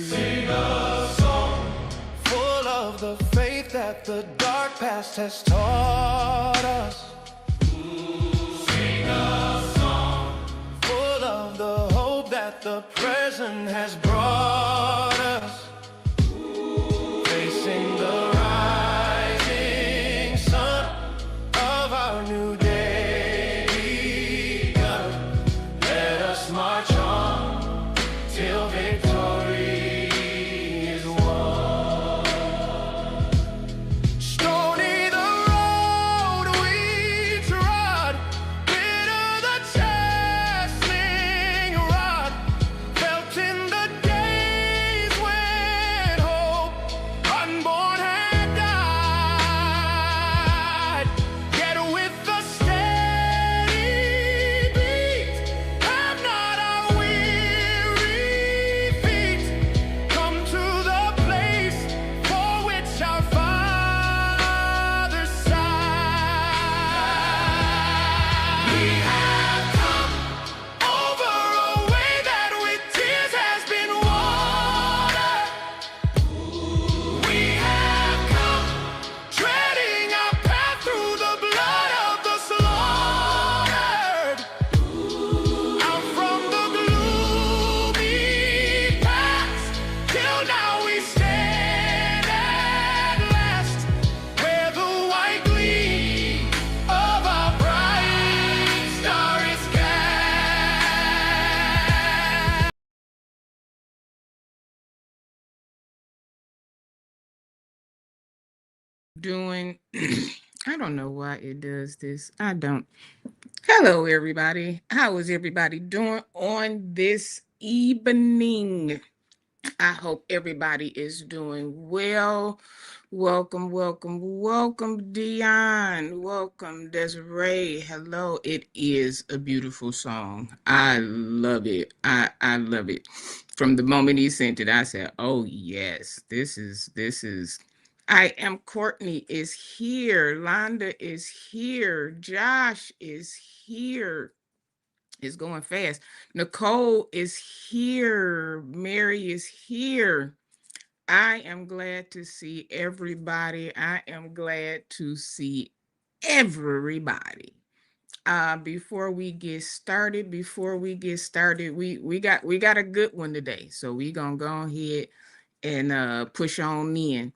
Sing a song full of the faith that the dark past has taught us. Sing a song full of the hope that the present has brought us. Facing the rising sun of our new day begun. Let us march on till victory is won. Stony the road we trod, bitter the chastening rod, felt in the days when hope unborn had died. Yet with a steady beat, have not our weary feet come to the place for which our fathers sighed. We have come over a way that with tears has been watered. We have come treading our path through the blood of the slaughtered. Out from the gloomy past, till now we stand at last, where the white gleam of our bright star is cast. Doing I don't know why it does this. I don't. Hello everybody. How is everybody doing on this evening? I hope everybody is doing well. Welcome, Dion. Welcome, Desiree. Hello. It is a beautiful song. I love it. I love it. From the moment he sent it, I said, "Oh yes, this is." I am Courtney is here. Londa is here. Josh is here. It's going fast. Nicole is here. Mary is here. I am glad to see everybody. I am glad to see everybody. Before we get started, we got a good one today. So we gonna go ahead and push on in.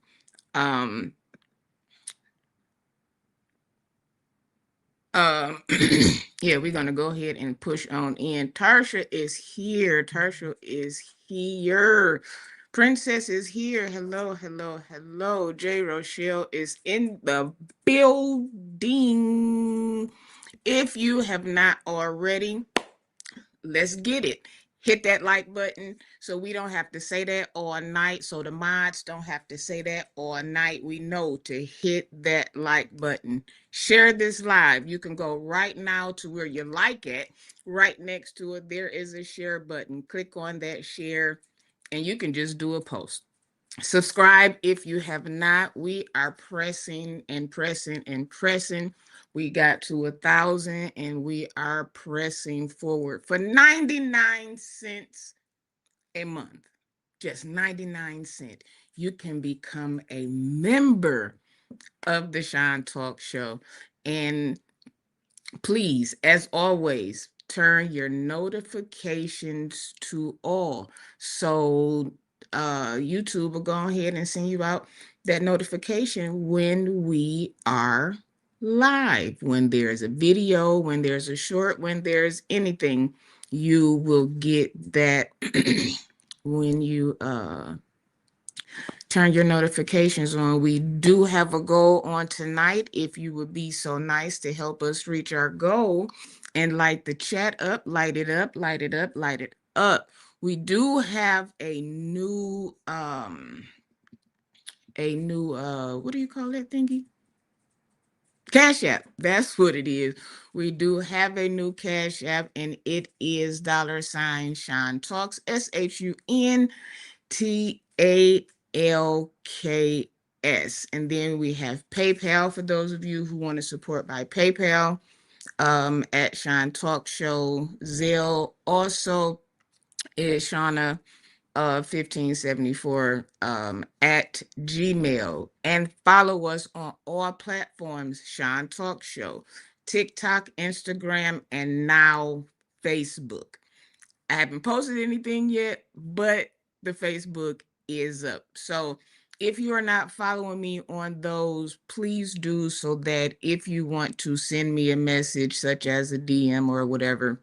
Yeah, we're gonna go ahead and push on in. Tarsha is here. Princess is here. Hello. J. Rochelle is in the building. If you have not already, let's get it. Hit that like button so we don't have to say that all night. So the mods don't have to say that all night. We know to hit that like button. Share this live. You can go right now to where you like it. Right next to it, there is a share button. Click on that share and you can just do a post. Subscribe if you have not. We are pressing. We got to 1,000 and we are pressing forward for 99 cents a month. Just 99 cents. You can become a member of the Sean Talk Show. And please, as always, turn your notifications to all. So YouTube will go ahead and send you out that notification when we are live, when there's a video, when there's a short, when there's anything, you will get that when you turn your notifications on. We do have a goal on tonight. If you would be so nice to help us reach our goal and light the chat up, light it up. We do have a new what do you call that thingy? Cash App. That's what it is. We do have a new Cash App, and it is $ Sean Talks, SHUNTALKS. And then we have PayPal for those of you who want to support by PayPal at Sean Talk Show. Zelle also is Shauna 1574 at Gmail, and follow us on all platforms, Sean Talk Show, TikTok, Instagram, and now Facebook. I haven't posted anything yet, but the Facebook is up. So if you are not following me on those, please do, so that if you want to send me a message such as a DM or whatever,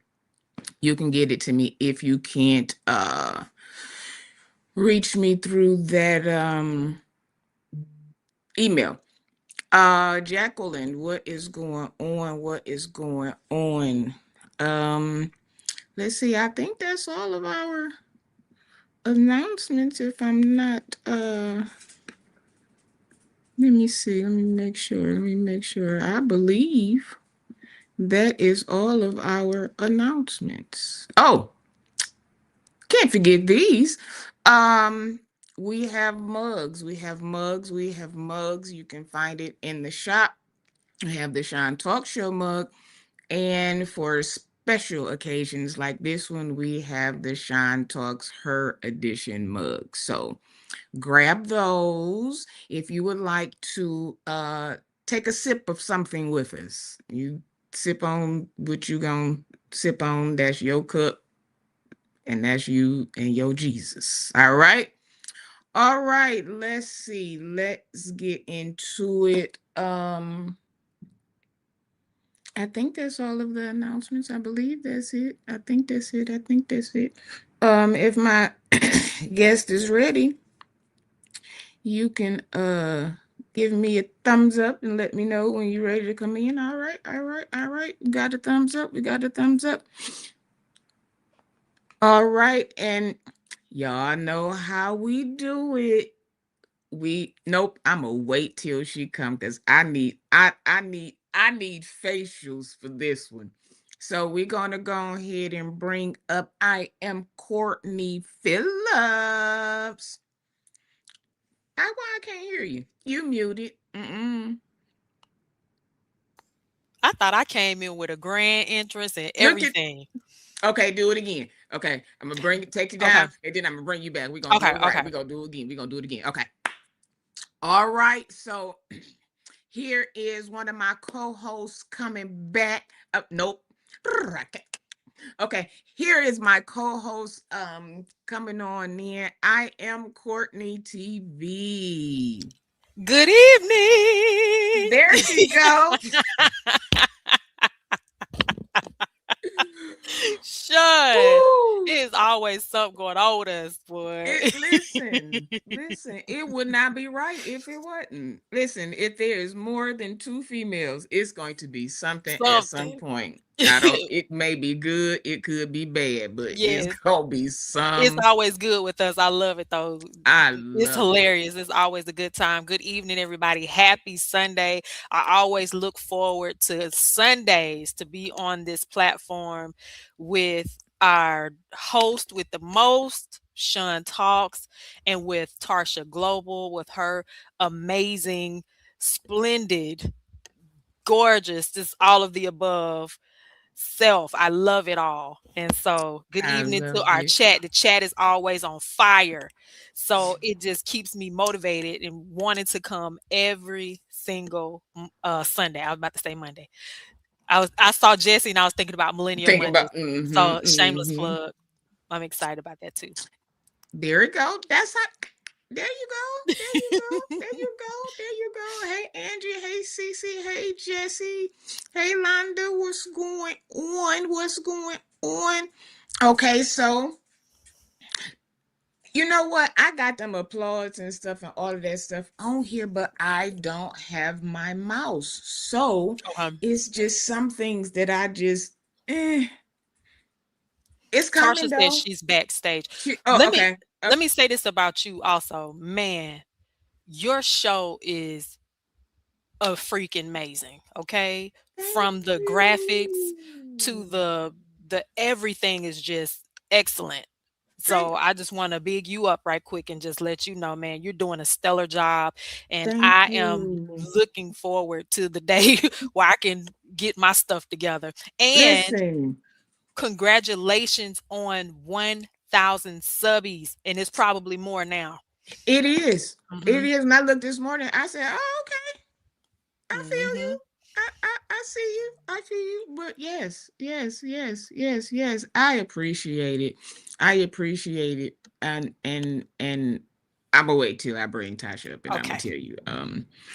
you can get it to me. If you can't reach me through that email. Jacqueline, what is going on? What is going on? Let's see. I think that's all of our announcements, if I'm not let me see, let me make sure. I believe that is all of our announcements. Oh, can't forget these. um we have mugs, you can find it in the shop. We have the Sean Talk Show mug, and for special occasions like this one, we have the Sean Talks Her Edition mug. So grab those if you would like to take a sip of something with us. You sip on what you gonna sip on. That's your cup, and that's you and your Jesus. All right. All right, let's see. Let's get into it. I think that's all of the announcements. I believe that's it. I think that's it. If my guest is ready, you can give me a thumbs up and let me know when you're ready to come in. All right, all right, all right. We got a thumbs up. All right, and y'all know how we do it. Nope, I'm gonna wait till she come, because I need facials for this one. So we're gonna go ahead and bring up I am Courtney Phillips. Why I can't hear you? You muted. I thought I came in with a grand entrance and Look at. everything. Okay, do it again. Okay, I'm gonna take you Okay. down, and then I'm gonna bring you back. We're gonna do Okay. it right. Okay. We're gonna do it again. Okay. All right. So here is one of my co-hosts coming back. Nope. Okay, here is my co-host coming on in. I am Courtney TV. Good evening. There she goes. Sean, Woo. there's always something going on with us, boy. Listen, it would not be right if it wasn't. Listen, if there is more than two females, it's going to be something at some point. It may be good, it could be bad, but it's Yes. gonna be It's some. always good with us. I love it though. I It's love it. hilarious. It's always a good time. Good evening, everybody. Happy Sunday. I always look forward to Sundays to be on this platform with our host with the most, Sean Talks, and with Tarsha Global with her amazing, splendid, gorgeous, just all of the above self. I love it all. And so, good I evening to love our it. chat. The chat is always on fire. So, it just keeps me motivated and wanting to come every single Sunday. I was about to say Monday. I saw Jesse and I was thinking about Millennial Thinking Mondays. about So, shameless plug. I'm excited about that too. There you go. That's how. There you go. There you go. There you go. There you go. Hey Angie. Hey Cece. Hey Jesse. Hey Londa. What's going on? What's going on? Okay, so you know what? I got them applause and stuff and all of that stuff on here, but I don't have my mouse. So it's just some things that I just it's coming Tarsha says though. she's backstage. Oh, okay. Let me say this about you also. Man, your show is a freaking amazing, okay? From the graphics to the everything is just excellent. So I just want to big you up right quick and just let you know, man, you're doing a stellar job. And I am looking forward to the day where I can get my stuff together. And Listen. congratulations on 1,000 50,000 subbies, and it's probably more now. It is. It Mhm. is. And I looked this morning. I said, "Oh, okay. I feel Mhm. you. I see you. I feel you." But yes, yes, yes, yes, yes. I appreciate it. I appreciate it. And I'm gonna wait till I bring Tasha up, and I'm gonna Okay. tell you.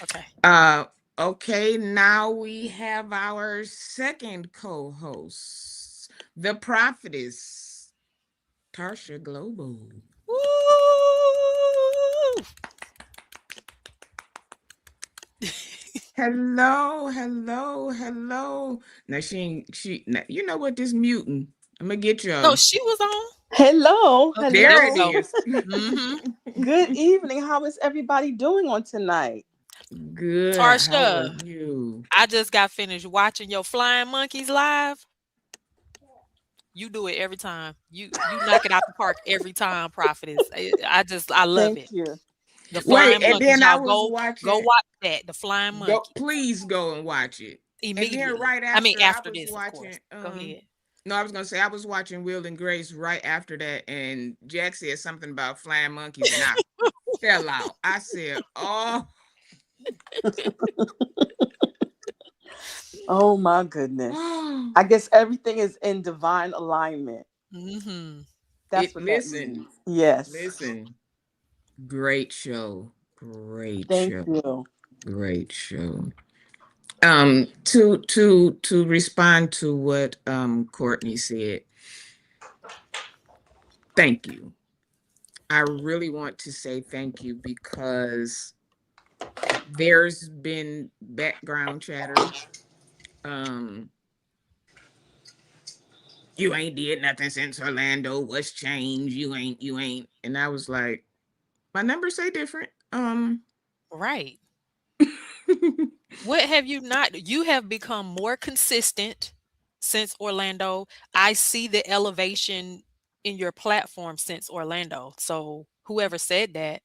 Okay. Uh. Okay. Now we have our second co-host, the prophetess Tarsha Global. Woo! Hello, hello, hello. Now now, you know what, this mutant. I'm gonna get No, you. she was on. Hello, Okay, there There we it hello. go. is. Mhm. Good evening. How is everybody doing on tonight? Good. How are Tarsha, you? I just got finished watching your Flying Monkeys live. You do it every time. You knock it out the park every time, prophetess. I love Thank it. you. The Wait, Flying and Monkeys, then I y'all was go watching. watch that. The Flying Go, Monkeys please go and watch it. And then immediately. right I mean, after, I after was this, of course. watching. Go ahead. No, I was gonna say I was watching Will and Grace right after that, and Jack said something about flying monkeys, and I fell out. I said, "Oh." Oh my goodness. I guess everything is in divine alignment. Mhm. That's It what that listen, means. Yes. listen. Great show. Great Thank show. you. Great show. To respond to what Courtney said, thank you. I really want to say thank you because there's been background chatter. Um, you ain't did nothing since Orlando. What's changed? You ain't. And I was like, my numbers say different. Right. What have you not? You have become more consistent since Orlando. I see the elevation in your platform since Orlando. So whoever said that,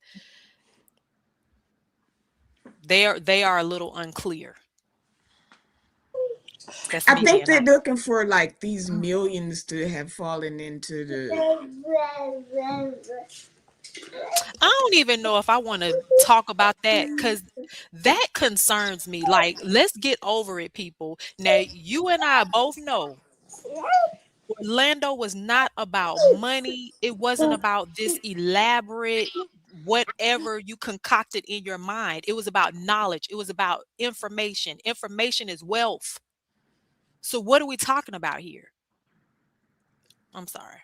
they are a little unclear. That's I me think being they're nice. looking for like these millions to have fallen into the. I don't even know if I want to talk about that because that concerns me. Like, let's get over it, people. Now, you and I both know Orlando was not about money. It wasn't about this elaborate whatever you concocted in your mind. It was about knowledge. It was about information. Information is wealth. So what are we talking about here? I'm sorry.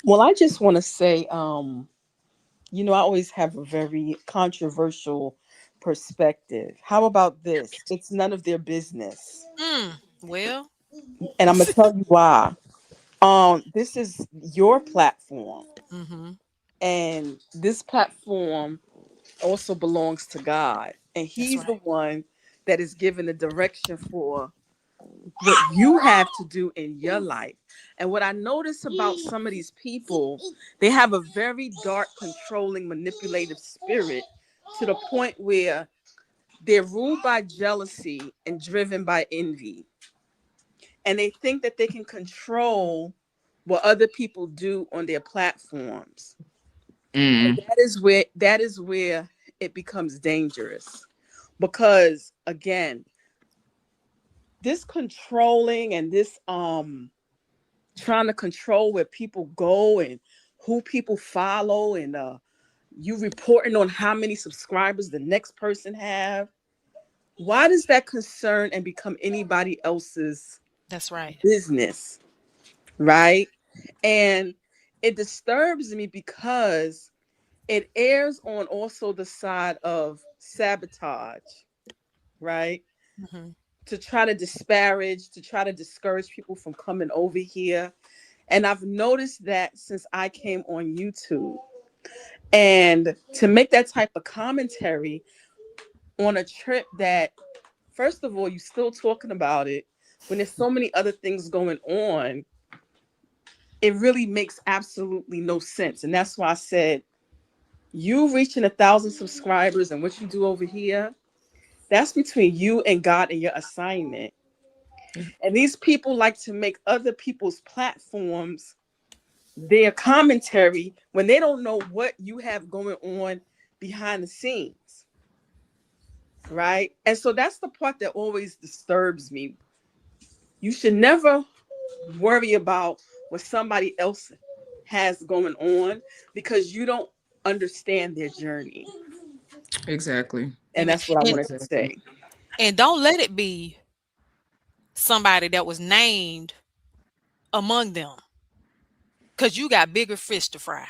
Well, I just want to say, I always have a very controversial perspective. How about this? It's none of their business. Well, And I'm gonna tell you why. This is your platform. mhm. And this platform also belongs to God. And That's He's the right. one that is given the direction for what you have to do in your life. And what I notice about some of these people, they have a very dark, controlling, manipulative spirit to the point where they're ruled by jealousy and driven by envy. And they think that they can control what other people do on their platforms. And Mm. that is where it becomes dangerous. Because again, this controlling and this trying to control where people go and who people follow and you reporting on how many subscribers the next person have, why does that concern and become anybody else's That's right. business, right? And it disturbs me because it airs on also the side of sabotage, right? Mhm. To try to disparage, to try to discourage people from coming over here. And I've noticed that since I came on YouTube. And to make that type of commentary on a trip that, first of all, you're still talking about it when there's so many other things going on, it really makes absolutely no sense. And that's why I said, you reaching 1,000 subscribers and what you do over here, that's between you and God and your assignment. And these people like to make other people's platforms their commentary when they don't know what you have going on behind the scenes, right? And so that's the part that always disturbs me. You should never worry about what somebody else has going on because you don't understand their journey. Exactly. And that's what I And wanted to say. and don't let it be somebody that was named among them, because you got bigger fish to fry.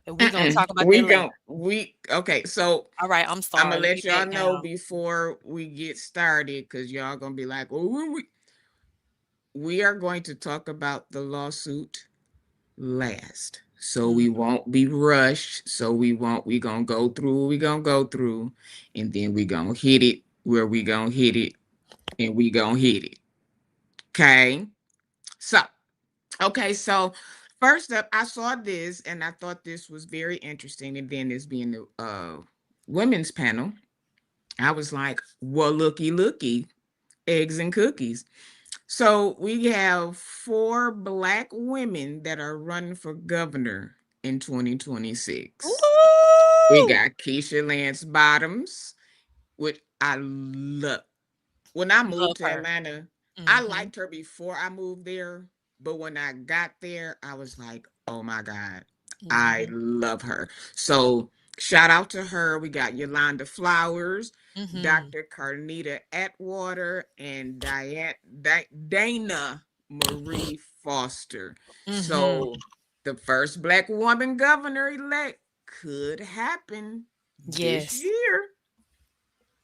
And we're gonna talk about that later. Okay, so All right, I'm I'm sorry. gonna Let let me y'all back know down. before we get started, because y'all gonna be like, oh, we are going to talk about the lawsuit last. So we won't be rushed. So we gonna go through what we gonna go through, and then we gonna hit it where we gonna hit it, and we gonna hit it. Okay. So so first up, I saw this and I thought this was very interesting. And then this being the women's panel, I was like, well, looky, eggs and cookies. So we have 4 Black women that are running for governor in 2026. We Woo! got Keisha Lance Bottoms, which I love. When I Love moved to her. Atlanta, I Mm-hmm. liked her before I moved there, but when I got there, I was like, "Oh my God, I Mm-hmm. love her." So shout out to her. We got Yolanda Flowers, Mm-hmm. Dr. Carnita Atwater, and Dana Marie Foster. Mm-hmm. So the first Black woman governor elect could happen this Yes. year.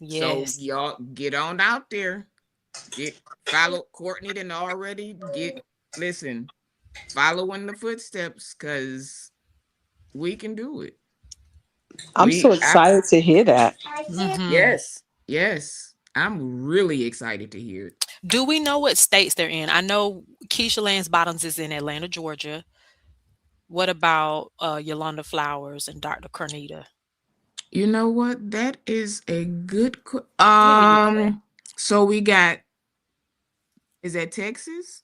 So Yes. y'all get on out there. Get follow Courtney and already get listen, following the footsteps because we can do it. I'm so I excited to hear that. Mm-hmm. yes. I'm really excited to hear it. Do we know what states they're in? I know Keisha Lance Bottoms is in Atlanta, Georgia. What about Yolanda Flowers and Dr. Carnita? You know what? That is a good Let me look it up. so we got, is that Texas?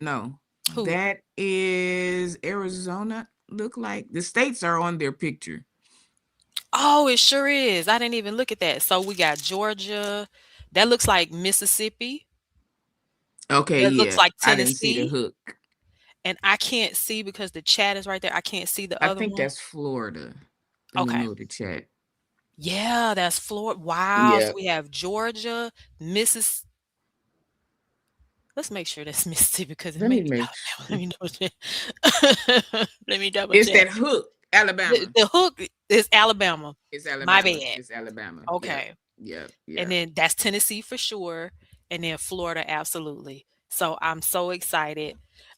No. Who? That is Arizona. Look like the states are on their picture. Oh, it sure is. I didn't even look at that. So we got Georgia. That looks like Mississippi. Okay, That looks yeah. like I didn't see the Tennessee. hook. And I can't see because the chat is right there. I can't see the I other think one. that's Florida. Let me Okay. move the chat. Yeah, that's Florida. Wow. So Yeah. we have Georgia, Missis. Let's make sure that's Mississippi because it Let may me be make Alabama. Let sure. me double check. Let me double It's check. that hook, Alabama. The hook is Alabama. It's My Alabama. bad. It's Alabama. Yep. Okay. Yep. And Yep. then that's Tennessee for sure. And then Florida, absolutely. So I'm so excited.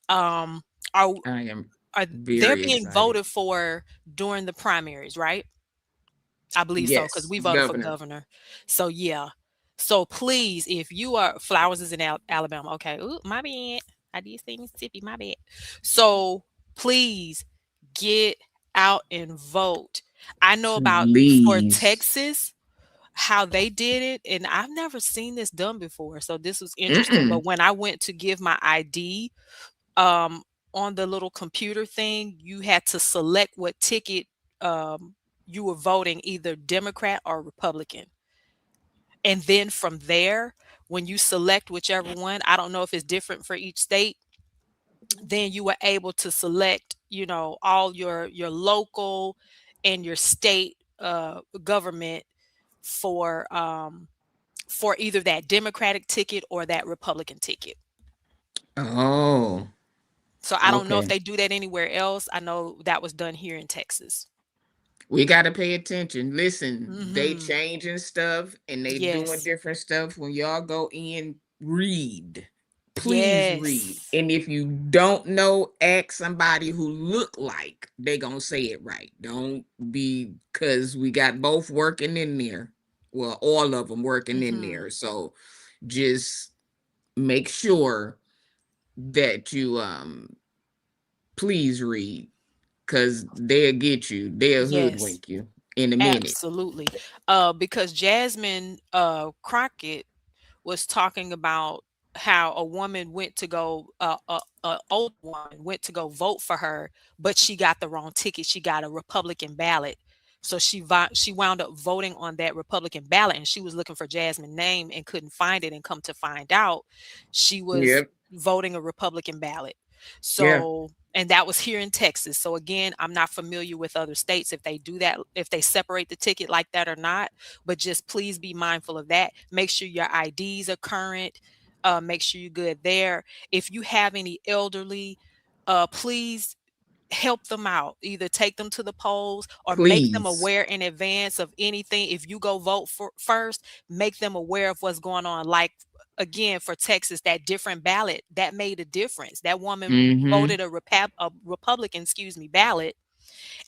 Um, are I am are they're very being excited. voted for during the primaries, right? I believe so because Yes, we voted for governor. governor. So yeah. So please, if you are Flowers is in Alabama. Okay. Ooh, my bad. I did say Mississippi. My bad. So please get out and vote. I know about for Please. Texas how they did it, and I've never seen this done before. So this was interesting. Mm-mm. But when I went to give my ID, um, on the little computer thing, you had to select what ticket you were voting, either Democrat or Republican. And then from there, when you select whichever one, I don't know if it's different for each state, then you were able to select, all your local and your state government for either that Democratic ticket or that Republican ticket. Oh, So I don't know if okay. they do that anywhere else. I know that was done here in Texas. We got to pay attention. Listen, they Mhm. changing stuff and they doing Yes. different stuff. When y'all go in, read. Please read. Yes. And if you don't know, ask somebody who look like they gonna say it right. Don't be, because we got both working in there. Well, all of them working in Mhm. there. So just make sure that you please read, because they'll get you. They'll Yes. hoodwink you in a minute. Absolutely. Because Jasmine Crockett was talking about how a woman went to go a old woman went to go vote for her, but she got the wrong ticket. She got a Republican ballot. So she wound up voting on that Republican ballot, and she was looking for Jasmine's name and couldn't find it, and come to find out she was Yep. voting a Republican ballot. Yeah. So, and that was here in Texas. So again, I'm not familiar with other states if they do that, if they separate the ticket like that or not, but just please be mindful of that. Make sure your IDs are current. Make sure you're good there. If you have any elderly, please help them out. Either take them to the polls or make them Please. aware in advance of anything. If you go vote for first, make them aware of what's going on. Like again, for Texas, that different ballot that made a difference. That woman Mm-hmm. voted a Republican, ballot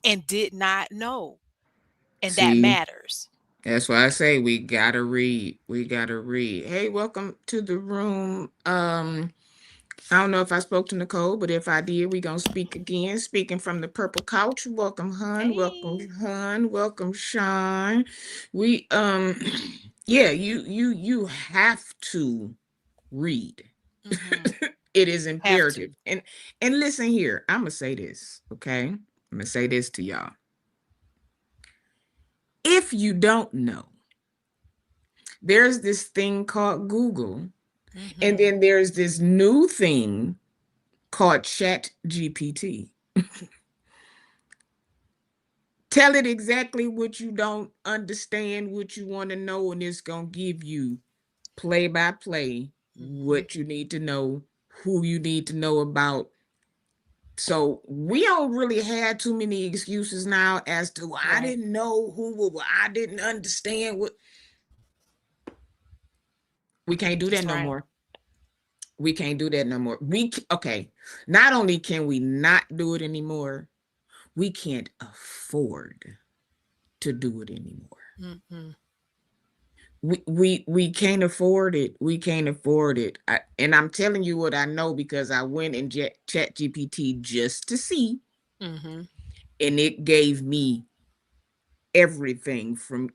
and did not know, and that See, matters. that's why I say we gotta read. We gotta read. Hey, welcome to the room. I don't know if I spoke to Nicole, but if I did, we gonna speak again. Speaking from the purple couch. Welcome, Hun. Welcome, Hey. Hun. Welcome, Sean. We yeah, you have to read. Mhm. It is Have imperative. to. And listen here, I'm gonna say this, okay? I'm gonna say this to y'all. If you don't know, there's this thing called Google, and Mhm. then there's this new thing called Chat GPT. Tell it exactly what you don't understand, what you want to know, and it's gonna give you play by play Mhm. what you need to know, who you need to know about. So we don't really have too many excuses now as to why I Right. didn't know I didn't understand what. We can't do that That's no right. more. We can't do that no more. Okay. Not only can we not do it anymore, we can't afford to do it anymore. Mhm. We can't afford it. We can't afford it. And I'm telling you what I know because I went and Chat GPT just to see, Mhm. and it gave me everything from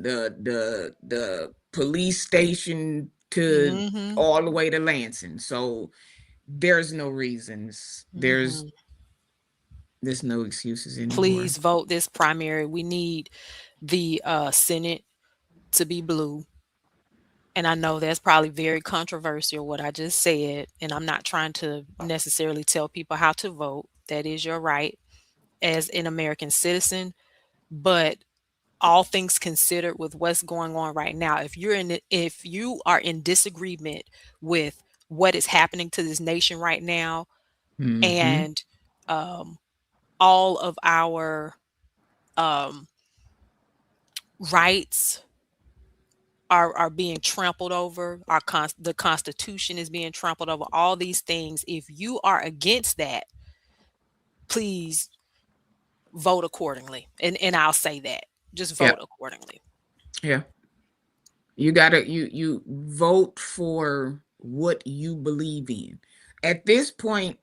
the police station to Mhm. all the way to Lansing. So there's no reasons. There's Mhm. there's no excuses anymore. Please vote this primary. We need the Senate to be blue. And I know that's probably very controversial what I just said. And I'm not trying to necessarily tell people how to vote. That is your right as an American citizen. But all things considered with what's going on right now, if you are in disagreement with what is happening to this nation right now, Mm-hmm. and um, all of our um, rights are being trampled over, the Constitution is being trampled over, all these things. If you are against that, please vote accordingly. And I'll say that. Just Yeah. vote accordingly. Yeah. You gotta you vote for what you believe in. At this point,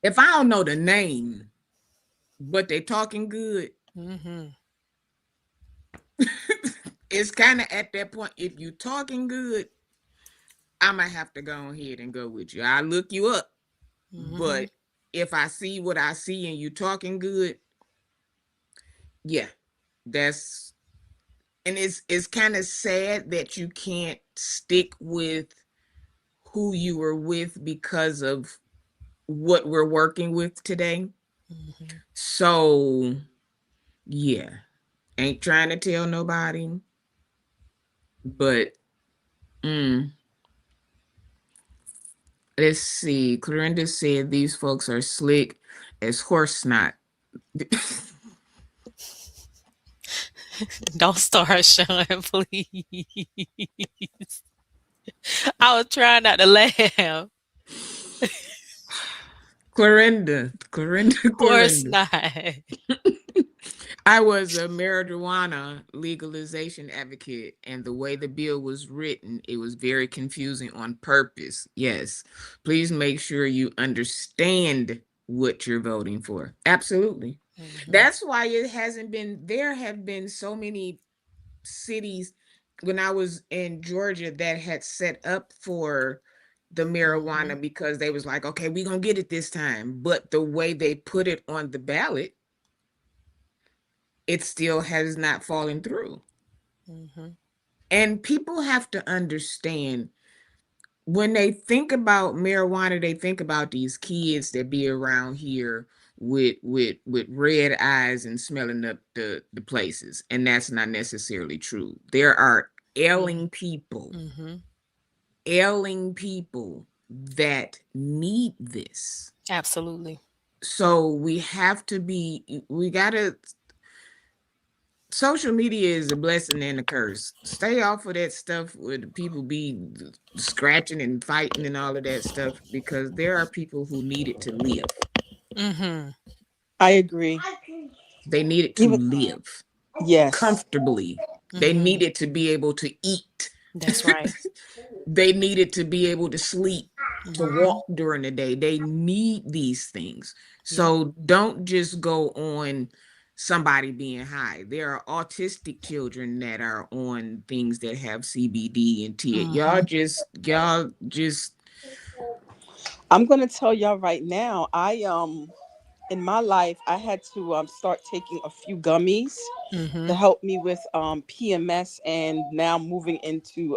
if I don't know the name, but they talking good, Hmm. it's kind of at that point. If you talking good, I'm gonna have to go ahead and go with you. I look you up, Hmm. but if I see what I see and you talking good, yeah, that's and it's kind of sad that you can't stick with who you were with because of what we're working with today. Hmm. So yeah, ain't trying to tell nobody, but mm, let's see. Clarinda said these folks are slick as horse snot. Don't start, Sean, please. I was trying not to laugh. Clarinda, Of course Clarinda. not. I was a marijuana legalization advocate, and the way the bill was written, it was very confusing on purpose. Yes, please make sure you understand what you're voting for. Absolutely. Hmm. That's why it hasn't been, there have been so many cities when I was in Georgia that had set up for the marijuana because they was like, okay, we're gonna get it this time. But the way they put it on the ballot, it still has not fallen through. Mm-hmm. And people have to understand when they think about marijuana, they think about these kids that be around here with red eyes and smelling up the places, and that's not necessarily true. There are Mm-hmm. ailing people that need this. Absolutely. So we gotta social media is a blessing and a curse. Stay off of that stuff where the people be scratching and fighting and all of that stuff because there are people who need it to live. Mm-hmm. I agree. They need it to Even live yes. comfortably. They Mm-hmm. need it to be able to eat. That's right. They need it to be able to sleep, to Mhm. walk during the day. They need these things. So don't just go on somebody being high. There are autistic children that are on things that have CBD and T. Y'all just I'm gonna tell y'all right now. In my life, I had to start taking a few gummies Mm-hmm. to help me with PMS, and now moving into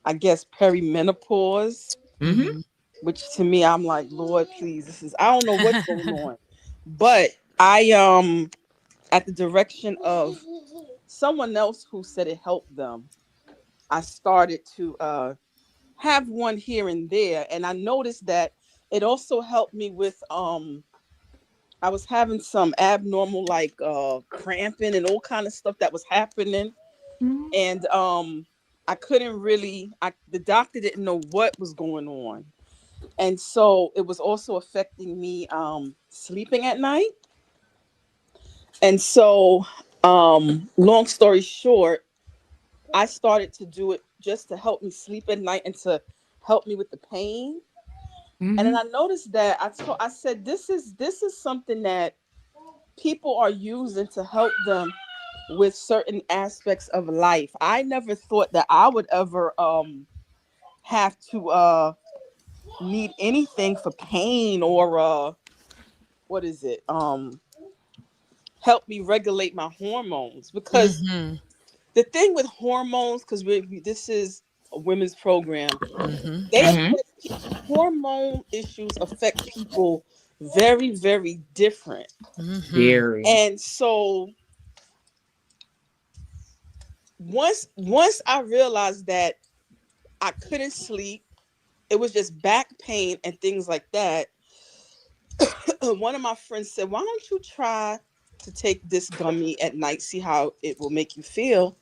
I guess perimenopause, mm-hmm, Mm-hmm. which to me I'm like, Lord, please, this is I don't know what's going on, but I at the direction of someone else who said it helped them, I started to have one here and there, and I noticed that it also helped me with I was having some abnormal like cramping and all kind of stuff that was happening, mm-hmm. and I couldn't really the doctor didn't know what was going on, and so it was also affecting me sleeping at night. And so long story short, I started to do it just to help me sleep at night and to help me with the pain. And then Mm-hmm. I noticed that I said this is something that people are using to help them with certain aspects of life. I never thought that I would ever have to need anything for pain or what is it? Help me regulate my hormones, because Mm-hmm. the thing with hormones, because this is a women's program, Mm-hmm. they Mm-hmm. affect hormone issues affect people very, very different. Mm-hmm. Very. And so once I realized that I couldn't sleep, it was just back pain and things like that. One of my friends said, "Why don't you try to take this gummy at night, see how it will make you feel?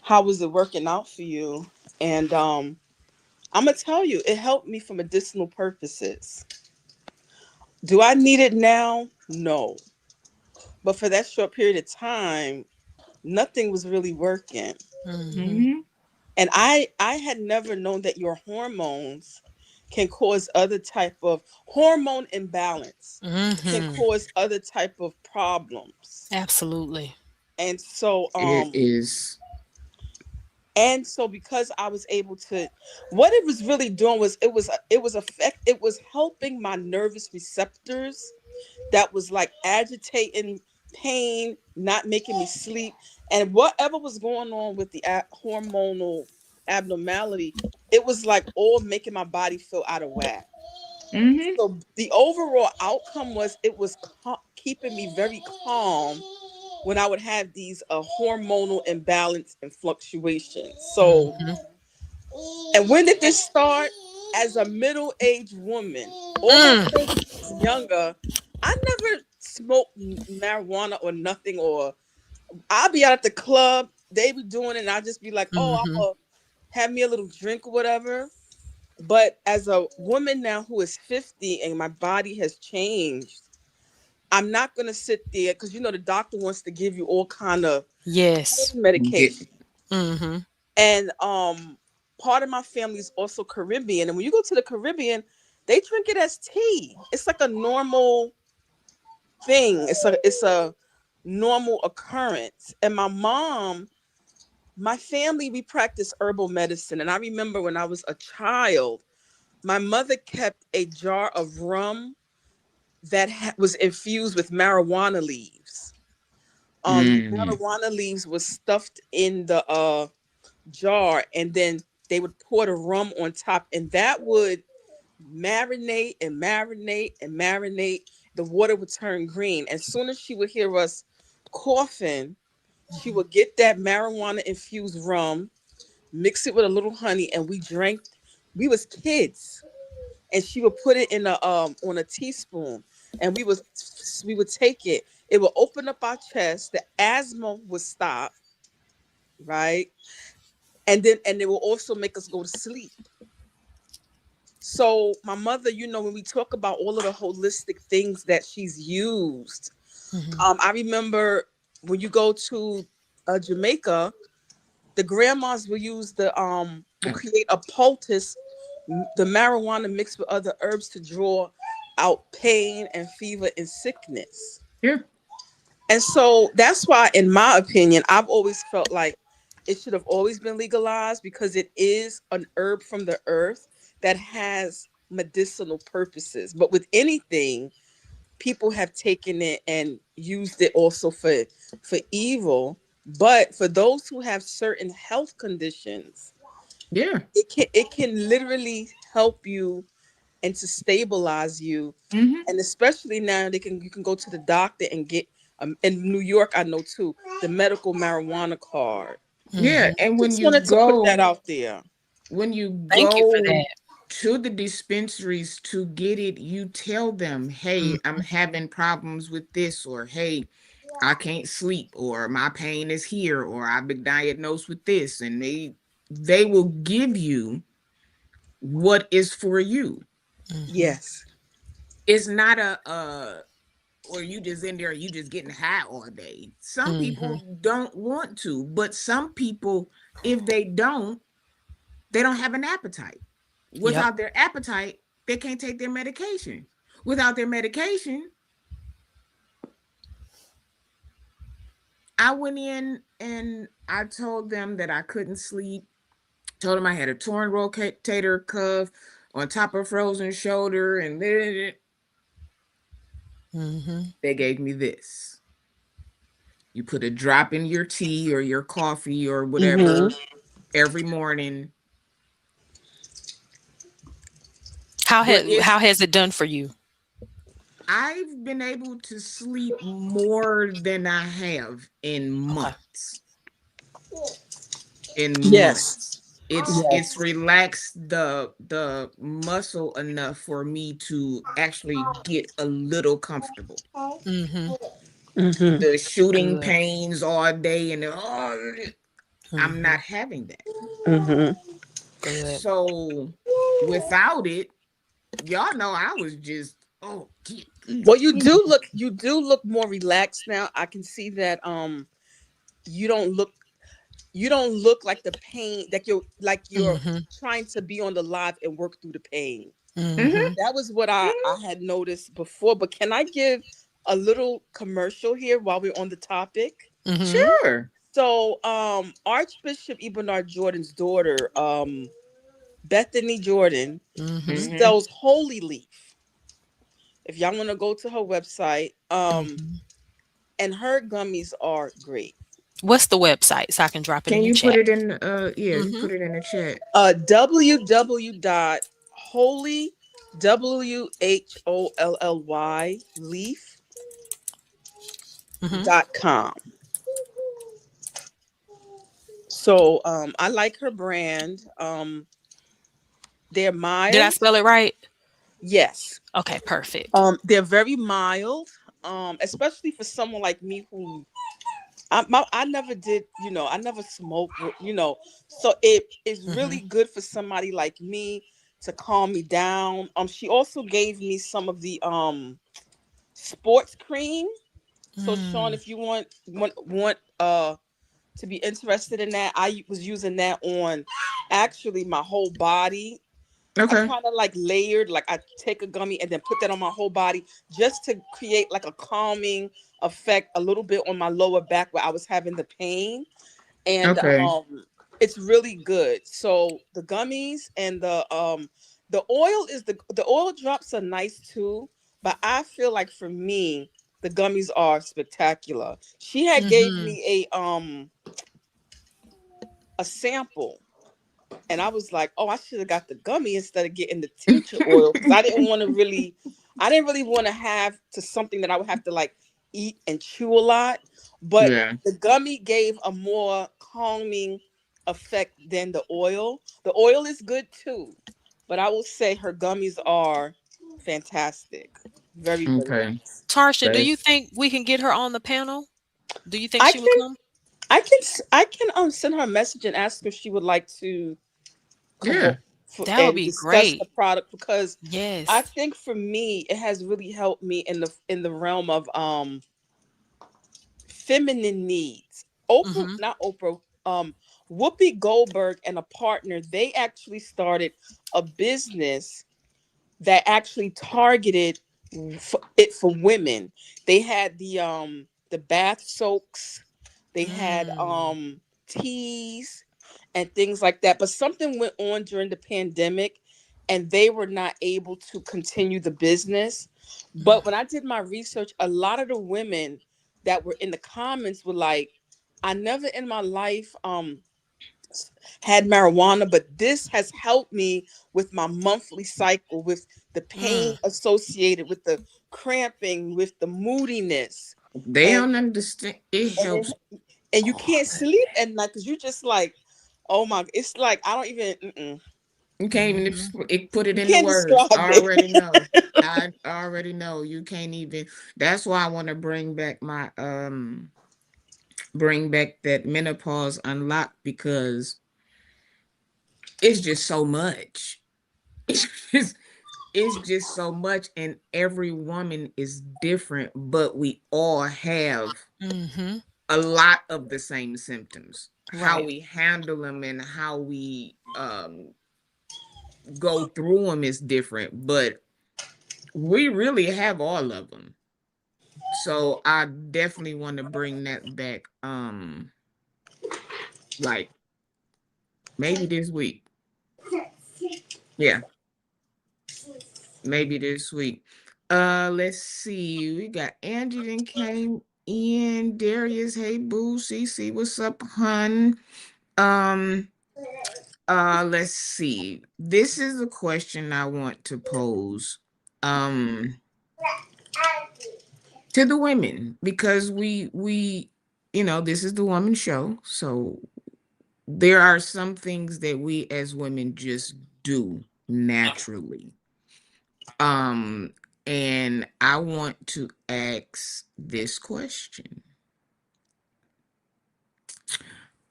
How was it working out for you?" And I'm gonna tell you, it helped me for medicinal purposes. Do I need it now? No. But for that short period of time, nothing was really working. Mm-hmm. Mm-hmm. And I had never known that your hormones can cause other type of hormone imbalance, can Mm-hmm. cause other type of problems. Absolutely. And so It is. because I was able to, what it was really doing was it was helping my nervous receptors that was like agitating, pain, not making me sleep, and whatever was going on with the hormonal abnormality, it was like all making my body feel out of whack. Mm-hmm. So the overall outcome was it was keeping me very calm when I would have these hormonal imbalance and fluctuations. So, Mm-hmm. and when did this start? As a middle-aged woman, almost Mm. 30 years younger, I never smoked marijuana or nothing, or I'll be out at the club, they be doing it, and I'll just be like, oh, I'm Mm-hmm. gonna have me a little drink or whatever. But as a woman now who is 50 and my body has changed, I'm not gonna sit there because the doctor wants to give you all kind of Yes. Get, medication. Mm-hmm. And part of my family is also Caribbean, and when you go to the Caribbean, they drink it as tea. It's like a normal thing. It's a normal occurrence. And my mom My family, we practice herbal medicine. And I remember when I was a child, my mother kept a jar of rum that was infused with marijuana leaves. Mm. Marijuana leaves was stuffed in the jar, and then they would pour the rum on top, and that would marinate and marinate and marinate. The water would turn green. As soon as she would hear us coughing, she would get that marijuana infused rum, mix it with a little honey, and we drank. We was kids, and she would put it in a on a teaspoon, and we would take it. It would open up our chest. The asthma would stop, right? And it will also make us go to sleep. So my mother, when we talk about all of the holistic things that she's used, I remember when you go to Jamaica, the grandmas will use will create a poultice, the marijuana mixed with other herbs to draw out pain and fever and sickness. Yeah. And so that's why, in my opinion, I've always felt like it should have always been legalized, because it is an herb from the earth that has medicinal purposes. But with anything, people have taken it and used it also for evil. But for those who have certain health conditions, Yeah. it can literally help you and to stabilize you. Mm-hmm. And especially now, you can go to the doctor and get in New York, I know too, the medical marijuana card. Yeah. And Just wanted to put that out there. when you Thank you for go that. to the dispensaries to get it, you tell them, hey, I'm having problems with this, or hey, I can't sleep, or my pain is here, or I've been diagnosed with this, and they will give you what is for you. Yes. It's not or you just in there, you just getting high all day. Some people don't want to, but some people, if they don't have an appetite. Without their appetite, they can't take their medication. Without their medication, I went in and I told them that I couldn't sleep. Told them I had a torn rotator cuff on top of frozen shoulder, and they gave me this. You put a drop in your tea or your coffee or whatever every morning. How has it done for you? I've been able to sleep more than I have in months. Yes. It's relaxed the muscle enough for me to actually get a little comfortable. The shooting pains all day and I'm not having that. Good. So without it, y'all know I was just Well, you do look more relaxed now. I can see that you don't look like the pain, that you're trying to be on the live and work through the pain. That was what I had noticed before. But can I give a little commercial here while we're on the topic? Sure. So Archbishop Ebenard Jordan's daughter, Bethany Jordan, sells Holy Leaf. If y'all want to go to her website, and her gummies are great. What's the website so I can drop it in the chat? Can you put it in you put it in the chat. www.holy WHOLLY leaf.com. So I like her brand. They're mild. Did I spell it right? Yes. Okay, perfect. They're very mild, especially for someone like me who I never did, I never smoked, so it is really good for somebody like me to calm me down. She also gave me some of the sports cream. So Sean, if you want to be interested in that, I was using that on actually my whole body. Okay. I kind of like layered, like I take a gummy and then put that on my whole body just to create like a calming effect a little bit on my lower back where I was having the pain. and Okay. it's really good. So the gummies and the oil is the oil drops are nice too, but I feel like for me the gummies are spectacular. She had gave Mm-hmm. me a sample, and I was like, oh, I should have got the gummy instead of getting the tincture oil because I didn't really want to have to something that I would have to like eat and chew a lot. But Yeah. the gummy gave a more calming effect than the oil. The oil is good too, but I will say her gummies are fantastic. Very, very Okay. nice. Tarsha, do you That's think we can get her on the panel? Do you think I she would can come? I can send her a message and ask her if she would like to come yeah. over for, That would and be discuss the great. product because I Yes. think for me it has really helped me in the realm of feminine needs. Oprah, Mm-hmm. not Oprah, Whoopi Goldberg and a partner, they actually started a business that actually targeted it for women. They had the bath soaks, they had Mm. teas and things like that. But something went on during the pandemic and they were not able to continue the business. But when I did my research, a lot of the women that were in the comments were like, I never in my life had marijuana, but this has helped me with my monthly cycle, with the pain Mm. associated with the cramping, with the moodiness, They and don't understand. It and helps you all can't that. sleep at night because you just like, oh my, it's like I don't even, You can't even Mm-hmm. put it you in the can't words. describe I it. already know. I already know. You can't even. That's why I want to bring back that menopause unlocked because it's just so much. It's just it's just so much, and every woman is different, but we all have Mm-hmm. a lot of the same symptoms. How Right. we handle them and how we go through them is different, but we really have all of them. So I definitely want to bring that back. Like maybe this week. Yeah, maybe this week. Let's see. We got Angie then came in. Darius, hey boo. CC, what's up, hun? Um, let's see. This is a question I want to pose. Um, to the women because this is the woman show, so there are some things that we as women just do naturally. Um, and I want to ask this question.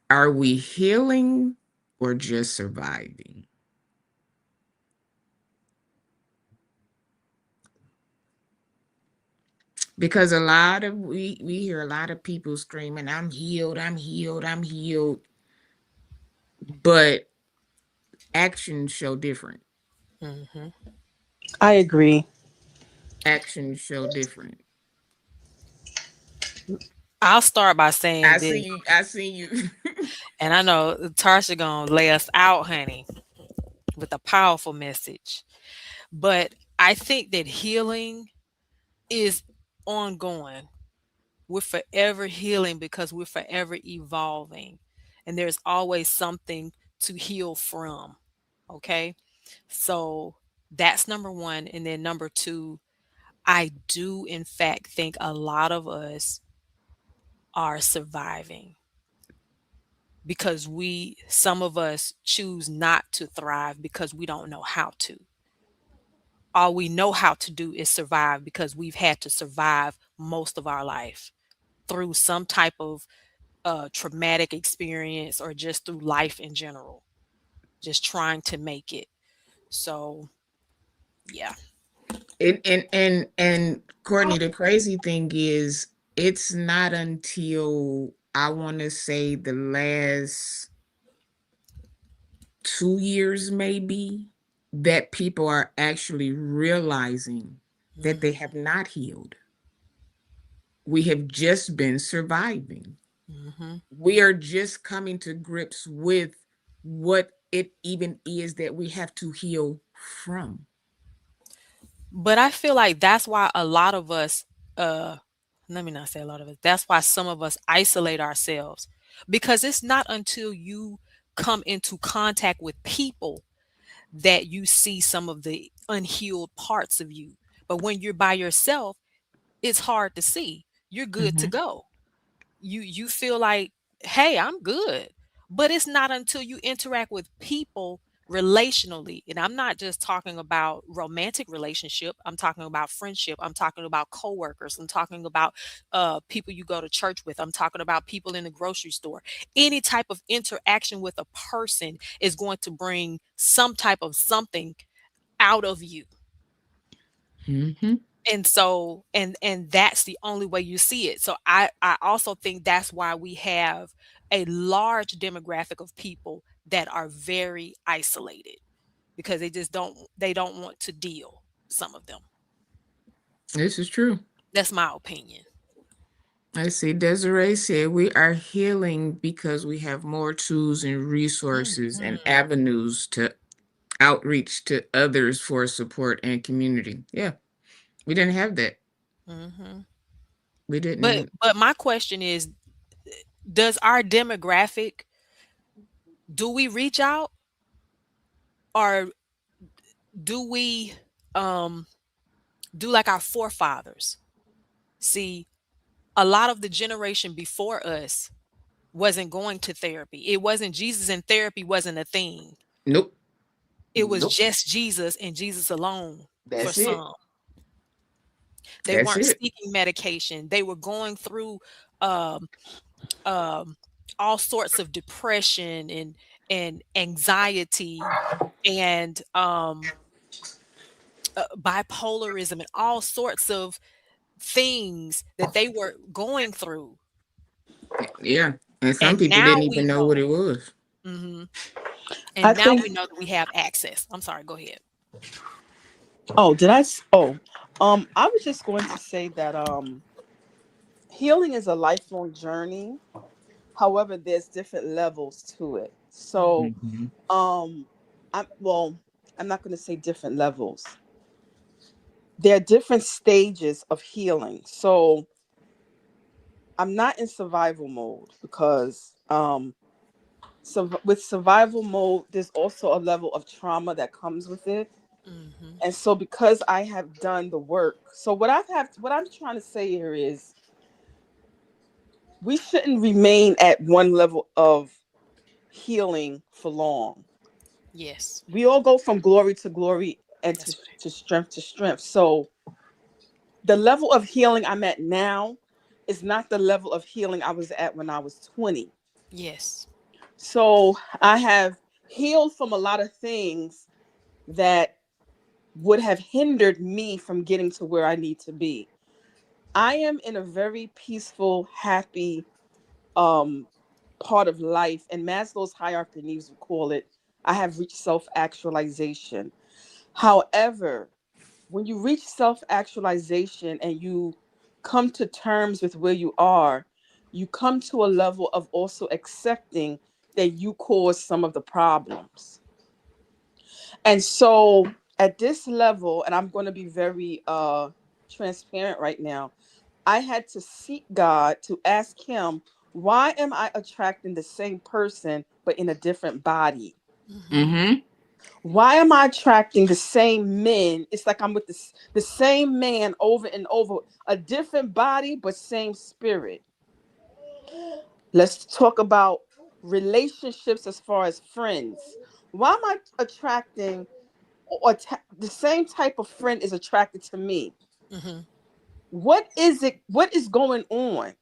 Are we healing or just surviving? Because a lot of we hear a lot of people screaming, I'm healed, I'm healed, I'm healed, but actions show different. Mm-hmm. I agree. Actions show different. I'll start by saying I this, see you. I see you. and I know Tarsha gonna lay us out, honey, with a powerful message. But I think that healing is ongoing. We're forever healing because we're forever evolving. And there's always something to heal from. Okay. So that's number one. And then number two, I do, in fact, think a lot of us are surviving because some of us choose not to thrive because we don't know how to. All we know how to do is survive because we've had to survive most of our life through some type of traumatic experience or just through life in general, just trying to make it. So, yeah. And Courtney, the crazy thing is, it's not until I want to say the last 2 years, maybe, that people are actually realizing that they Mhm. have not healed. We have just been surviving. Mm-hmm. We are just coming to grips with what it even is that we have to heal from. But I feel like that's why a lot of us, uh, let me not say a lot of us, that's why some of us isolate ourselves, because it's not until you come into contact with people that you see some of the unhealed parts of you. But when you're by yourself, it's hard to see. You're good to Mhm. go. You feel like, hey, I'm good. But it's not until you interact with people relationally, and I'm not just talking about romantic relationship, I'm talking about friendship, I'm talking about coworkers, I'm talking about people you go to church with, I'm talking about people in the grocery store. Any type of interaction with a person is going to bring some type of something out of you. Mhm. And so and that's the only way you see it. So I also think that's why we have a large demographic of people that are very isolated, because they don't want to deal, some of them. This is true. That's my opinion. I see Desiree said we are healing because we have more tools and resources and Mhm. avenues to outreach to others for support and community. Yeah, we didn't have that. Mhm. We but didn't. but my question is, does our demographic, do we reach out, or do we um do like our forefathers? See, a lot of the generation before us wasn't going to therapy. It wasn't, Jesus and therapy wasn't a thing. Nope. It was Nope. just Jesus and Jesus alone for That's it. some. They That's weren't it. seeking medication. They were going through um, um, all sorts of depression and anxiety and bipolarism and all sorts of things that they were going through. Yeah. And some And people now didn't even we know what know. it was. Mhm. I And now think. we know that we have access. I'm sorry, go ahead. Oh, did I? Oh, I was just going to say that healing is a lifelong journey. However, there's different levels to it. So, Mhm. um, I'm not going to say different levels. There are different stages of healing. So, I'm not in survival mode because so with survival mode, there's also a level of trauma that comes with it. Mhm. And so because I have done the work, so what I'm trying to say here is we shouldn't remain at one level of healing for long. Yes, We all go from glory to glory and that's right. to strength to strength. So the level of healing I'm at now is not the level of healing I was at when I was 20. Yes. So I have healed from a lot of things that would have hindered me from getting to where I need to be. I am in a very peaceful, happy um part of life, and Maslow's hierarchy of needs would call it, I have reached self-actualization. However, when you reach self-actualization and you come to terms with where you are, you come to a level of also accepting that you caused some of the problems. And so at this level, and I'm going to be very transparent right now, I had to seek God to ask him, why am I attracting the same person but in a different body? Mhm. Mhm. Why am I attracting the same men? It's like I'm with the same man over and over, a different body but same spirit. Let's talk about relationships as far as friends. Why am I attracting the same type of friend is attracted to me? Mhm. What is it? What is going on?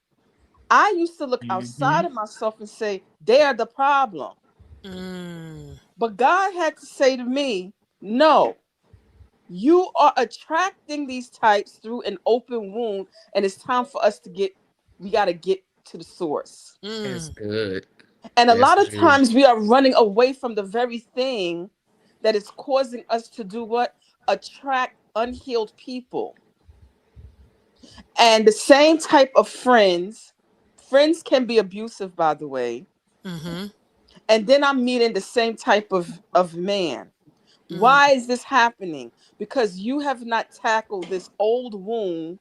I used to look outside Mhm. of myself and say, they are the problem. Mm. But God had to say to me, no, you are attracting these types through an open wound, and it's time for us to we got to get to the source. That's Mm. good. And a That's lot of good. times we are running away from the very thing that is causing us to do what? Attract unhealed people. And the same type of friends friends can be abusive, by the way. Mm-hmm. And then I'm meeting the same type of man. Why is this happening? Because you have not tackled this old wound,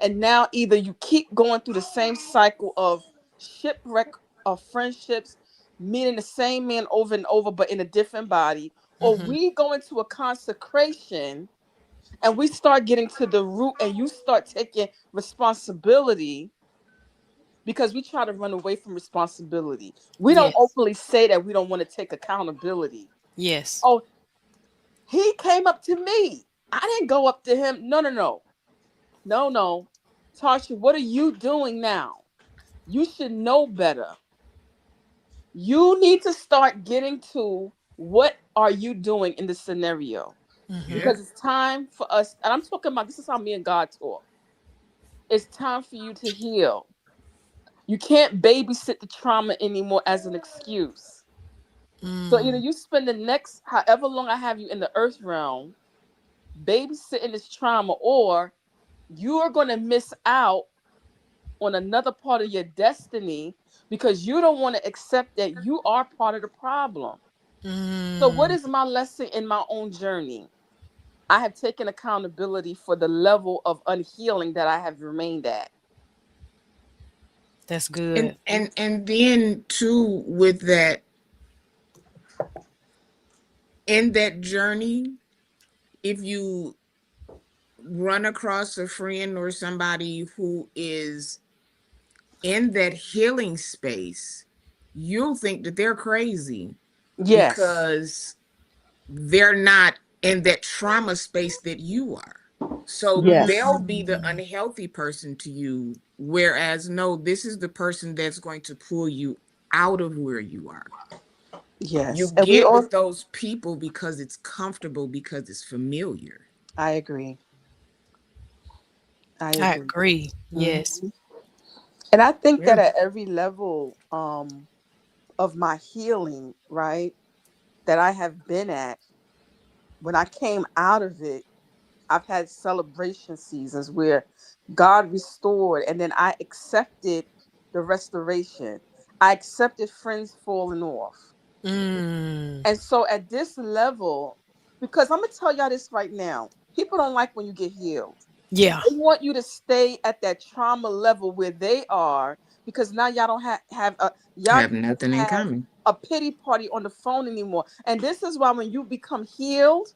and now either you keep going through the same cycle of shipwreck of friendships, meeting the same man over and over, but in a different body, or Mm-hmm. we go into a consecration and we start getting to the root and you start taking responsibility, because we try to run away from responsibility. We don't Yes. openly say that we don't want to take accountability. Yes. Oh, he came up to me. I didn't go up to him. No, no, no. No, no. Tarsha, what are you doing now? You should know better. You need to start getting to what are you doing in the scenario? Mm-hmm. Yeah. Because it's time for us, and I'm talking about, this is how me and God talk. It's time for you to heal. You can't babysit the trauma anymore as an excuse. So either you spend the next however long I have you in the earth realm babysitting this trauma, or you are going to miss out on another part of your destiny because you don't want to accept that you are part of the problem. So, what Mm. is my lesson in my own journey? I have taken accountability for the level of unhealing that I have remained at. That's And good. and and then too with that, in that journey, if you run across a friend or somebody who is in that healing space, you'll think that they're crazy Yes, because they're not in that trauma space that you are. So they'll yes, be the Mm. unhealthy person to you. Whereas, no, this is the person that's going to pull you out of where you are. You yes. And we get all, with those people because it's comfortable, because it's familiar. I agree. I I agree. agree. Yes. Mhm. And I think Yeah. that at every level of my healing, right, that I have been at, when I came out of it, I've had celebration seasons where God restored, and then I accepted the restoration. I accepted friends falling off. Mm. And so at this level, because I'm going to tell y'all this right now, people don't like when you get healed. Yeah. They want you to stay at that trauma level where they are, because now y'all don't have a, y'all Have can't nothing in have common. a pity party on the phone anymore. And this is why when you become healed,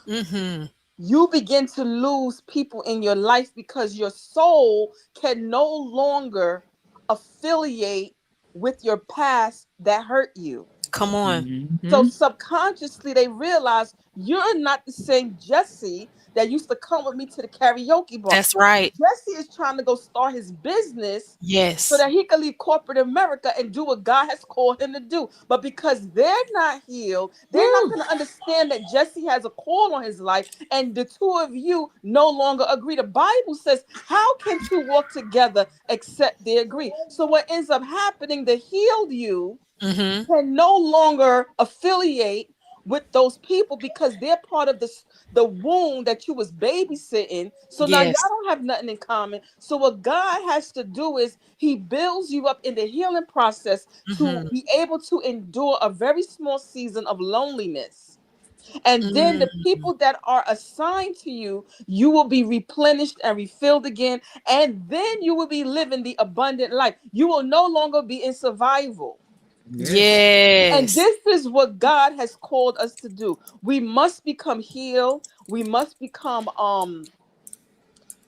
Mm-hmm. you begin to lose people in your life because your soul can no longer affiliate with your past that hurt you. Come on. So Hmm. subconsciously, they realize you're not the same Jesse that used to come with me to the karaoke bar. That's right. Jesse is trying to go start his business so Yes. that he can leave corporate America and do what God has called him to do. But because they're not healed, they're not Woo. going to understand that Jesse has a call on his life, and the two of you no longer agree. The Bible says, how can two walk together except they agree? So what ends up happening, the healed you Mm-hmm. can no longer affiliate with those people because they're part of the wound that you was babysitting. So now y'all Yes. don't have nothing in common. So what God has to do is he builds you up in the healing process to Mm-hmm. be able to endure a very small season of loneliness. And then the Mm. people that are assigned to you, you will be replenished and refilled again. And then you will be living the abundant life. You will no longer be in survival. Yes. And Yes. this is what God has called us to do. We must become healed. We must become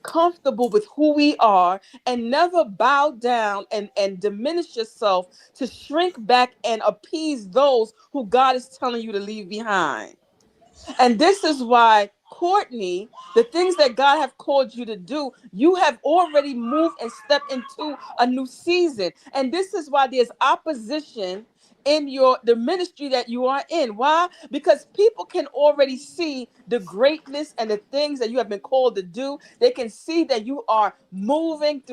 comfortable with who we are, and never bow down and diminish yourself to shrink back and appease those who God is telling you to leave behind. And this is why, Courtney, the things that God have called you to do, you have already moved and stepped into a new season. And this is why there's opposition in the ministry that you are in. Why? Because people can already see the greatness and the things that you have been called to do. They can see that you are moving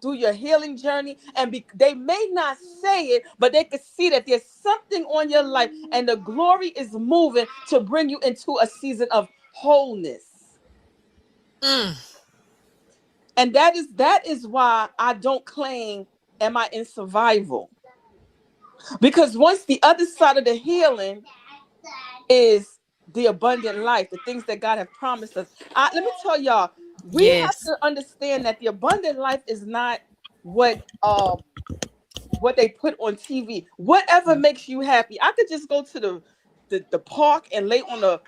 through your healing journey, and they may not say it, but they can see that there's something on your life, and the glory is moving to bring you into a season of wholeness. Mm. And that is why I don't claim am I in survival? Because once the other side of the healing is the abundant life, the things that God has promised us. Let me tell y'all, we have Yes. to understand that the abundant life is not what they put on TV. Whatever makes you happy. I could just go to the park and lay on the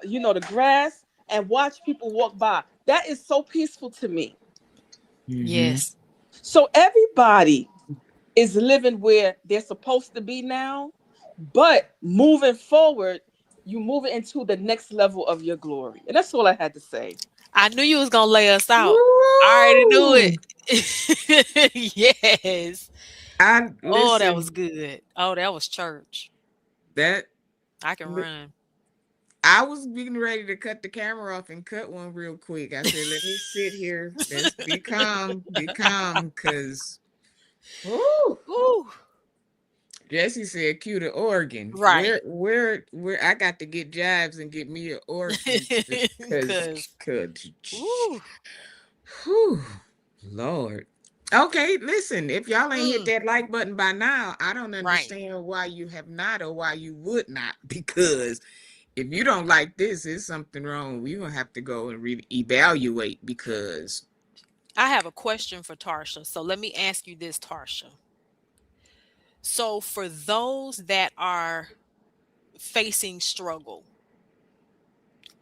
you know, the grass and watch people walk by. That is so peaceful to me. Yes. So everybody is living where they're supposed to be now, but moving forward, you move it into the next level of your glory. And that's all I had to say. I knew you was gonna lay us out. I already knew Woo! it. Yes. I Oh, that was listen. good. Oh, that was church. That I can run. I was getting ready to cut the camera off and cut one real quick. I said, "Let me sit here. Let's be calm, because." Woo! Ooh. Jesse said, "Cue the organ." Right. Where? I got to get jibes and get me an organ because, Cause ooh. whew, Lord. Okay, listen. If y'all ain't hit Mm, that like button by now, I don't right. understand why you have not or why you would not. Because if you don't like this, there's something wrong. We're gonna have to go and evaluate because I have a question for Tarsha. So let me ask you this, Tarsha. So for those that are facing struggle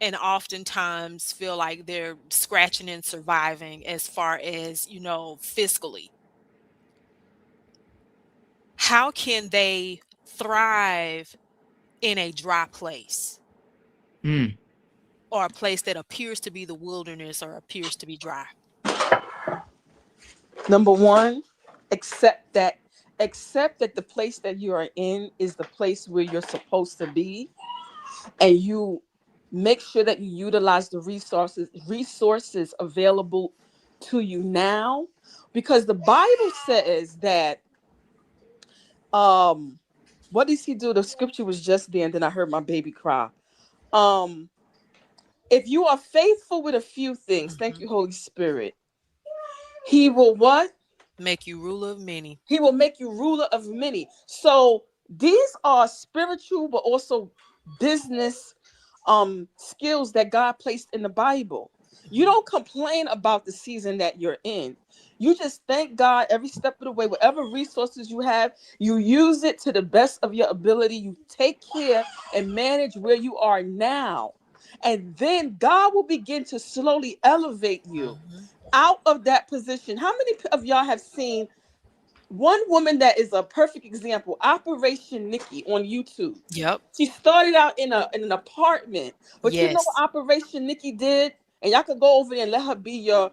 and oftentimes feel like they're scratching and surviving as far as, you know, fiscally, how can they thrive in a dry place mm, or a place that appears to be the wilderness or appears to be dry? Number one, accept that the place that you are in is the place where you're supposed to be, and you make sure that you utilize the resources available to you now, because the Bible says that what does he do? The scripture was just there and then I heard my baby cry. um if you are faithful with a few things, thank you, Holy Spirit, he will what? Make you ruler of many. He will make you ruler of many. So these are spiritual but also business skills that God placed in the Bible. You don't complain about the season that you're in. You just thank God every step of the way. Whatever resources you have, you use it to the best of your ability. You take care and manage where you are now. And then God will begin to slowly elevate you Mhm. out of that position. How many of y'all have seen one woman that is a perfect example, Operation Nikki on YouTube? Yep. She started out in an apartment, but you know what Yes. Operation Nikki did? And y'all could go over there and let her be your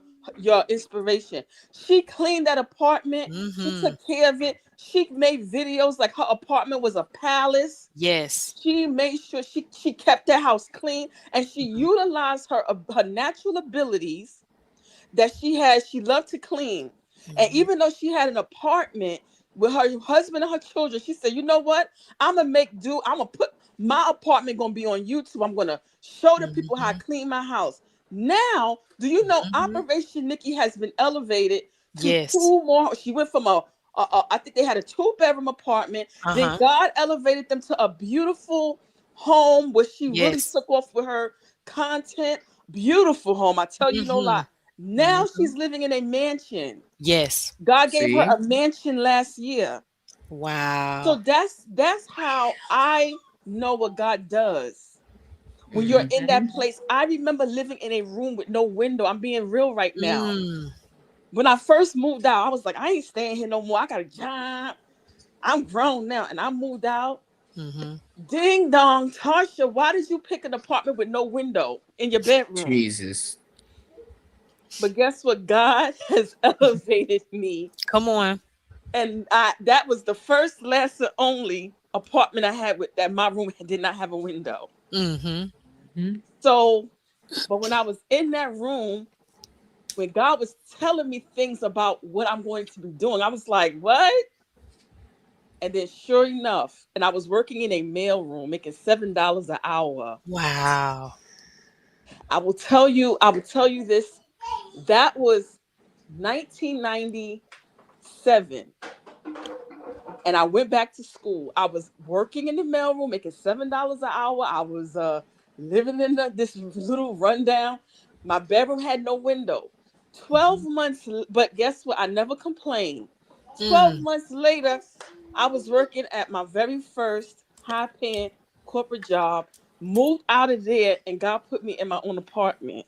inspiration. She cleaned that apartment. She Mhm. took care of it. She made videos like her apartment was a palace. Yes. She made sure she kept that house clean, and she utilized her natural abilities that she had. She loved to clean. And Mhm. even though she had an apartment with her husband and her children, she said, you know what? I'm gonna make do. I'm gonna put my apartment gonna be on YouTube. I'm gonna show the people how I Mhm. clean my house. Now, do you know Mhm. Operation Nikki has been elevated to Yes. two more? She went from I think they had a 2-bedroom apartment. Then Uh-huh. God elevated them to a beautiful home where she really Yes. took off with her content. Beautiful home. I tell you no lie. Mhm. Now she's Mhm. living in a mansion. Yes. God gave her see, a mansion last year. So Wow. that's how I know what God does. When you're in that mhm. place, I remember living in a room with no window. I'm being real right now. Mm. When I first moved out, I was like, I ain't staying here no more. I got a job. I'm grown now. And I moved out. Mhm. Ding dong, Tarsha, why did you pick an apartment with no window in your bedroom? Jesus. But guess what? God has elevated me. Come on. And that was the first, last, and only apartment I had with that my room did not have a window. Mhm. Mhm. So, but when I was in that room, when God was telling me things about what I'm going to be doing, I was like, what? And then sure enough, and I was working in a mail room making $7 an hour. Wow. I will tell you this. That was 1990. 7. And I went back to school. I was working in the mailroom, making $7 an hour. I was living in this little rundown. My bedroom had no window. 12 months, but guess what? I never complained. 12 Mm. months later, I was working at my very first high-paying corporate job. Moved out of there, and God put me in my own apartment.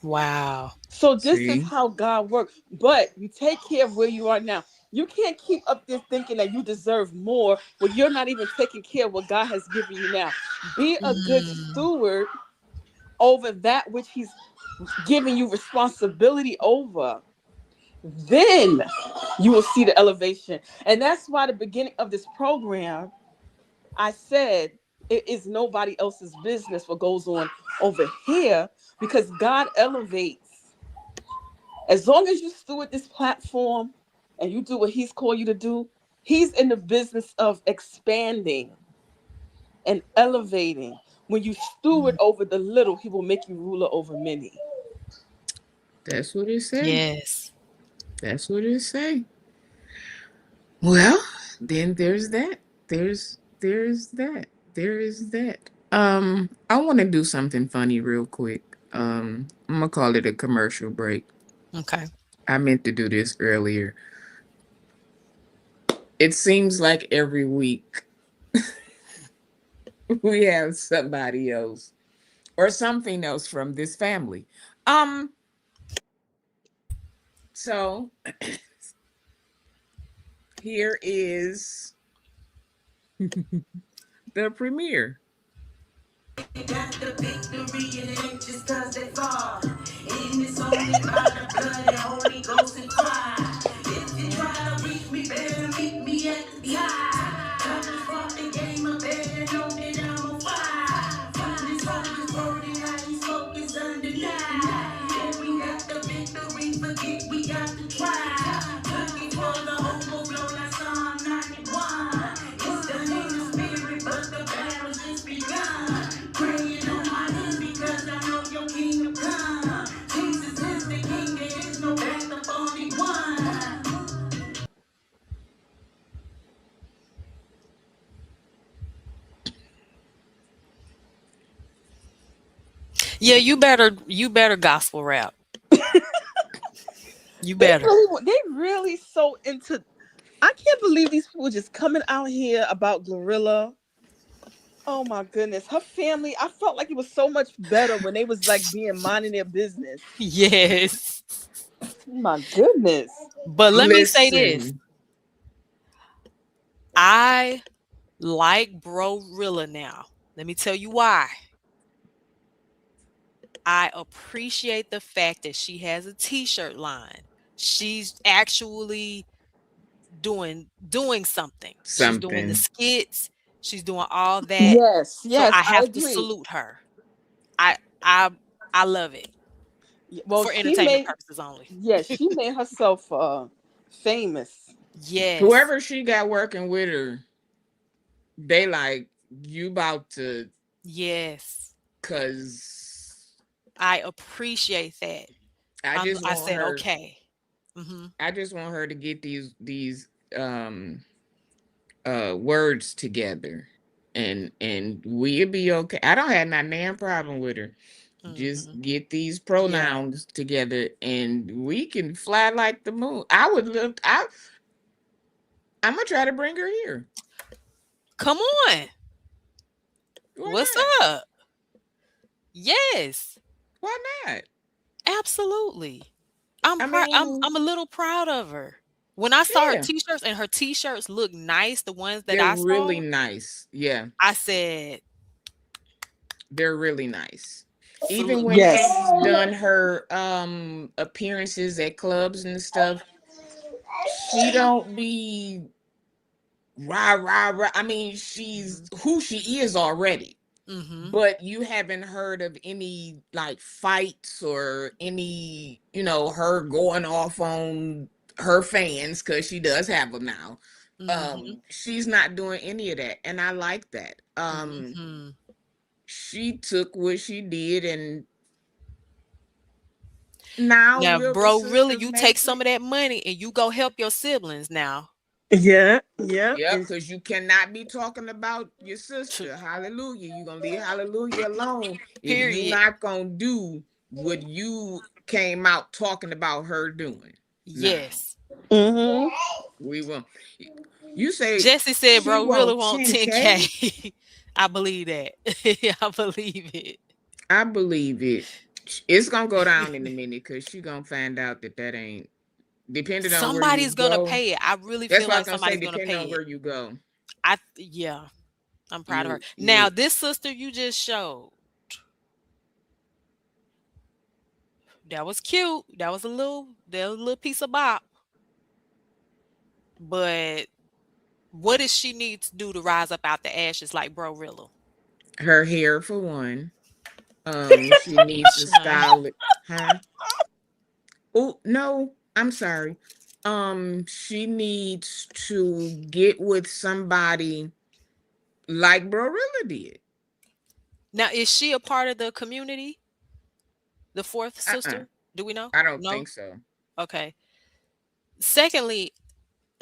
Wow. So this is See, how God works. But you take care of where you are now. You can't keep up this thinking that you deserve more when you're not even taking care of what God has given you now. Be a good Mm. steward over that which He's giving you responsibility over. Then you will see the elevation. And that's why the beginning of this program, I said it is nobody else's business what goes on over here, because God elevates. As long as you steward this platform and you do what He's called you to do, He's in the business of expanding and elevating. When you steward over the little, He will make you ruler over many. that's what it say. Yes. That's what it say. Well, then there's that. There's that. There is that. I want to do something funny real quick. I'm gonna call it a commercial break. Okay. I meant to do this earlier. It seems like every week we have somebody else or something else from this family. Um, so here is the premiere. Got the victory and it ain't just cause they fall. And it's only by the blood and Holy Ghost and fire. If you try to reach me, better meet me at the sky. Come from the game, I better know that I'm on fire. From this word and how you smoke is undenied. If we got the victory, forget we got to try. Looking for the overflow like Psalm 91. It's the Holy Spirit, but the battle's just begun. Praying on my knees because I know your kingdom come. Jesus is the king, there is no backup, only one. Yeah, you better gospel rap. You better. They really so into. I can't believe these people just coming out here about Glorilla. Oh my goodness, her family. I felt like it was so much better when they was like being minding their business. Yes. My goodness. But let me say this. Listen, I like Brorilla now. Let me tell you why. I appreciate the fact that she has a t-shirt line. She's actually doing something. She's doing the something. skits. She's doing all that. Yes, So yes, I I have to agree. salute her. I I I love it Well, for entertainment purposes only. she made herself famous. Yes. Whoever she got working with her, they like you about to, Yes. cause I appreciate that. I just I want said her. okay. Mhm. I just want her to get these words together, and we'll be okay. I don't have not damn problem with her. Just Mhm. get these Yeah. pronouns together, and we can fly like the moon. I would love. I'm gonna try to bring her here. Come on. Why What's not? up? Yes. Why not? Absolutely. I'm I proud. mean, I'm a little proud of her. When I saw her yeah, t-shirts and her t-shirts look nice, the ones that they're I really saw, nice. Yeah, I said they're really nice. Even salute. when Yes. she's done her appearances at clubs and stuff, she don't be rah rah rah. I mean, she's Mhm. who she is already. Mhm. But you haven't heard of any like fights or any, her going off on her fans, because she does have them now. Mhm. She's not doing any of that, and I like that. Mhm. She took what she did and Now Now, will the bro, really, sisters you make take some it? of that money and you go help your siblings now. Yeah. Yep, And because you cannot be talking about your Tr- sister. Hallelujah. You're gonna leave hallelujah alone if you Period. not gonna do what you came out talking about her doing. Now Yes. mhm. we will. You say Jesse said, she bro, really want want 10K? 10K. I believe that. I believe it. I believe it. It's gonna go down in a minute because she gonna find out that that ain't depending on where you Somebody's gonna go. pay it. I really That's feel what I'm like gonna say. somebody's gonna Depending pay on it. where you go, Yeah, I'm proud of her. Now, you this sister you just showed, that was cute. That was a little piece of bop. But what does she need to do to rise up out the ashes like Bro Rilla? her hair for one. She needs to Shine. style it, huh? Oh no, I'm sorry. She needs to get with somebody like Brorilla did. Now, is she a part of the community? The fourth Uh-uh. sister? Do we know? I don't No? think so. Okay. Secondly,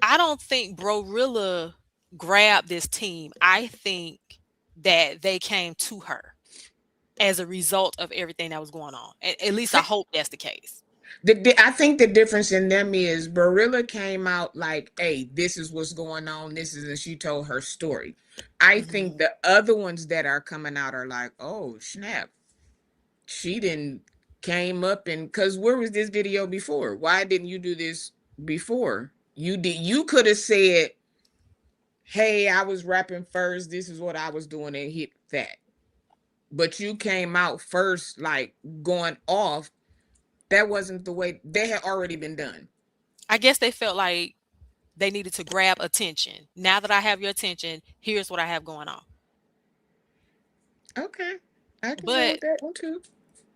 I don't think Brorilla grabbed this team. I think that they came to her as a result of everything that was going on. At least I hope that's the case. I think the difference in them is Barilla came out like, hey, this is what's going on. This is, and she told her story. I think Mhm. the other ones that are coming out are like, oh, snap. She didn't came up and because where was this video before? Why didn't you do this before? You could have said, hey, I was rapping first. This is what I was doing and hit that. But you came out first, like going off. That wasn't the way they had already been done. I guess they felt like they needed to grab attention. Now that I have your attention, here's what I have going on. Okay. I can go But with that one too.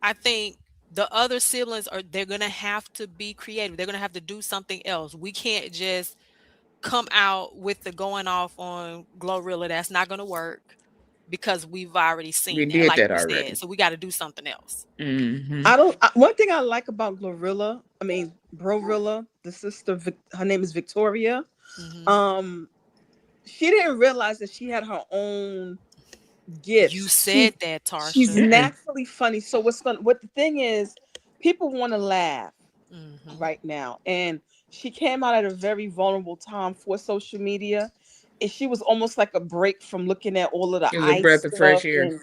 I think the other siblings they're gonna have to be creative. They're gonna have to do something else. We can't just come out with the going off on Glorilla. That's not gonna work because we've already We seen that, did like that you said. already. So we got to do something else. Mm-hmm. I don't. One thing I like about Glorilla, I mean Brorilla, the sister, her name is Victoria. Hmm. Um, she didn't realize that she had her own You gifts. said that, She's Tarsha. Yeah. naturally funny. So what the thing is, people want to laugh Hmm. right now, and she came out at a very vulnerable time for social media. And she was almost like a break from looking at all of the It was a ICE breath of fresh stuff air. and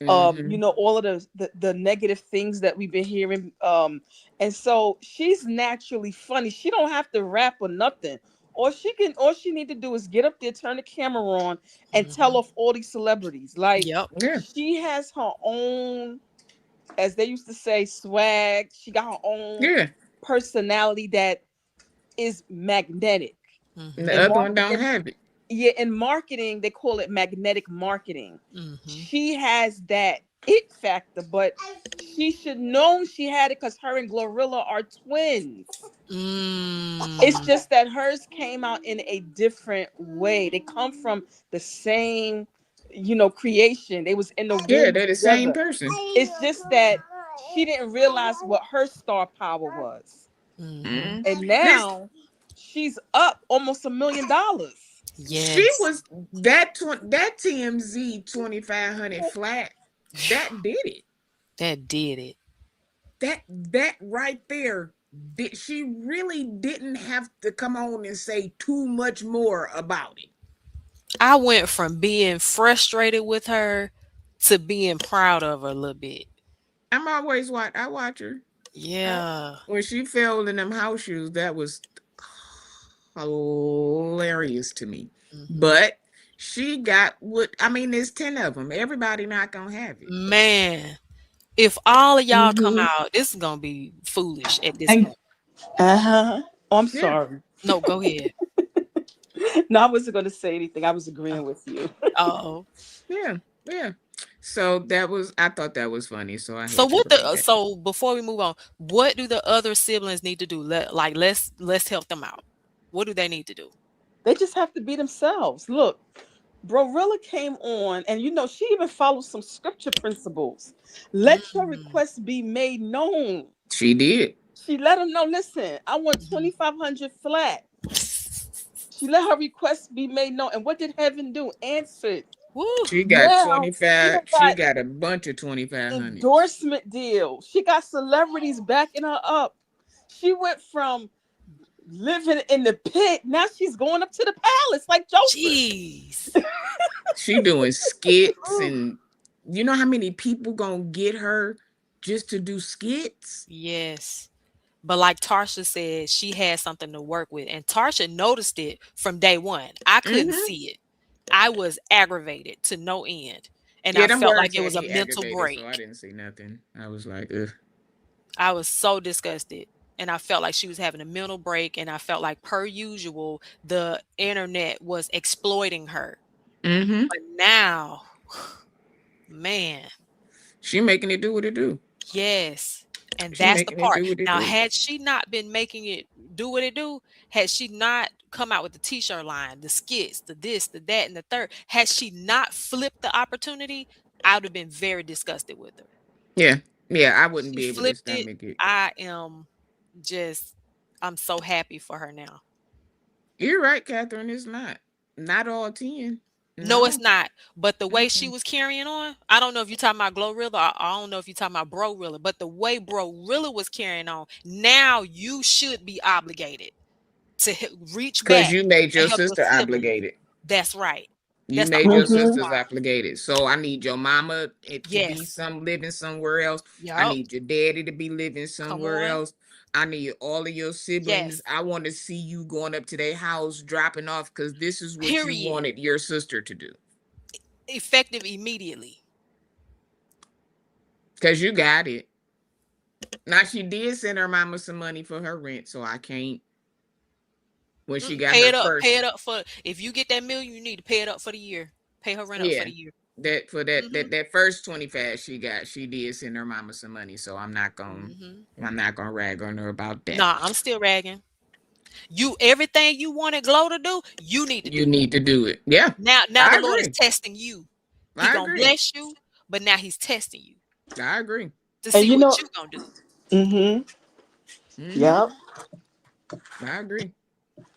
Mm-hmm. all of the negative things that we've been hearing. And so she's naturally funny. She don't have to rap or nothing. All she need to do is get up there, turn the camera on, and tell Hmm. off all these celebrities. Like Yep. Yeah. she has her own, as they used to say, swag. She got her own Yeah. personality that is magnetic. And the Hmm. And other one don't marketing, have it. yeah, in marketing, they call it magnetic marketing. Hmm. She has that it factor, but she should know she had it because her and Glorilla are twins. It's Mm. just that hers came out in a different way. They come from the same, creation. They was in the Yeah, womb they're the same together. person. It's just that she didn't realize what her star power was. Hmm. Mm-hmm. And This now she's up almost $1 million. she Yes, was that TMZ 2500 flat. That did it. that did it. That right there. She really didn't have to come on and say too much more about it. I went from being frustrated with her to being proud of her a little bit. I'm always I watch her. Yeah. When she fell in them house shoes, that was hilarious to me. Hmm. But she got what I mean, there's 10 of them. Everybody not gonna have it. Man, if all of y'all come Mm-hmm. out, this is gonna be foolish at this And point. oh, I'm Yeah, sorry. No, go ahead. No, I wasn't going to say anything. I was agreeing with you. Oh, yeah, yeah. So that was I thought that was funny. So I so had to what bring the that. so before we move on, what do the other siblings need to do? Let's help them out. What do they need to do? They just have to be themselves. Look, Brorilla came on, and she even follows some scripture principles. Let your Mm, requests be made known. She did. She let him know, listen, I want 2,500 flat. She let her request be made known. And what did heaven do? Answered. Woo. She got Now she 25. done She got got a bunch of 2500s. endorsement deals. She got celebrities backing her up. She went from living in the pit. Now she's going up to the palace like Joseph. Jeez. She doing skits, and you know how many people gonna get her just to do skits? Yes. But like Tarsha said, she had something to work with. And Tarsha noticed it from day one. I couldn't Mhm. see it. I was aggravated to no end. And Yeah, I them felt words like it had was a me mental aggravated, so I break. didn't say nothing. I was like, ugh. I was so disgusted. And I felt like she was having a mental break. And I felt like, per usual, the internet was exploiting her. Mm-hmm. But now, man, She making it do what it do. yes. And She that's the making it part. do what it Now, do. had she not been making it do what it do, had she not come out with the t-shirt line, the skits, the this, the that, and the third, had she not flipped the opportunity, I would have been very disgusted with her. Yeah. Yeah, I wouldn't She be able to flipped it. stomach it. I'm so happy for her now. You're right, Catherine. It's not. Not all 10. No, it's No. not. But the way she Mm-mm. was carrying on, I don't know if you're talking about Glorilla, or I don't know if you're talking about Bro-Rilla, but the way Bro-Rilla was carrying on, now you should be obligated to reach Because back you made and your help your sister sibling. obligated. That's right. You That's the made your only Mhm. sisters part. obligated. So I need your mama to be Yes. living somewhere else. I Yup. need your daddy to be living Come somewhere on. else. I need all of your siblings. Yes. I want to see you going up to their house, dropping off, because this is what you Period. wanted your sister to do. Effective immediately. Because you got it. Now, she did send her mama some money for her rent, so I can't. When she got Pay her it up. Pay first, it up for if you get that million, you need to pay it up for the year. Pay her rent up for yeah, the year. that for that Hmm. that that first 25 she got, she did send her mama some money. So Hmm. I'm not gonna rag on her about that. Nah, I'm still ragging. You everything you wanted Glow to do, you need to You do it. need to do it. Yeah, Now I the Lord is agree. testing you. He I gonna agree. bless you, but now he's testing you I agree. to And see you what know, you gonna do. mm-hmm. Mm-hmm. Yep. I agree.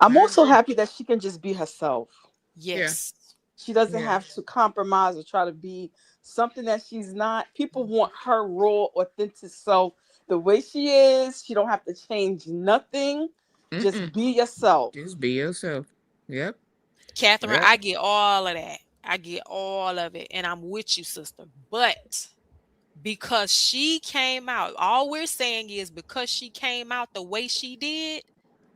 I'm I also agree. happy that she can just be herself. Yeah. Yes. She doesn't Yeah. have to compromise or try to be something that she's not. People want her raw, authentic self the way she is. She don't have to change nothing. Just Mm-mm. be yourself. Just be yourself. Yep. Catherine, Yep. I get all of that. I get all of it. And I'm with you, sister. But because she came out, all we're saying is because she came out the way she did,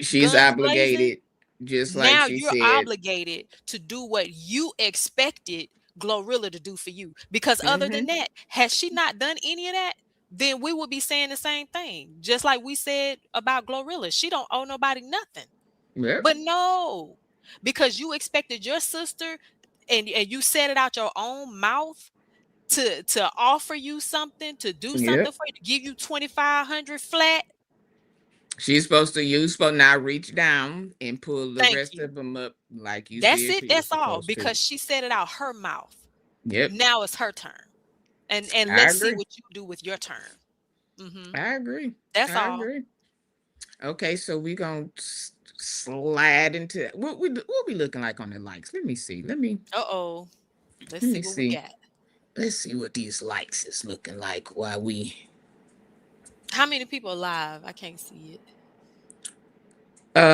She's guns blazing, obligated, just like now she you're said. obligated to do what you expected Glorilla to do for you. Because other Mm-hmm. than that, has she not done any of that, then we would be saying the same thing. Just like we said about Glorilla. She don't owe nobody nothing. Yep. But no, because you expected your sister and you said it out your own mouth to offer you something, to do something Yep. for you, to give you 2,500 flat. She's supposed to, you supposed now reach down and pull the Thank rest you. of them up like you That's said it. she was That's all. supposed to. Because she said it out her mouth. Yep. Now it's her turn. And I let's see agree. what you do with your turn. Hmm. I agree. That's I all. agree. Okay, so we gonna slide into what we looking like on the likes. Let me see. Uh-oh. Let's Let see me what we see. got. Let's see what these likes is looking like while we How many people live? I can't see it. um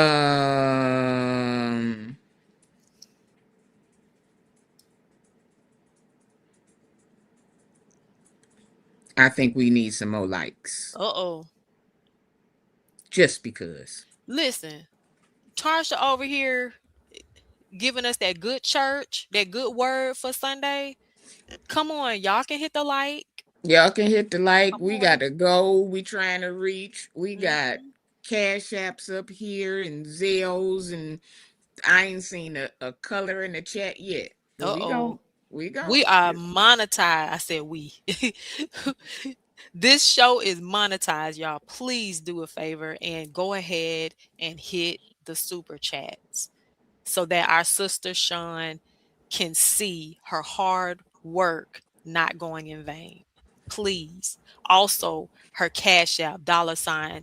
I think we need some more likes. Uh-oh. Just because. Listen, Tarsha over here giving us that good church, that good word for Sunday. Come on, y'all can hit the like. Y'all can hit the like. Come We on. got a goal we trying to reach. We got Mhm. cash apps up here and Zales, and I ain't seen a color in the chat yet. But Uh-oh. we We gon' are monetized. I said we. This show is monetized, y'all. Please do a favor and go ahead and hit the super chats so that our sister Sean can see her hard work not going in vain. please. Also, her Cash App,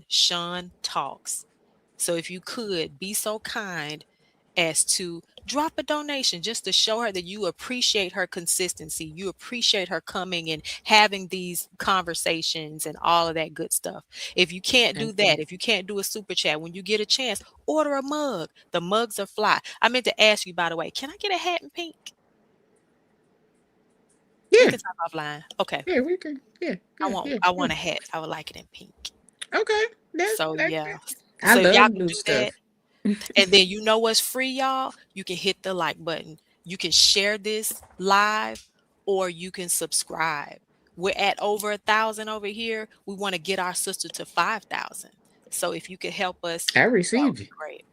$Sean Talks. So if you could be so kind as to drop a donation just to show her that you appreciate her consistency, you appreciate her coming and having these conversations and all of that good stuff. If you can't do Thank you. that, if you can't do a super chat, when you get a chance, order a mug. The mugs are fly. I meant to ask you, by the way, can I get a hat in pink? We Yeah, can talk offline. Okay. yeah, we can. Yeah, I yeah, want yeah, I yeah. want a hat. I would like it in pink. Okay, So that yeah. I So if y'all love can new do that, stuff. and then you know what's free, y'all? You can hit the like button. You can share this live or you can subscribe. We're at over 1,000 over here. We want to get our sister to 5,000. So if you could help us, I that would received be it. great.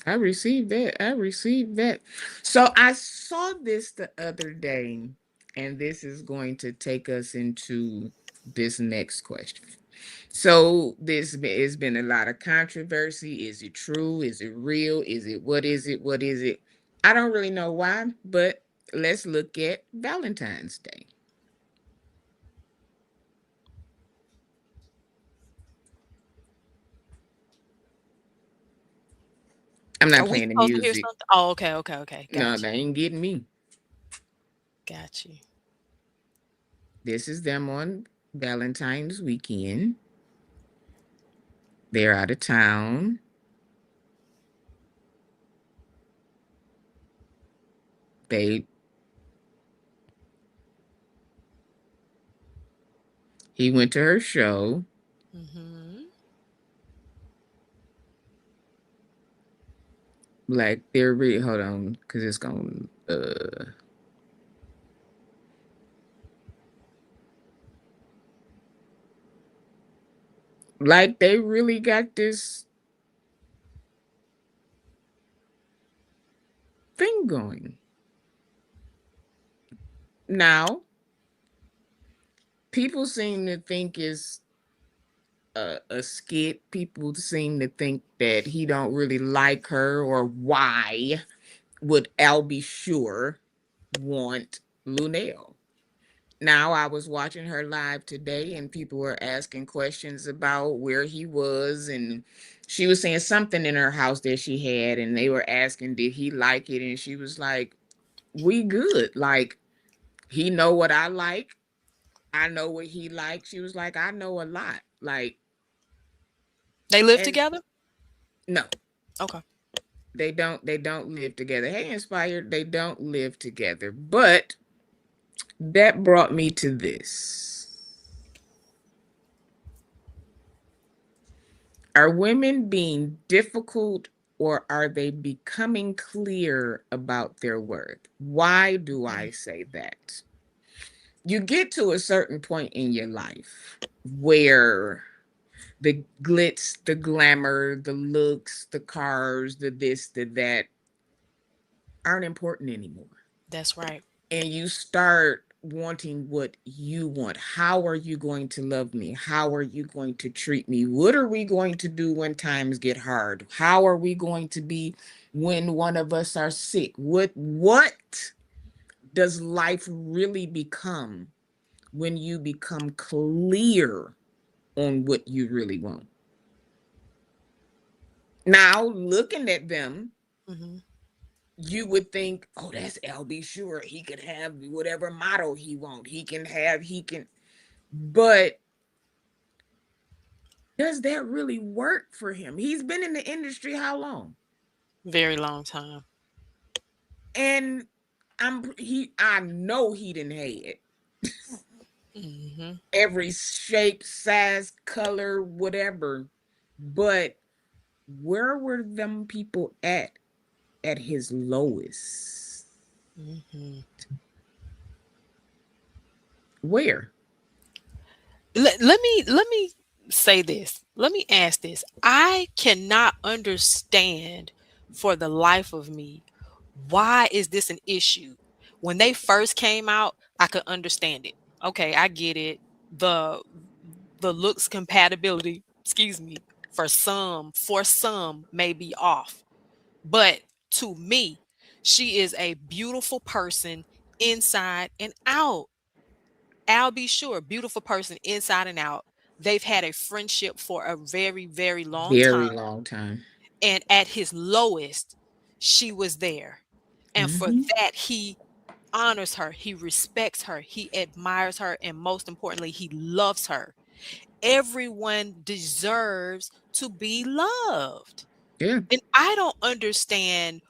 I received that. I received that. So I saw this the other day, and this is going to take us into this next question. So this has been a lot of controversy. Is it true? Is it real? Is it what is it? What is it? I don't really know why, but let's look at Valentine's Day. I'm not Are we playing the supposed to hear music. something? Oh, okay, okay, okay. No, Got they you. ain't getting me. Got you. This is them on Valentine's weekend. They're out of town. They He went to her show. Mm-hmm. Like they're really hold on, because it's gonna like they really got this thing going. Now, people seem to think it's a skit. People seem to think that he don't really like her, or why would Albie Sure want Lunel? Now, I was watching her live today, and people were asking questions about where he was, and she was saying something in her house that she had, and they were asking, did he like it? And she was like, we good. Like, he know what I like. I know what he likes. She was like, I know a lot. Like, They live and together? no, Okay. they don't live together. Hey, Inspired, they don't live together. But that brought me to this. Are women being difficult, or are they becoming clear about their worth? Why do I say that? You get to a certain point in your life where the glitz, the glamour, the looks, the cars, the this, the that aren't important anymore. That's right. And you start wanting what you want. How are you going to love me? How are you going to treat me? What are we going to do when times get hard? How are we going to be when one of us are sick? What does life really become when you become clear on what you really want? Now, looking at them, Mm-hmm. you would think, oh, that's LB Sure. He could have whatever model he want. But does that really work for him? He's been in the industry how long? Very long time. And I know he didn't hate it. Mm-hmm. Every shape, size, color, whatever. But where were them people at his lowest? Mm-hmm. Where? Let me say this. Let me ask this. I cannot understand for the life of me, why is this an issue? When they first came out, I could understand it. Okay, I get it. The the looks compatibility, excuse me, for some may be off. But to me, she is a beautiful person inside and out. Al B. Sure, beautiful person inside and out. They've had a friendship for a very, very long time. Very long time. And at his lowest, she was there. And for Mhm. that, he honors her, he respects her, he admires her, and most importantly, he loves her. Everyone deserves to be loved. Yeah. And I don't understand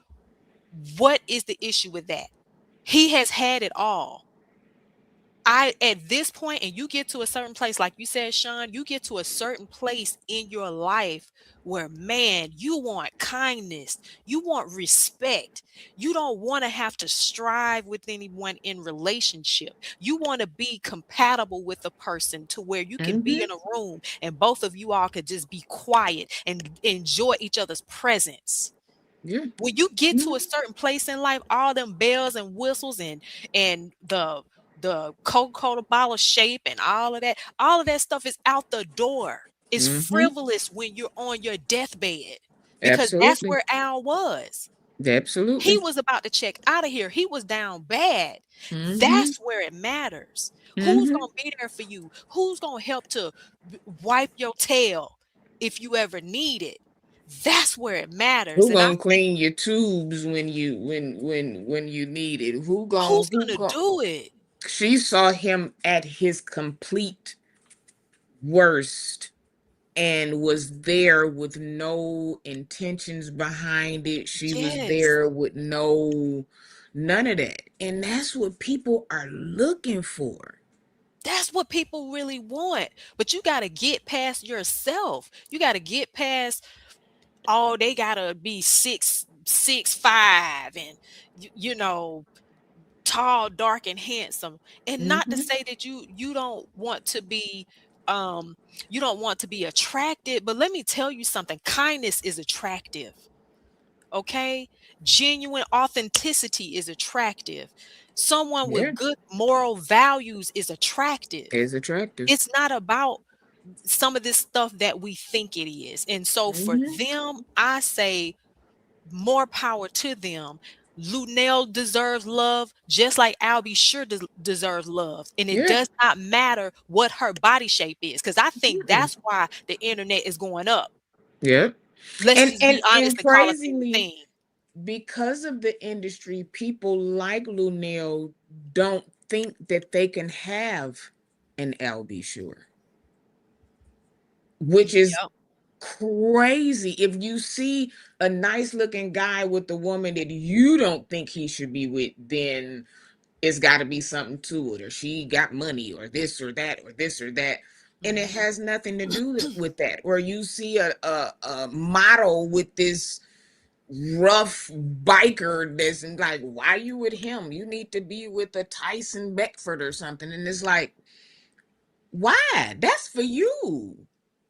what is the issue with that. He has had it all. At this point, and you get to a certain place, like you said, Sean, you get to a certain place in your life where, man, you want kindness, you want respect. You don't want to have to strive with anyone in relationship. You want to be compatible with a person to where you can be Mhm. in a room and both of you all could just be quiet and enjoy each other's presence. Yeah. When you get to Mhm. a certain place in life, all them bells and whistles and the Coca-Cola bottle shape and all of that stuff is out the door. It's Mhm. frivolous when you're on your deathbed because that's Absolutely. where Al was. He Absolutely. was about to check out of here. He was down bad. Mhm. That's where it matters. Who's Mhm. going to be there for you? Who's going to help to wipe your tail if you ever need it? That's where it matters. Who And I gonna think, clean your tubes when you when you need it? who's Who going to gon' do it? She saw him at his complete worst and was there with no intentions behind it. She was Yes. there with none of that. And that's what people are looking for. That's what people really want. But you got to get past yourself. You got to get past, oh, they got to be 6'5" and you know, tall, dark, and handsome. And not to Mhm. say that you don't want to be um you don't want to be attracted, but let me tell you something. Kindness is attractive. Okay? Genuine authenticity is attractive. Someone Yeah, with good moral values is attractive. it's attractive. It's not about some of this stuff that we think it is. And so for Mhm. them, I say more power to them. Lunel deserves love just like Albie sure deserves love. And it Yeah. does not matter what her body shape is. Because I think Mm-mm. that's why the internet is going up. Yep. Let's And just be and honest and and call a thing a crazily, thing. because of the industry, people like Lunel don't think that they can have an LB Sure, which is Yep. crazy. If you see a nice looking guy with a woman that you don't think he should be with, then it's got to be something to it, or she got money, or this or that, or this or that. And it Mhm. has nothing to do with that. Or you see a model with this rough biker that's like, why you with him? You need to be with a Tyson Beckford or something. And it's like, why? That's for you.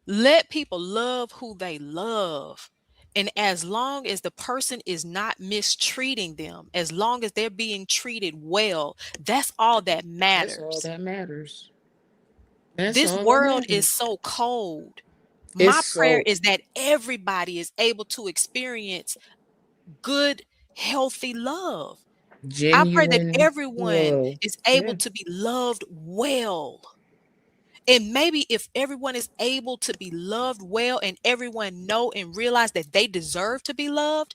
Let people love who they love. And as long as the person is not mistreating them, as long as they're being treated well, that's all that That's all matters. that matters. That's This all that world is matters. so cold. It's My prayer so is that everybody is able to experience good, healthy love. I pray that genuine everyone love. is able Yeah. to be loved well. And maybe if everyone is able to be loved well and everyone know and realize that they deserve to be loved,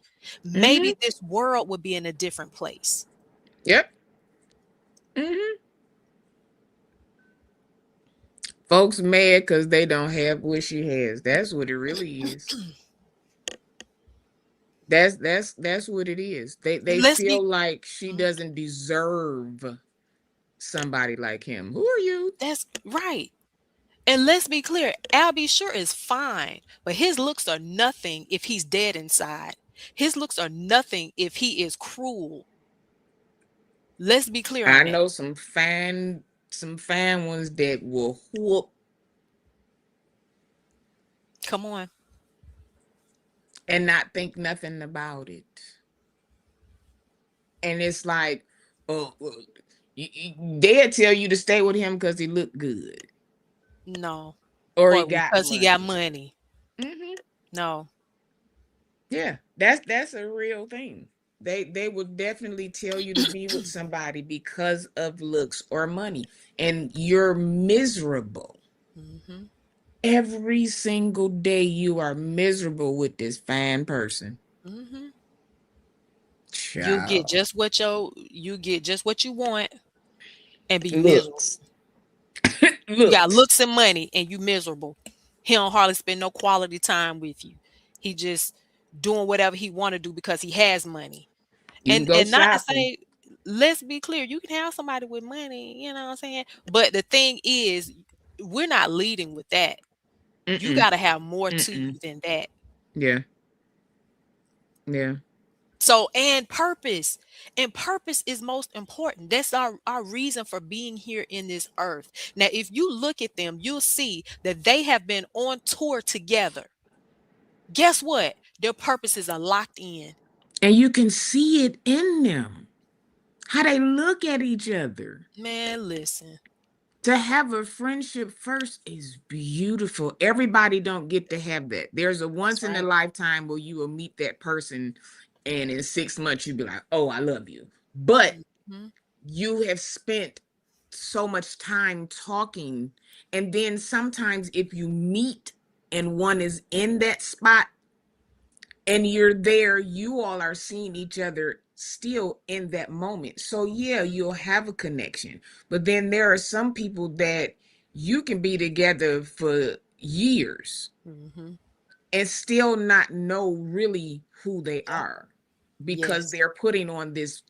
Hmm. maybe this world would be in a different place. Yep. Hmm. Folks mad because they don't have what she has. That's what it really is. That's what it is. They Let's feel be like she doesn't deserve somebody like him. Who are you? that's right. And let's be clear, Albie sure is fine, but his looks are nothing if he's dead inside. His looks are nothing if he is cruel. Let's be clear I on that. know some fan ones that will whoop Come on. and not think nothing about it. And it's like, oh, well, they'll tell you to stay with him because he looked good No. or he Or got because he got money. money. Hmm. No. Yeah, that's a real thing. They will definitely tell you to be with somebody because of looks or money, and you're miserable. Mm-hmm. Every single day you are miserable with this fine person. Mm-hmm. Child. You get just what you want and be miserable. Looks. You got Looks. looks and money and you miserable. He don't hardly spend no quality time with you. He just doing whatever he want to do because he has money. You can go And not to shopping. say, let's be clear, you can have somebody with money, you know what I'm saying? But the thing is, we're not leading with that. You Mm-mm. got to have more to Mm-mm. you than that. Yeah. Yeah. So, and purpose is most important. That's our reason for being here in this earth. Now, if you look at them, you'll see that they have been on tour together. Guess what? Their purposes are locked in. And you can see it in them. How they look at each other. Man, listen. To have a friendship first is beautiful. Everybody don't get to have that. There's a That's once in a right. lifetime where you will meet that person and in 6 months you'll be like, oh, I love you. But Mhm. you have spent so much time talking. And then sometimes if you meet and one is in that spot and you're there, you all are seeing each other still in that moment. So yeah, you'll have a connection. But then there are some people that you can be together for years Mhm. and still not know really who they Yep. are because Yes. they're putting on this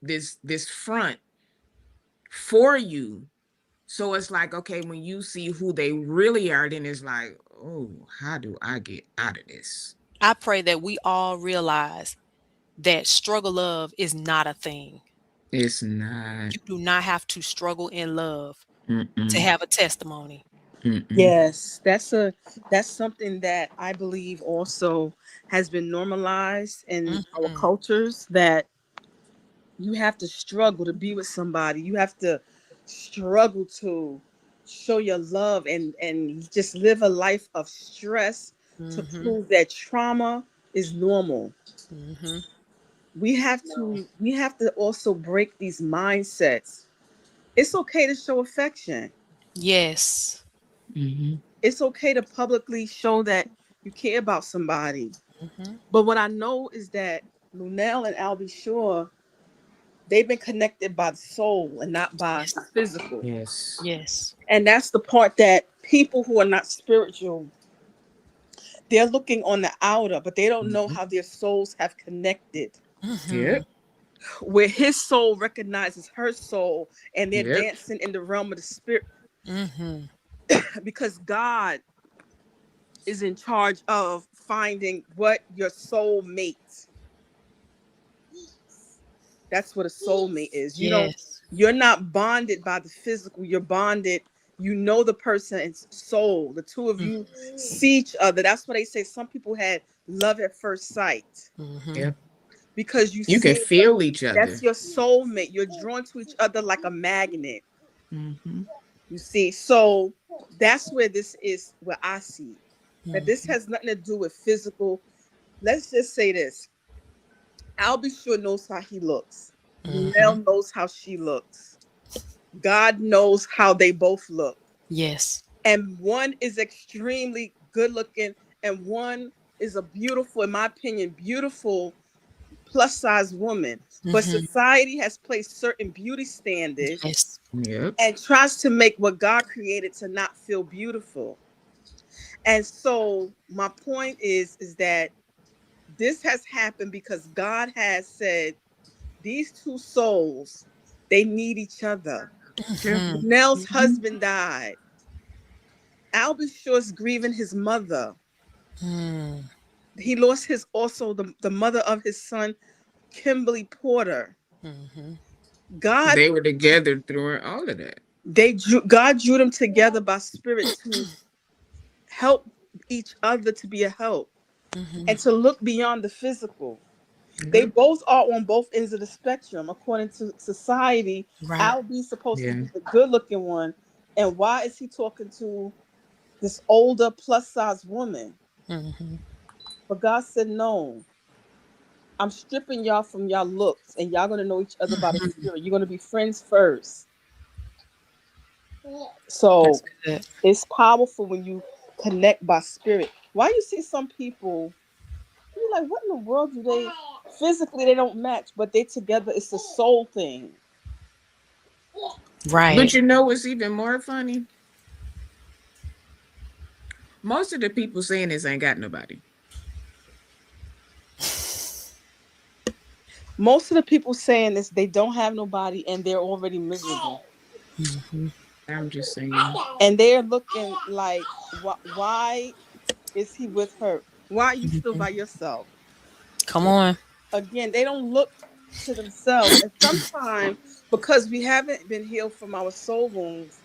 front for you. So it's like, okay, when you see who they really are, then it's like, oh, how do I get out of this? I pray that we all realize that struggle love is not a thing. It's not. You do not have to struggle in love to Mm-mm. have a testimony. Mm-mm. Yes, that's something that I believe also has been normalized in our Mhm. cultures, that you have to struggle to be with somebody. You have to struggle to show your love and just live a life of stress to Mhm. prove that trauma is normal. Mhm. We have to also break these mindsets. It's okay to show affection. Yes. Mm-hmm. It's okay to publicly show that you care about somebody. Mhm. But what I know is that Lunel and Albie Shore, they've been connected by the soul and not by the Yes. physical. Yes. Yes. And that's the part that people who are not spiritual, they're looking on the outer, but they don't know Mm-hmm. how their souls have connected. Mhm. Yep. Where his soul recognizes her soul, and they're Yep. dancing in the realm of the spirit, Mhm. because God is in charge of finding what your soul mate. That's what a soulmate is. Yes. You're not bonded by the physical, you're bonded. You know the person's soul. The two of Mm. you see each other. That's what they say. Some people had love at first sight Mhm. Yep. because you You can see feel each that's other. your soulmate. You're drawn to each other like a magnet. Mm-hmm. You see, so that's where this is, where I see that this Mhm. has nothing to do with physical. Let's just say this: Albie sure knows how he looks. Mhm. Lunel knows how she looks. God knows how they both look. Yes. And one is extremely good looking, and one is a beautiful, in my opinion, beautiful plus size woman. But Mhm. society has placed certain beauty standards Yes. Yep. and tries to make what God created to not feel beautiful. And so my point is that this has happened because God has said these two souls, they need each other. Yeah. Mhm. Nell's Mm-hmm. husband died. Albert Shaw's grieving his mother. Mm. He lost his also the mother of his son, Kimberly Porter. Mhm. God, They were together through all of that. God drew them together by spirit to help each other, to be a help and Mhm. to look beyond the physical. They Yep. both are on both ends of the spectrum. According to society, Right. Albie's supposed to Yeah. be the good looking one. And why is he talking to this older plus size woman? Mhm. But God said no. I'm stripping y'all from y'all looks, and y'all gonna know each other by the spirit. You're gonna be friends first. So That's good. it's powerful when you connect by spirit. Why you see some people, you're like, what in the world do they physically they don't match, but they together? It's a soul thing. Right. But you know what's even more funny? Most of the people saying this ain't got nobody. Most of the people saying this, they don't have nobody, and they're already miserable. Mhm. I'm just saying. And they're looking like, why is he with her? Why are you still Mhm. by yourself? Come on. Again, they don't look to themselves. And sometimes, because we haven't been healed from our soul wounds,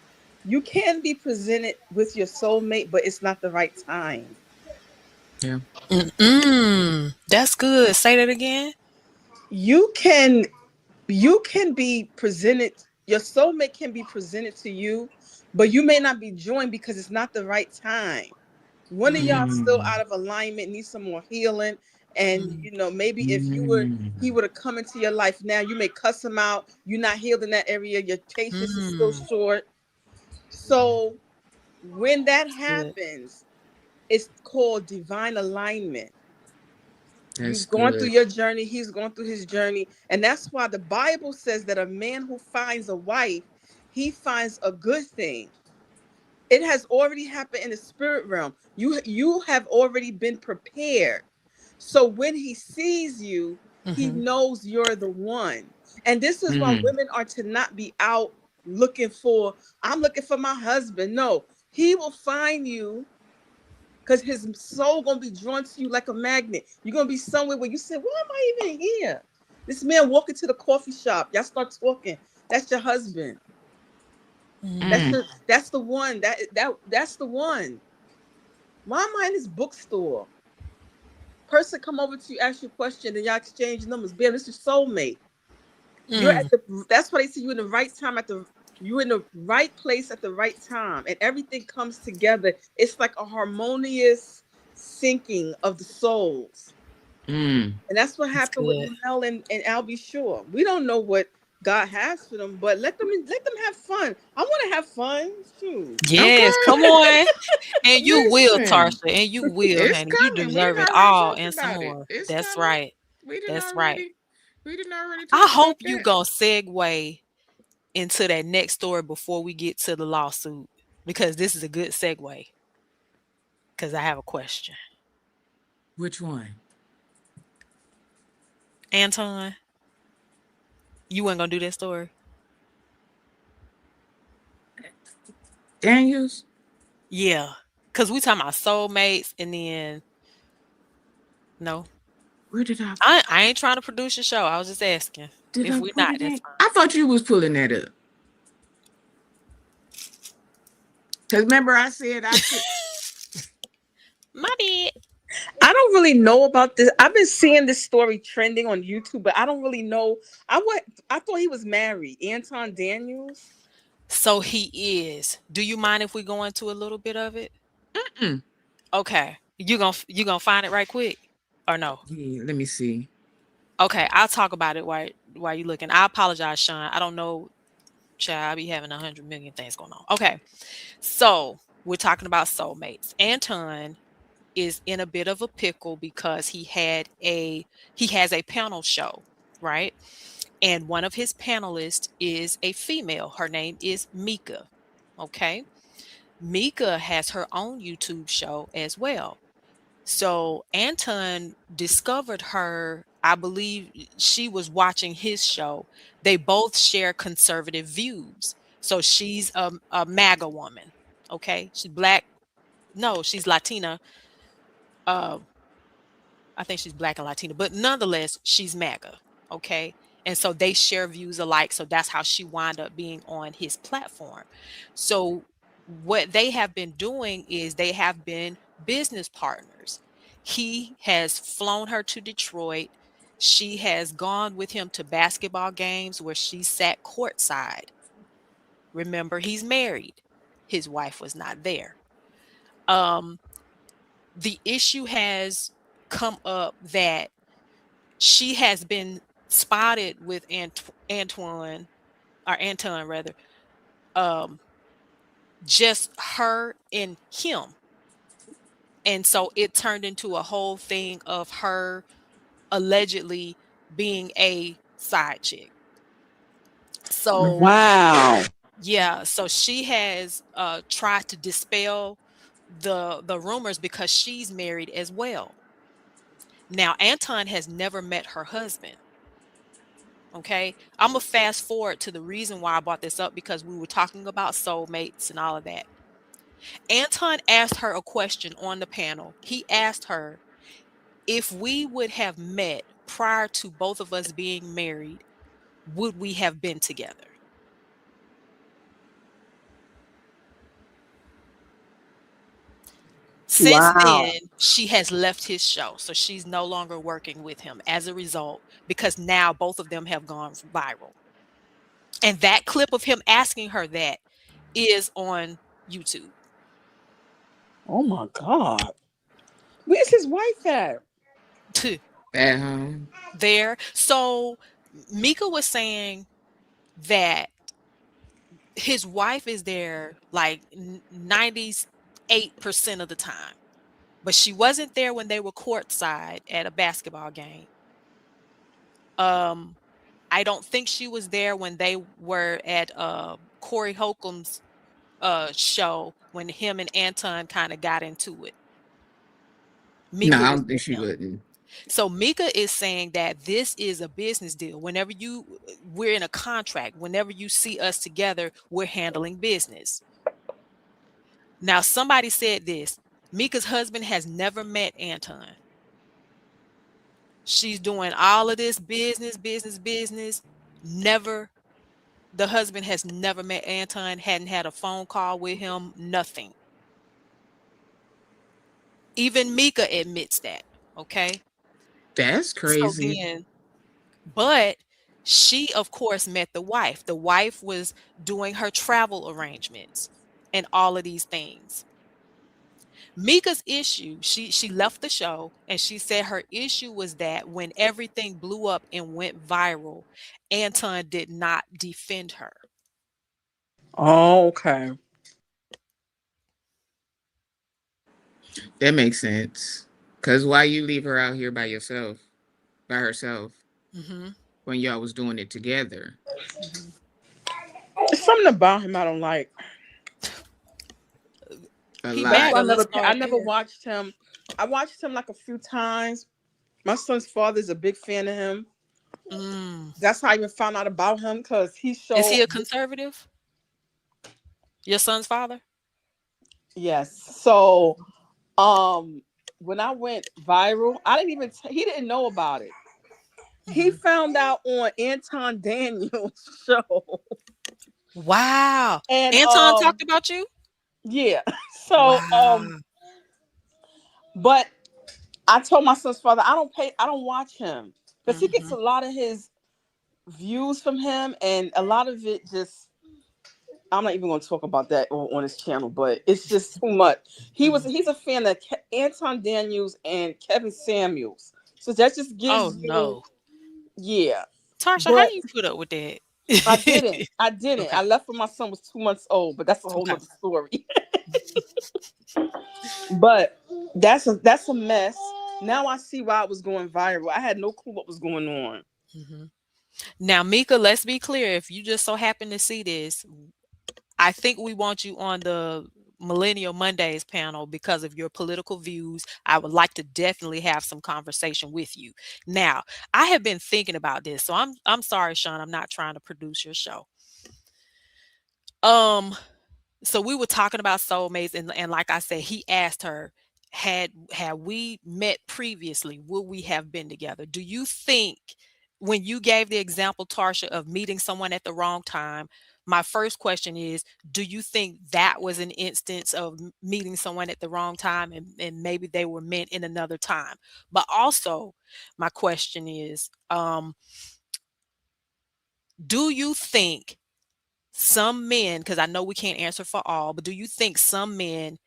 you can be presented with your soulmate, but it's not the right time. Yeah. Mm-mm. That's good. Say that again. You can you can be presented, your soulmate can be presented to you, but you may not be joined because it's not the right time. One of y'all still Mm. out of alignment, needs some more healing. And Mm. maybe if he Mm. would have come into your life now, you may cuss him out. You're not healed in that area. Your patience is still Mm. short. So when that That's good. happens, it's called divine alignment. That's You've gone through good. your journey, he's gone through his journey. And that's why the Bible says that a man who finds a wife, he finds a good thing. It has already happened in the spirit realm. You have already been prepared. So when he sees you, he Hmm. knows you're the one. And this is why Mm. women are to not be out looking for, I'm looking for my husband. No, he will find you because his soul gonna be drawn to you like a magnet. You're gonna be somewhere where you say, why am I even here? This man walking to the coffee shop. Y'all start talking. That's your husband. Mm. That's the one. That's the one. Why am I in this bookstore? Person come over to you, ask you a question, and y'all exchange numbers. Bam, this is soulmate. You're at Mm. the. That's why they see you in the right time at the. You're in the right place at the right time, and everything comes together. It's like a harmonious syncing of the souls, Mm. and that's what That's happened with good. Mel and Albie Shore. We don't know what God has for them, but let them have fun. I want to have fun. Shoot. Yes, Okay. come on. And you will, Listen, Tarsha, and you will, it's honey. You coming. We done deserve it already all talked and some about it. more. It's That's coming. right. We didn't That's right. already. We didn't already I talk hope about you that. gonna segue into that next story before we get to the lawsuit, because this is a good segue. Because I have a question. Which one? Anton, you weren't gonna do that story? Daniels? Yeah. Because we talking about soulmates and then no. Where did I I ain't trying to produce your show. I was just asking. did If I we put not, it that's in? fine. I thought you was pulling that up. Cause remember I said I could. My bad. I don't really know about this. I've been seeing this story trending on YouTube, but I don't really know. I thought he was married. Anton Daniels. So he is. Do you mind if we go into a little bit of it? Mm. Okay. You gonna find it right quick? Or no? Yeah, let me see. Okay, I'll talk about it while you looking. I apologize, Sean. I don't know, child. I be having 100 million things going on. Okay. So we're talking about soulmates. Anton is in a bit of a pickle because he has a panel show, right? And one of his panelists is a female. Her name is Mika. Okay. Mika has her own YouTube show as well. So Anton discovered her. I believe she was watching his show. They both share conservative views. So she's a MAGA woman. Okay. She's black. No, she's Latina. Uh, I think she's black and Latina, but nonetheless, she's MAGA. Okay. And so they share views alike. So that's how she wound up being on his platform. So what they have been doing is they have been business partners. He has flown her to Detroit. She has gone with him to basketball games where she sat courtside. Remember, he's married. His wife was not there. Um, the issue has come up that she has been spotted with Antoine, or Anton rather, just her and him. And so it turned into a whole thing of her allegedly being a side chick. So Wow. yeah, so she has tried to dispel the rumors because she's married as well. Now Anton has never met her husband. Okay, I'm gonna fast forward to the reason why I brought this up, because we were talking about soulmates and all of that. Anton asked her a question on the panel. He asked her, if we would have met prior to both of us being married, would we have been together? Since Wow. then, she has left his show. So she's no longer working with him as a result, because now both of them have gone viral. And that clip of him asking her that is on YouTube. Oh my God. Where's his wife at? At home. There. So Mika was saying that his wife is there like 98% of the time, but she wasn't there when they were courtside at a basketball game. I don't think she was there when they were at Corey Holcomb's show, when him and Anton kind of got into it. No, Mika I was don't think with she them. wouldn't. So Mika is saying that this is a business deal. Whenever we're in a contract, whenever you see us together, we're handling business. Now, somebody said this: Mika's husband has never met Anton. She's doing all of this business, business, business. Never, the husband has never met Anton, hadn't had a phone call with him, nothing. Even Mika admits that. Okay. That's So crazy. then, but she, of course, met the wife. The wife was doing her travel arrangements and all of these things. Mika's issue, she left the show, and she said her issue was that when everything blew up and went viral, Anton did not defend her. Oh, okay. That makes sense. Cause why you leave her out here by yourself, by herself, Mm-hmm. when y'all was doing it together? Mm-hmm. There's something about him I don't like. A He That's lot. why MAGA. Let's I start never there. watched him. I watched him like a few times. My son's father's a big fan of him. Mm. That's how I even found out about him, because he Is he showed. a conservative? Your son's father? Yes. So, um, when I went viral, I didn't even. He didn't know about it. He Mhm. found out on Anton Daniels' show, Wow. and Anton talked about you? yeah. So, Wow. but I told my son's father, I don't watch him, because he gets Mhm. a lot of his views from him, and a lot of it just. I'm not even going to talk about that on his channel, but it's just too much. Mhm. He's a fan of Anton Daniels and Kevin Samuels, so that just Oh, gives you, no. yeah. Tarsha, how But do you put up with that? I didn't. Okay. I left when my son was 2 months old, but that's a whole Okay. nother story. But that's a mess. Now I see why it was going viral. I had no clue what was going on. Mhm. Now, Mika, let's be clear. If you just so happen to see this, I think we want you on the Millennial Mondays panel because of your political views. I would like to definitely have some conversation with you. Now, I have been thinking about this, so I'm sorry, Sean. I'm not trying to produce your show. Um, so we were talking about soulmates, and like I said, he asked her, had we met previously, would we have been together? Do you think, when you gave the example, Tarsha, of meeting someone at the wrong time, my first question is, do you think that was an instance of meeting someone at the wrong time, and maybe they were meant in another time? But also, my question is, do you think some men, because I know we can't answer for all, but do you think some men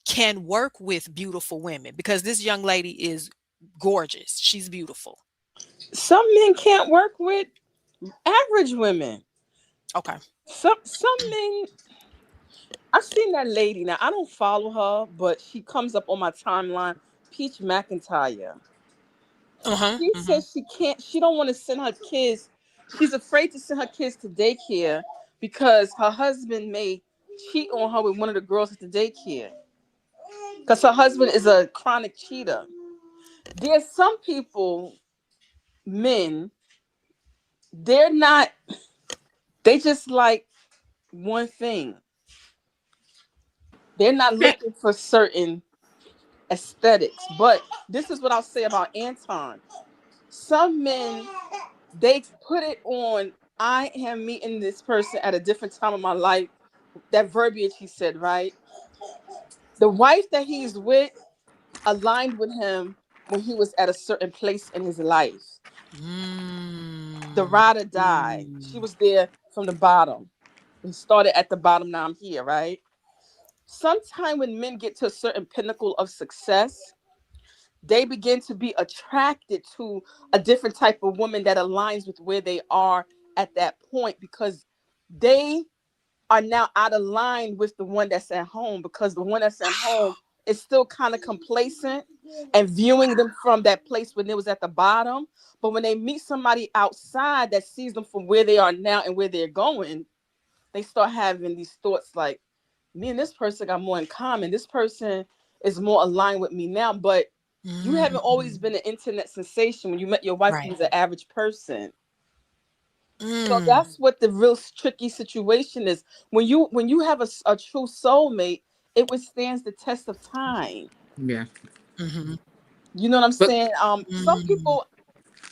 can work with beautiful women? Because this young lady is gorgeous. She's beautiful. Some men can't work with average women. Okay. Some men. I've seen that lady. Now I don't follow her, but she comes up on my timeline. Peach McIntyre. Uh-huh. She Mm-hmm. says she can't. She don't want to send her kids. She's afraid to send her kids to daycare because her husband may cheat on her with one of the girls at the daycare. Because her husband is a chronic cheater. There's some people, men, they're not. They just like one thing. They're not looking for certain aesthetics. But this is what I'll say about Anton. Some men, they put it on, I am meeting this person at a different time of my life. That verbiage he said, right? The wife that he's with aligned with him when he was at a certain place in his life. The Mm. ride or die. She was there from the bottom. We started at the bottom, now I'm here, right? Sometime when men get to a certain pinnacle of success, they begin to be attracted to a different type of woman that aligns with where they are at that point, because they are now out of line with the one that's at home, because the one that's at home is still kind of complacent and viewing them from that place when they was at the bottom. But when they meet somebody outside that sees them from where they are now and where they're going, they start having these thoughts like, me and this person got more in common. This person is more aligned with me now. But you haven't always been an internet sensation when you met your wife who Right. was an average person. So Mm. that's what the real tricky situation is. When you have a true soulmate, it withstands the test of time. Yeah. Mm-hmm. You know what I'm But saying? Some Mm. people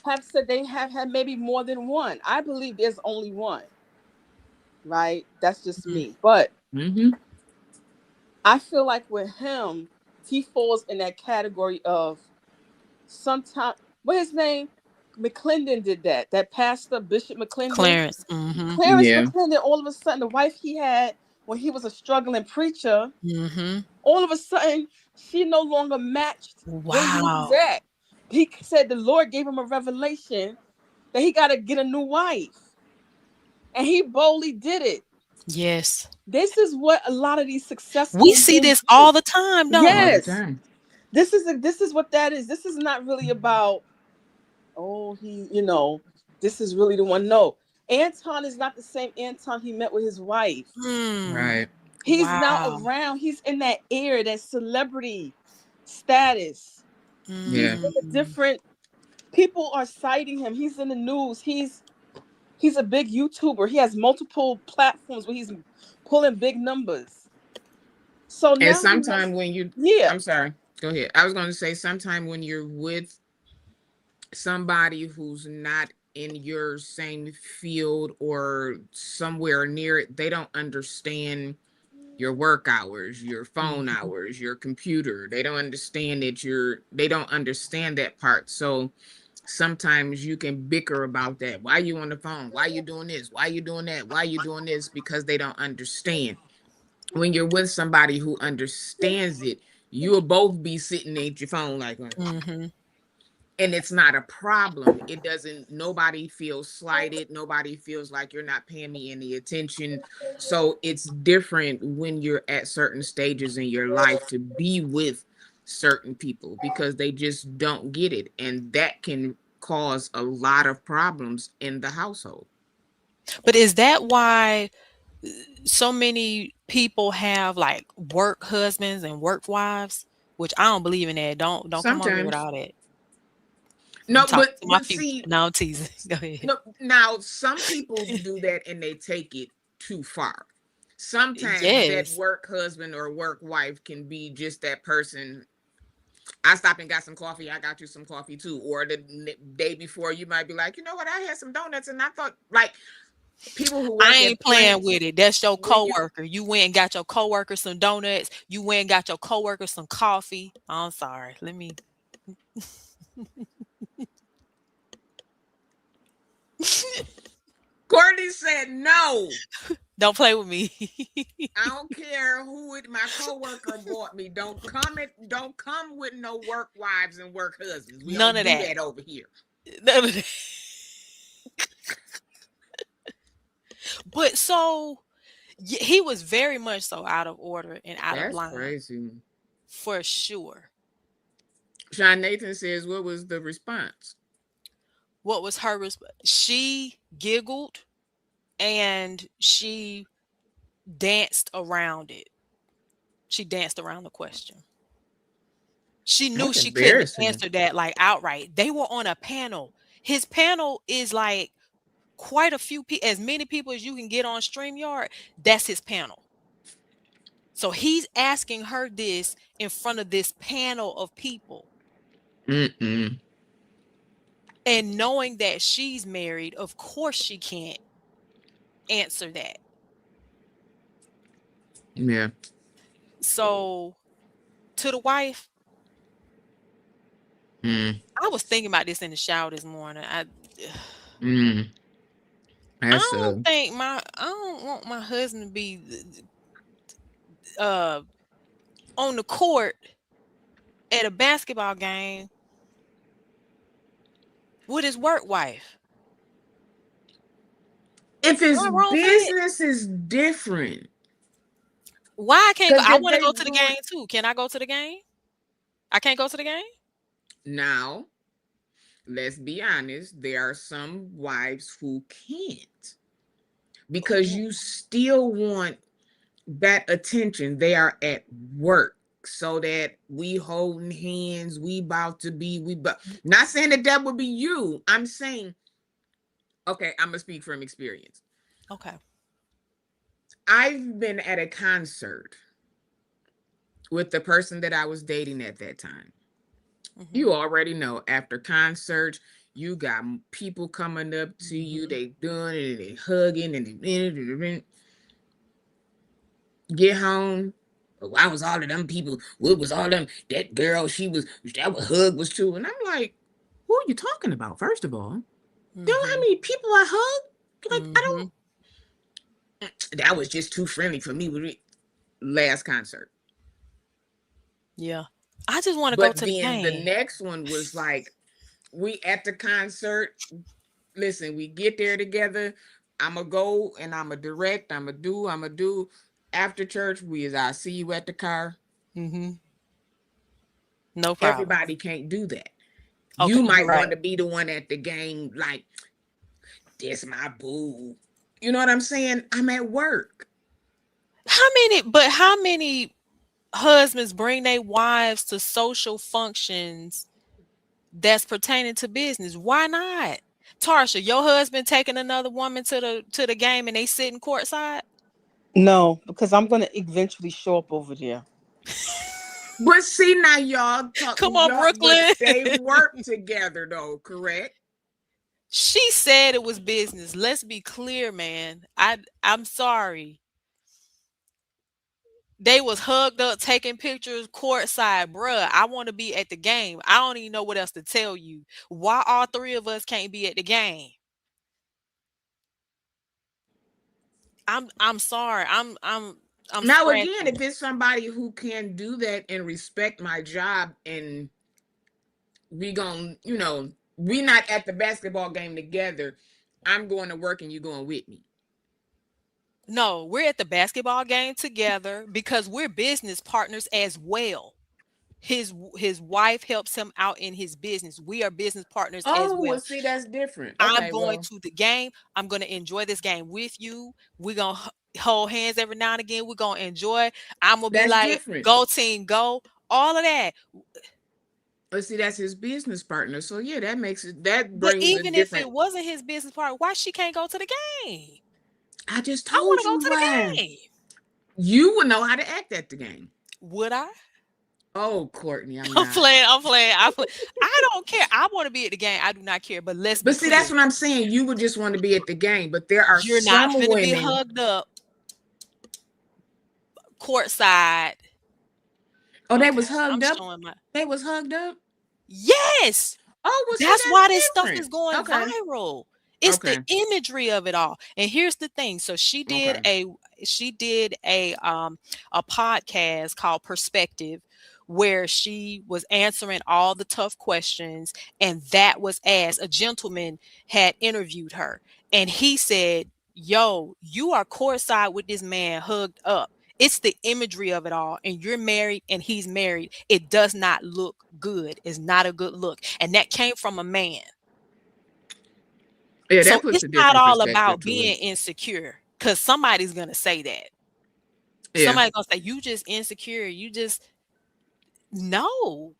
have said they have had maybe more than one. I believe there's only one, right? That's just me. But mm-hmm. I feel like with him, he falls in that category of sometimes, what his name? McClendon did that. That pastor, Bishop McClendon. Clarence. Mm-hmm. Clarence Yeah. McClendon, all of a sudden, the wife he had when he was a struggling preacher, Mm-hmm. all of a sudden, she no longer matched where he was Wow. at. He said the Lord gave him a revelation that he got to get a new wife. And he boldly did it. Yes. This is what a lot of these We successful see men this do. all the time, don't All we? the Yes. time. This is what that is. This is not really about, oh, this is really the one. No. Anton is not the same Anton he met with his wife. Mm. Right. He's now Wow. around. He's in that air, that celebrity status. He's Yeah. in a Mm. different. People are citing him. He's in the news. He's a big YouTuber. He has multiple platforms where he's pulling big numbers. So And now he has, sometime when you, yeah. I'm sorry, go ahead. I was going to say, sometime when you're with somebody who's not in your same field or somewhere near it, they don't understand your work hours, your phone Mhm. hours, your computer. They don't understand they don't understand that part. So sometimes you can bicker about that. Why you on the phone? Why you doing this? Why you doing that? Why you doing this? Because they don't understand. When you're with somebody who understands it, you'll both be sitting at your phone like, Mhm. and it's not a problem. It doesn't, nobody feels slighted. Nobody feels like you're not paying me any attention. So it's different when you're at certain stages in your life to be with certain people because they just don't get it. And that can cause a lot of problems in the household. But is that why so many people have like work husbands and work wives? Which I don't believe in that. Don't come on here with Sometimes. all that. I'm No, talking to my but future. see, No, I'm teasing. Go ahead. no, now some people do that and they take it too far. Sometimes that Yes. work husband or work wife can be just that person. I stopped and got some coffee. I got you some coffee too. Or the day before, you might be like, you know what? I had some donuts and I thought, like, people who I work ain't at playing plants, with it. That's your when you, coworker. You went and got your coworker some donuts. You went and got your coworker some coffee. I'm sorry. Let me. Courtney said, no, Don't play with me. I don't care who it, my coworker bought me. Don't come with no work wives and work husbands. We None don't of do that. that over here. But so he was very much so out of order and out of That's line crazy. for sure. Sean Nathan says, what was the response? What was her response? She giggled and she danced around it. She danced around the question. She knew That's she couldn't embarrassing. answer that like outright. They were on a panel. His panel is like quite a few people, as many people as you can get on StreamYard. That's his panel. So he's asking her this in front of this panel of people. Mm-mm. And knowing that she's married, of course she can't answer that. Yeah. So to the wife, Mm. I was thinking about this in the shower this morning. Mm. I That's don't want my husband to be on the court at a basketball game with his work wife. if his Am I wrong for that? business is different. Why I can't go? 'Cause I if want to they go to the doing- game too. Can I go to the game? I can't go to the game? Now, let's be honest, there are some wives who can't because Who- you still want that attention. They are at work, so that we holding hands, we about to be, not saying that that would be you. I'm saying, okay, I'm gonna speak from experience. Okay. I've been at a concert with the person that I was dating at that time. Mhm. You already know, after concerts, you got people coming up to you, Mhm. they doing it, they hugging, and they get home. Why was all of them people? What was all them? That girl, that hug was too. And I'm like, who are you talking about? First of all, you know how Mhm. many people I hug? Like, I Mhm. don't. That was just too friendly for me with last concert. Yeah. I just want to go But to the then the game. next one was like, we at the concert. Listen, we get there together. I'ma go and I'ma direct. I'ma do. After church, I see you at the car. Mhm. No problem. Everybody can't do that. Okay, You might right. want to be the one at the game, like, this my boo. You know what I'm saying? I'm at work. How many husbands bring their wives to social functions that's pertaining to business? Why not? Tarsha, your husband taking another woman to the game and they sitting courtside? No, because I'm gonna eventually show up over there. But see, now y'all talk, Come on, but Brooklyn. they work together though, correct? She said it was business. Let's be clear, man. I'm sorry. They was hugged up, taking pictures courtside, bruh. I want to be at the game. I don't even know what else to tell you. Why all three of us can't be at the game? I'm sorry. I'm Now scratching. again, if it's somebody who can do that and respect my job, and we gon', we not at the basketball game together. I'm going to work and you going with me. No, we're at the basketball game together because we're business partners as well. His wife helps him out in his business. We are business partners as Oh, well. well, see, that's different. I'm Okay, going well, to the game. I'm going to enjoy this game with you. We're going to hold hands every now and again. We're going to enjoy. I'm going to be that's like, different. go team, go. All of that. But see, that's his business partner. So yeah, that makes it, that But brings a even if it different. wasn't his business partner, why she can't go to the game? I just I want told to go you to the why. game. You would know how to act at the game. Would I? Oh, Courtney, I'm I'm not. playing. I don't care. I want to be at the game. I do not care. But let's. But see, that's what I'm saying. You would just want to be at the game. But there are You're not some finna be women. hugged up courtside. Oh, they Okay, was I'm hugged up. showing my. They was hugged up. Yes, Oh, well, see, that's why this stuff different. is going Okay. viral. It's the Okay. imagery of it all. And here's the thing. So she did Okay. a podcast called Perspective where she was answering all the tough questions, and that was asked. A gentleman had interviewed her, and he said, yo, you are courtside with this man hugged up. It's the imagery of it all, and you're married and he's married. It does not look good. It's not a good look. And that came from a man. Yeah, So that puts it's a not different all perspective about to being it. insecure, because somebody's going to say that. Yeah. Somebody's going to say, you just insecure. You just, no.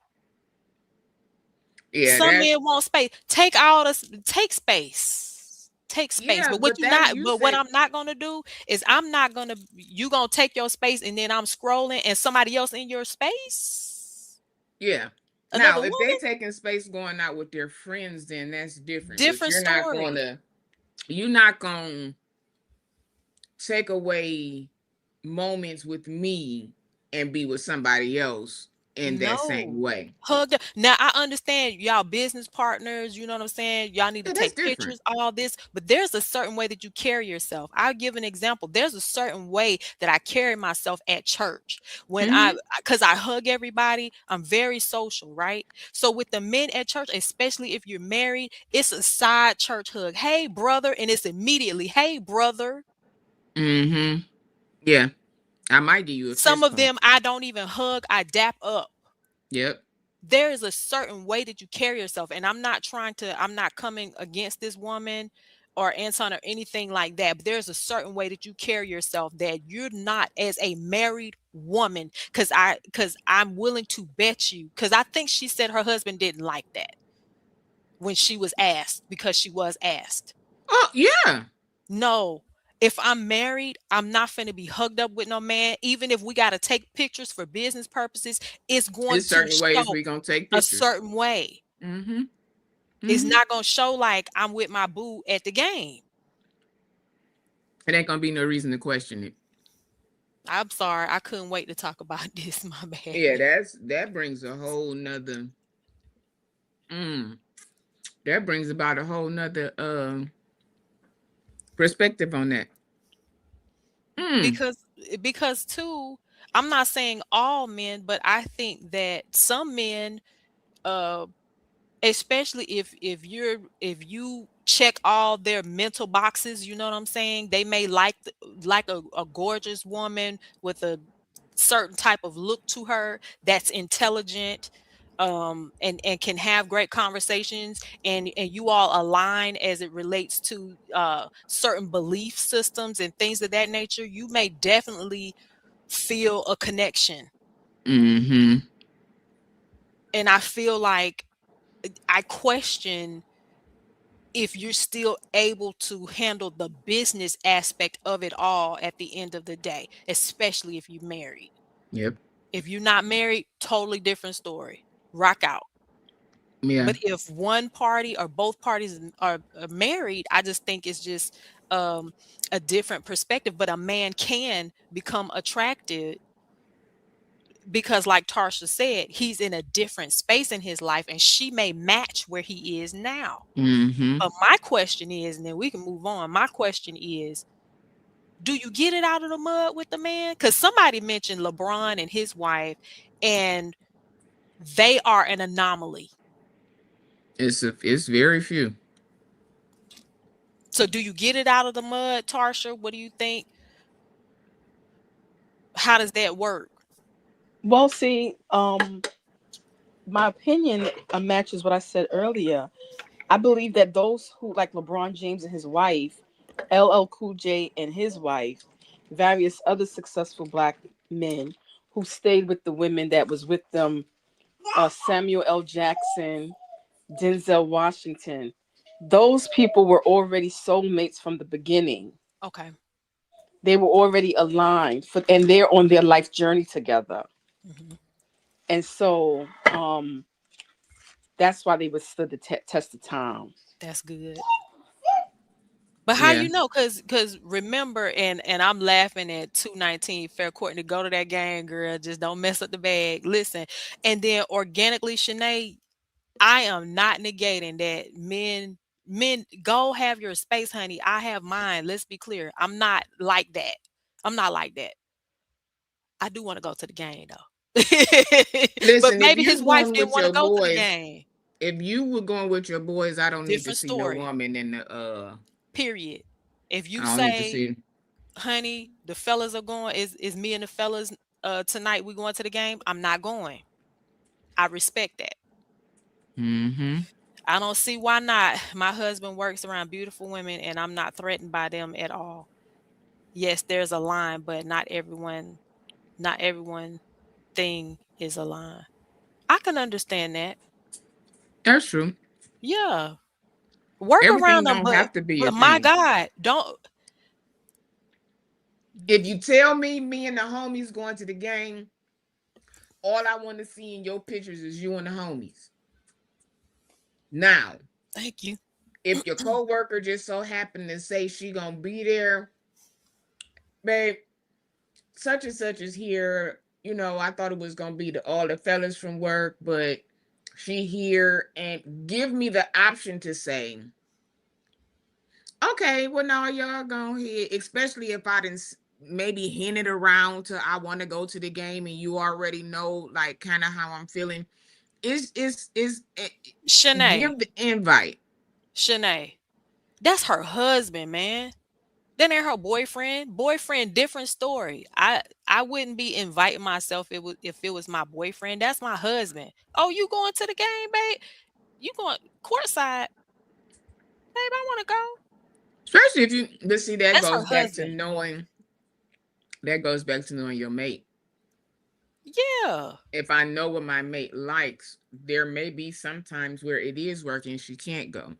Yeah, Some that's men want space. Take space. Take space. yeah, But but that you what say I'm not gonna do is you gonna take your space and then I'm scrolling and somebody else in your space. yeah. Another Now, if they woman, taking space going out with their friends, then that's different. But different story. you're not gonna take away moments with me and be with somebody else in that same No. way. Hug. Now I understand y'all business partners, you know what I'm saying? Y'all need to Yeah, that's take different. pictures, all this, but there's a certain way that you carry yourself. I'll give an example. There's a certain way that I carry myself at church. When Mm-hmm. cuz I hug everybody, I'm very social, right? So with the men at church, especially if you're married, it's a side church hug. Hey brother, and it's immediately, hey brother. Mm-hmm. Yeah. I might give you a Some fist of pump. them I don't even hug, I dap up. Yep. There is a certain way that you carry yourself, and I'm not coming against this woman or Anton or anything like that, but there's a certain way that you carry yourself that you're not as a married woman, because I'm willing to bet you, because I think she said her husband didn't like that when she was asked, because she was asked. Oh, yeah. No, if I'm married, I'm not finna be hugged up with no man. Even if we gotta take pictures for business purposes, it's going There's to certain ways show we're gonna take a pictures. certain way. Mm-hmm. It's Mm-hmm. not gonna show like I'm with my boo at the game. It ain't gonna be no reason to question it. I'm sorry, I couldn't wait to talk about this. My Yeah, bad. that brings a whole nother that brings about a whole nother perspective on that. Mm. Because too, I'm not saying all men, but I think that some men, uh, especially if you check all their mental boxes, you know what I'm saying? They may like a gorgeous woman with a certain type of look to her that's intelligent, and can have great conversations, and you all align as it relates to certain belief systems and things of that nature. You may definitely feel a connection. Mm-hmm. And I feel like I question if you're still able to handle the business aspect of it all at the end of the day, especially if you're married. Yep. If you're not married, totally different story. Rock out. Yeah. But if one party or both parties are married, I just think it's just a different perspective. But a man can become attracted because, like Tarsha said, he's in a different space in his life, and she may match where he is now. Mm-hmm. But my question is, and then we can move on. My question is, do you get it out of the mud with the man? Because somebody mentioned LeBron and his wife, and they are an anomaly. It's very few. So do you get it out of the mud, Tarsha? What do you think? How does that work? Well, see, my opinion matches what I said earlier. I believe that those who, like LeBron James and his wife, LL Cool J and his wife, various other successful black men who stayed with the women that was with them, Samuel L. Jackson, Denzel Washington, those people were already soulmates from the beginning. Okay. They were already aligned and they're on their life journey together. Mhm. And so that's why they withstood the test of time. That's good. But how Yeah. you know? Cause remember, and I'm laughing at 219 Fair Courtney. Go to that game, girl. Just don't mess up the bag. Listen, and then organically, Shanae, I am not negating that men go have your space, honey. I have mine. Let's be clear. I'm not like that. I'm not like that. I do want to go to the game though. But Listen, if maybe you're his wife going didn't with want to your go to the boys, game. if you were going with your boys, I don't need to Different see no story. woman in the Period. If you I don't need to say, see. honey, the fellas are going, is me and the fellas tonight we going to the game, I'm not going. I respect that. Mm-hmm. I don't see why not. My husband works around beautiful women and I'm not threatened by them at all. Yes, there's a line, but not everyone thing is a line. I can understand that. That's true. Yeah. Work around Everything them, don't have to be a but my thing. God, don't If you tell me and the homies going to the game, all I want to see in your pictures is you and the homies. Now, thank you. if your coworker just so happened to say she gonna be there, babe, such and such is here. You know, I thought it was gonna be all the fellas from work, but she here, and give me the option to say, okay, well, now y'all go ahead, especially if I didn't maybe hint it around to I want to go to the game and you already know like kind of how I'm feeling. Is Shanae, give the invite. Shanae, that's her husband, man. Then ain't her boyfriend. Boyfriend, different story. I wouldn't be inviting myself if it was my boyfriend. That's my husband. Oh, you going to the game, babe? You going courtside, babe? I want to go. Especially if you, but see, that That's her goes back to husband. knowing, that goes back to knowing your mate. Yeah. If I know what my mate likes, there may be some times where it is working, she can't go.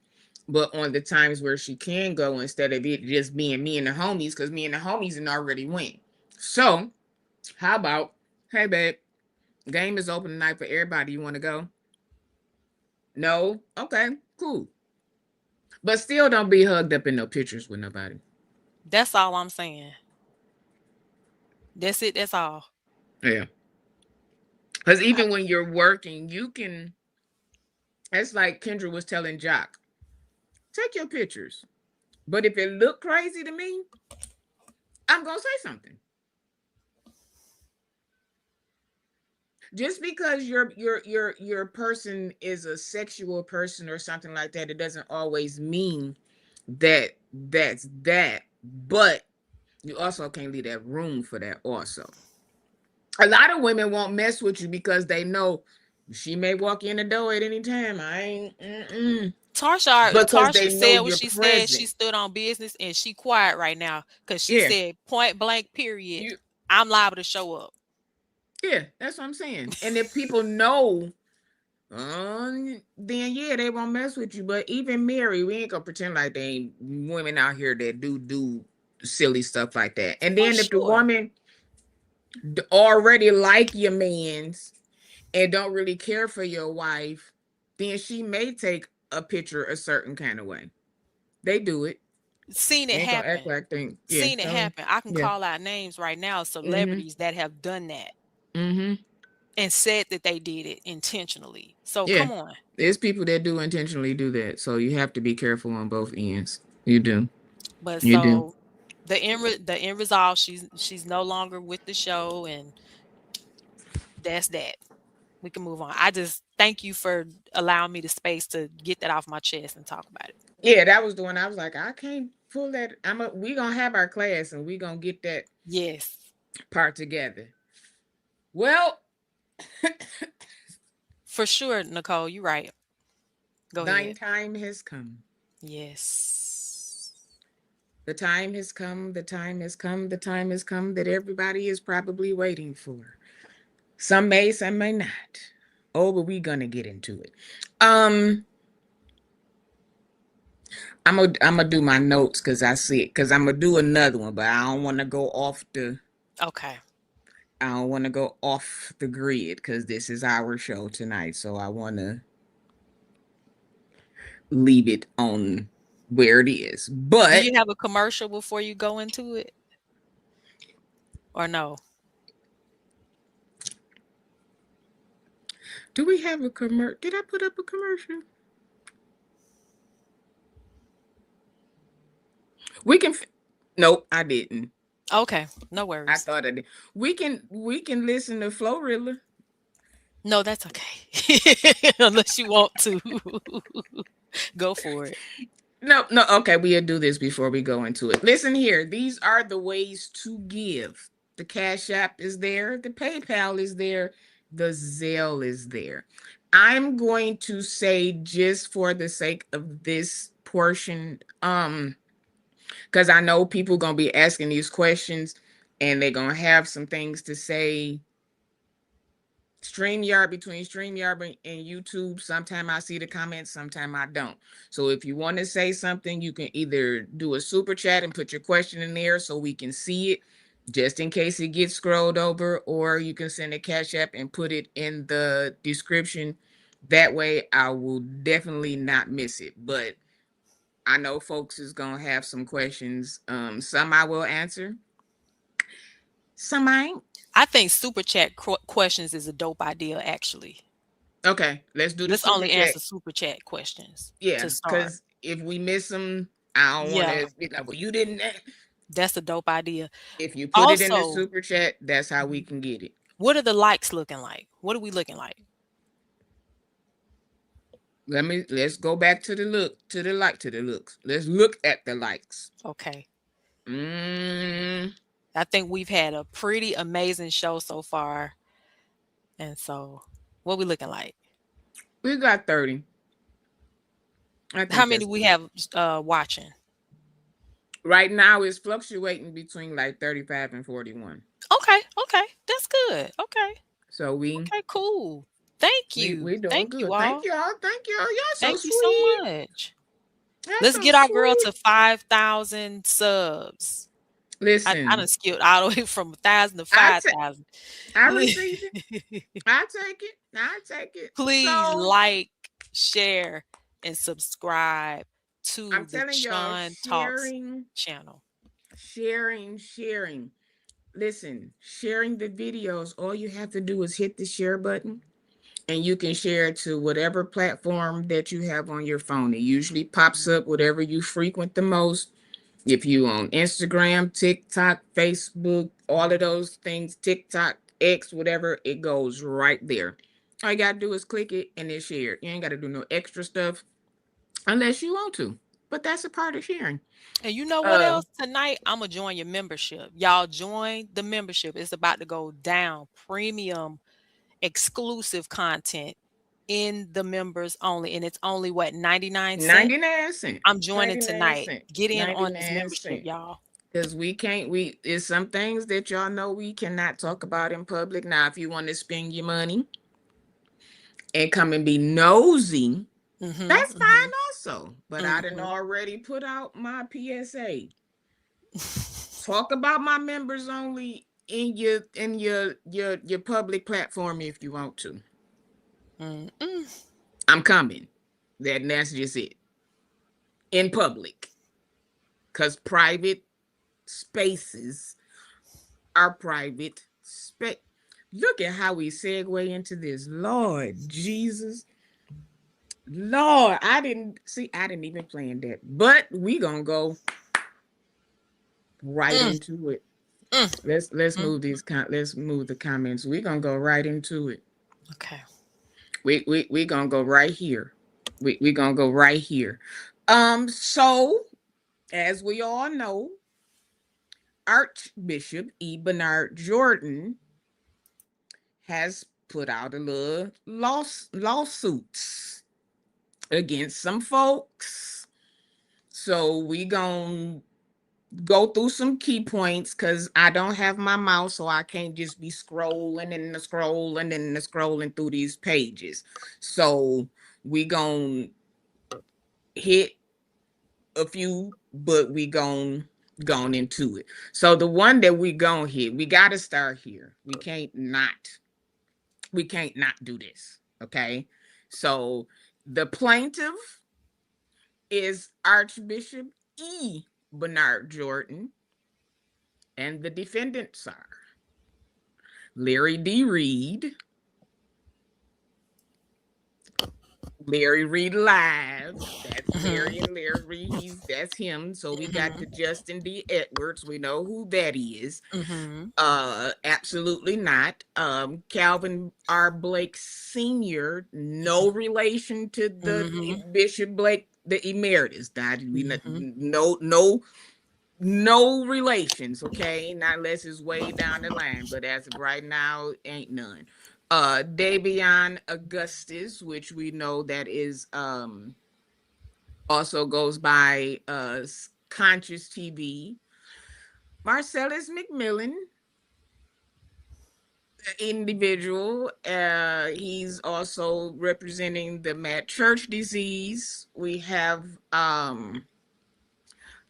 But on the times where she can go, instead of it just being me and the homies, because me and the homies and already went. So, how about, hey babe, game is open tonight for everybody. You want to go? No? Okay, cool. But still don't be hugged up in no pictures with nobody. That's all I'm saying. That's it. That's all. Yeah. Because even when you're working, you can, it's like Kendra was telling Jock, take your pictures. But if it look crazy to me, I'm gonna say something. Just because your person is a sexual person or something like that, it doesn't always mean that that's that. But you also can't leave that room for that also. A lot of women won't mess with you because they know she may walk in the door at any time. I ain't because Tarsha they know said what you're she said. She present. stood on business and she quiet right now because she Yeah. said point blank period. You I'm liable to show up. yeah, that's what I'm saying. And if people know, then yeah, they won't mess with you. But even Mary, we ain't gonna pretend like they ain't women out here that do silly stuff like that. And For then if the sure. woman already like your man's and don't really care for your wife, then she may take a picture a certain kind of way. They do it. Seen They it ain't gonna act happen. like they yeah. Seen it So happen. I can yeah. call out names right now, Mm-hmm. celebrities that have done that Mm-hmm. and said that they did it intentionally. So Yeah. come on. There's people that do intentionally do that. So you have to be careful on both ends. You do. But You do. so the end result, she's no longer with the show, and that's that. We can move on. I just thank you for allowing me the space to get that off my chest and talk about it. Yeah, that was the one I was like, I can't pull that. We gonna have our class and we gonna get that Yes. part together. Well, For sure, Nicole, you're right. Go thine ahead. time has come. Yes. The time has come, the time has come, the time has come that everybody is probably waiting for. Some may, some may not. Oh, but we gonna get into it. Um, I'm gonna do my notes because I see it. Because I'm gonna do another one, but I don't want to go off the. Okay. I don't want to go off the grid because this is our show tonight. So I want to leave it on where it is. Do But you have a commercial before you go into it? Or no? do we have a commercial? Did I put up a commercial? We can. Nope, I didn't. Okay, no I worries. thought of it. We can listen to Florilla. No, that's okay. Unless you want to. Go for it. No, no, okay, we'll do this before we go into it. Listen here, these are the ways to give. The Cash App is there, the PayPal is there, the Zelle is there. I'm going to say, just for the sake of this portion, because I know people gonna be asking these questions and they're gonna have some things to say. StreamYard, between StreamYard and YouTube, sometime I see the comments, sometime I don't. So if you want to say something, you can either do a super chat and put your question in there so we can see it, just in case it gets scrolled over, or you can send a Cash App and put it in the description. That way I will definitely not miss it. But I know folks is gonna have some questions. Some I will answer, some I ain't. I think super chat questions is a dope idea, actually. Okay, let's do the Let's super only chat. answer super chat questions Yeah, to start. because if we miss them, I don't want Yeah, to be like, well, you didn't. that's a dope idea. If you put it in the Also, super chat, that's how we can get it. what are the likes looking like? What are we looking like? Let's go back to the looks. Let's look at the likes. Okay. Mm, I think we've had a pretty amazing show so far. And so, what we looking like? we got 30. I How think many that's we good. have watching? Right now it's fluctuating between like 35 and 41. Okay, okay. That's good. Okay. So we Okay, cool. Thank we you. we doing Thank you good. Thank all. y'all. Thank y'all. Y'all so Thank you so sweet. much. Y'all Let's so get our girl sweet. to 5,000 subs. I done Listen, skipped all the way from 1,000 to I 5,000. I receive it. I take it. I take it. Please So like, share, and subscribe to I'm the telling y'all, Sean Talks channel. sharing. Listen, sharing the videos, all you have to do is hit the share button and you can share it to whatever platform that you have on your phone. It usually pops up whatever you frequent the most. If you on Instagram, TikTok, Facebook, all of those things, TikTok, X, whatever, it goes right there. All you gotta do is click it and it's shared. You ain't gotta do no extra stuff unless you want to. But that's a part of sharing. And you know what Uh, else? Tonight, I'm going to join your membership. Y'all join the membership. It's about to go down. Premium, exclusive content in the members only. And it's only what, 99 cents? 99 cent. I'm joining 99 tonight. cent. Get in on this 99 membership, cent. y'all. Because we can't, it's some things that y'all know we cannot talk about in public. Now, if you want to spend your money and come and be nosy, that's fine also. But I done already put out my PSA. Talk about my members only in your public platform if you want to. I'm coming. That's just it. In public. Because private spaces are private space. Look at how we segue into this. Lord Jesus. Lord, I didn't even plan that. But we gonna go right into it. Let's move let's move the comments. We're gonna go right into it. Okay. We gonna go right here. We gonna go right here. So as we all know, Archbishop E. Bernard Jordan has put out a little lawsuits against some folks. So we gonna go through some key points because I don't have my mouse, so I can't just be scrolling and scrolling through these pages. So we gonna hit a few, but we gone into it. So the one that we gonna hit, we gotta start here. We can't not do this. Okay. So the plaintiff is Archbishop E. Bernard Jordan, and the defendants are Larry D. Reed, Larry Reed Live, that's Larry and Larry, that's him. So we got the Justin D. Edwards. We know who that is. Absolutely not. Calvin R. Blake Sr., no relation to the Bishop Blake, the emeritus. No relations, okay? Not unless it's way down the line, but as of right now, ain't none. Davion Augustus, which we know that is also goes by Conscious TV. Marcellus McMillan, individual. He's also representing the Mad Church disease. We have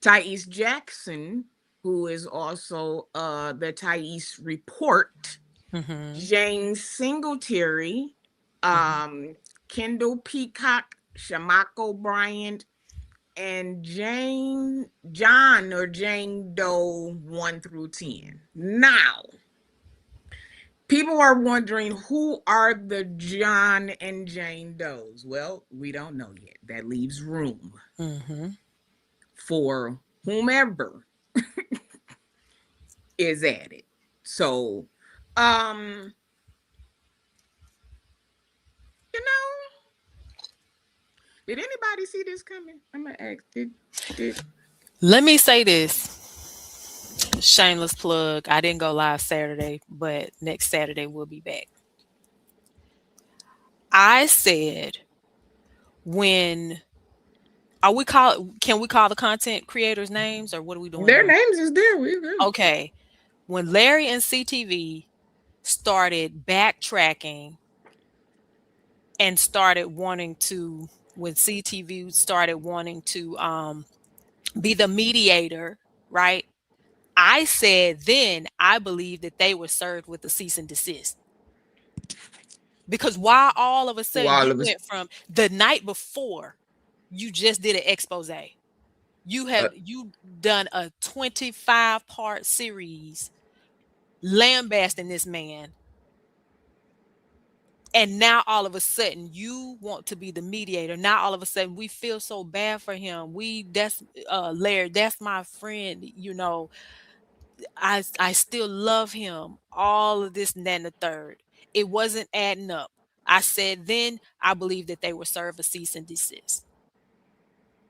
Thais Jackson, who is also the Thais Report. Jane Singletary, Kendall Peacock, Shamako Bryant, and Jane Doe 1 through 10. Now, people are wondering, who are the John and Jane Does? Well, we don't know yet. That leaves room for whomever is added. So, you know, did anybody see this coming? I'm gonna ask. Did Let me say this. Shameless plug. I didn't go live Saturday, but next Saturday we'll be back. I said, when can we call the content creators names, or what are we doing? Their names is there. Okay. When Larry and CTV started backtracking and started wanting to, when CTV started wanting to be the mediator, right? I said then I believe that they were served with a cease and desist. Because why all of a sudden you went from the night before, you just did an expose. You done a 25-part series lambasting this man. And now all of a sudden you want to be the mediator. Now all of a sudden we feel so bad for him. That's Larry, that's my friend, you know. I still love him. All of this and that and the third. It wasn't adding up. I said then I believe that they were served a cease and desist.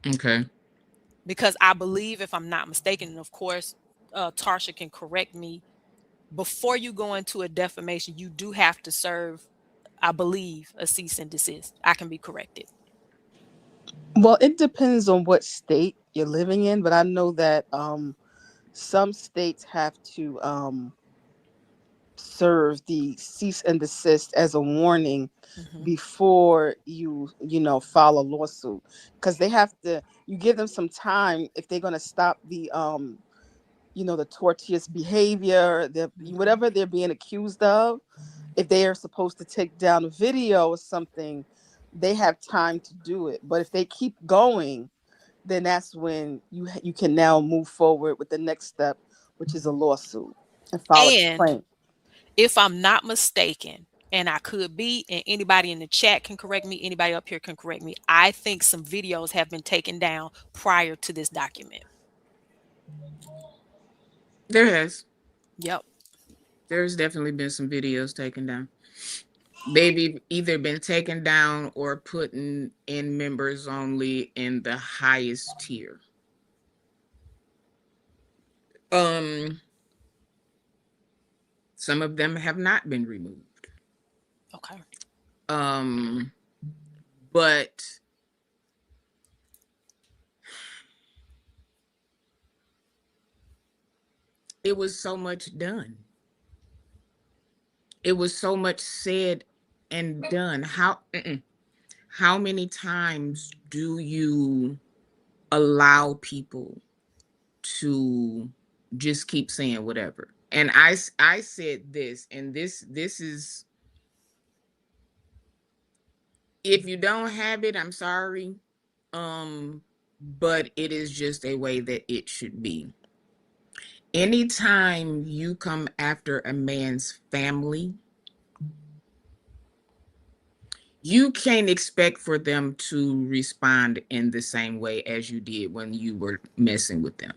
Okay. Because I believe, if I'm not mistaken, and of course Tarsha can correct me, before you go into a defamation, you do have to serve, I believe, a cease and desist. I can be corrected. Well, it depends on what state you're living in, but I know that some states have to serve the cease and desist as a warning before you file a lawsuit, because they have to, you give them some time if they're going to stop the the tortious behavior, whatever they're being accused of. If they are supposed to take down a video or something, they have time to do it. But if they keep going, then that's when you can now move forward with the next step, which is a lawsuit, and file a complaint. If I'm not mistaken, and I could be, and anybody in the chat can correct me, anybody up here can correct me, I think some videos have been taken down prior to this document. There has. Yep. There's definitely been some videos taken down. They've either been taken down or put in members only in the highest tier. Some of them have not been removed. Okay. But it was so much done. It was so much said and done. How many times do you allow people to just keep saying whatever? And I said this, and this is, if you don't have it, I'm sorry. But it is just a way that it should be. Anytime you come after a man's family, You can't expect for them to respond in the same way as you did when you were messing with them.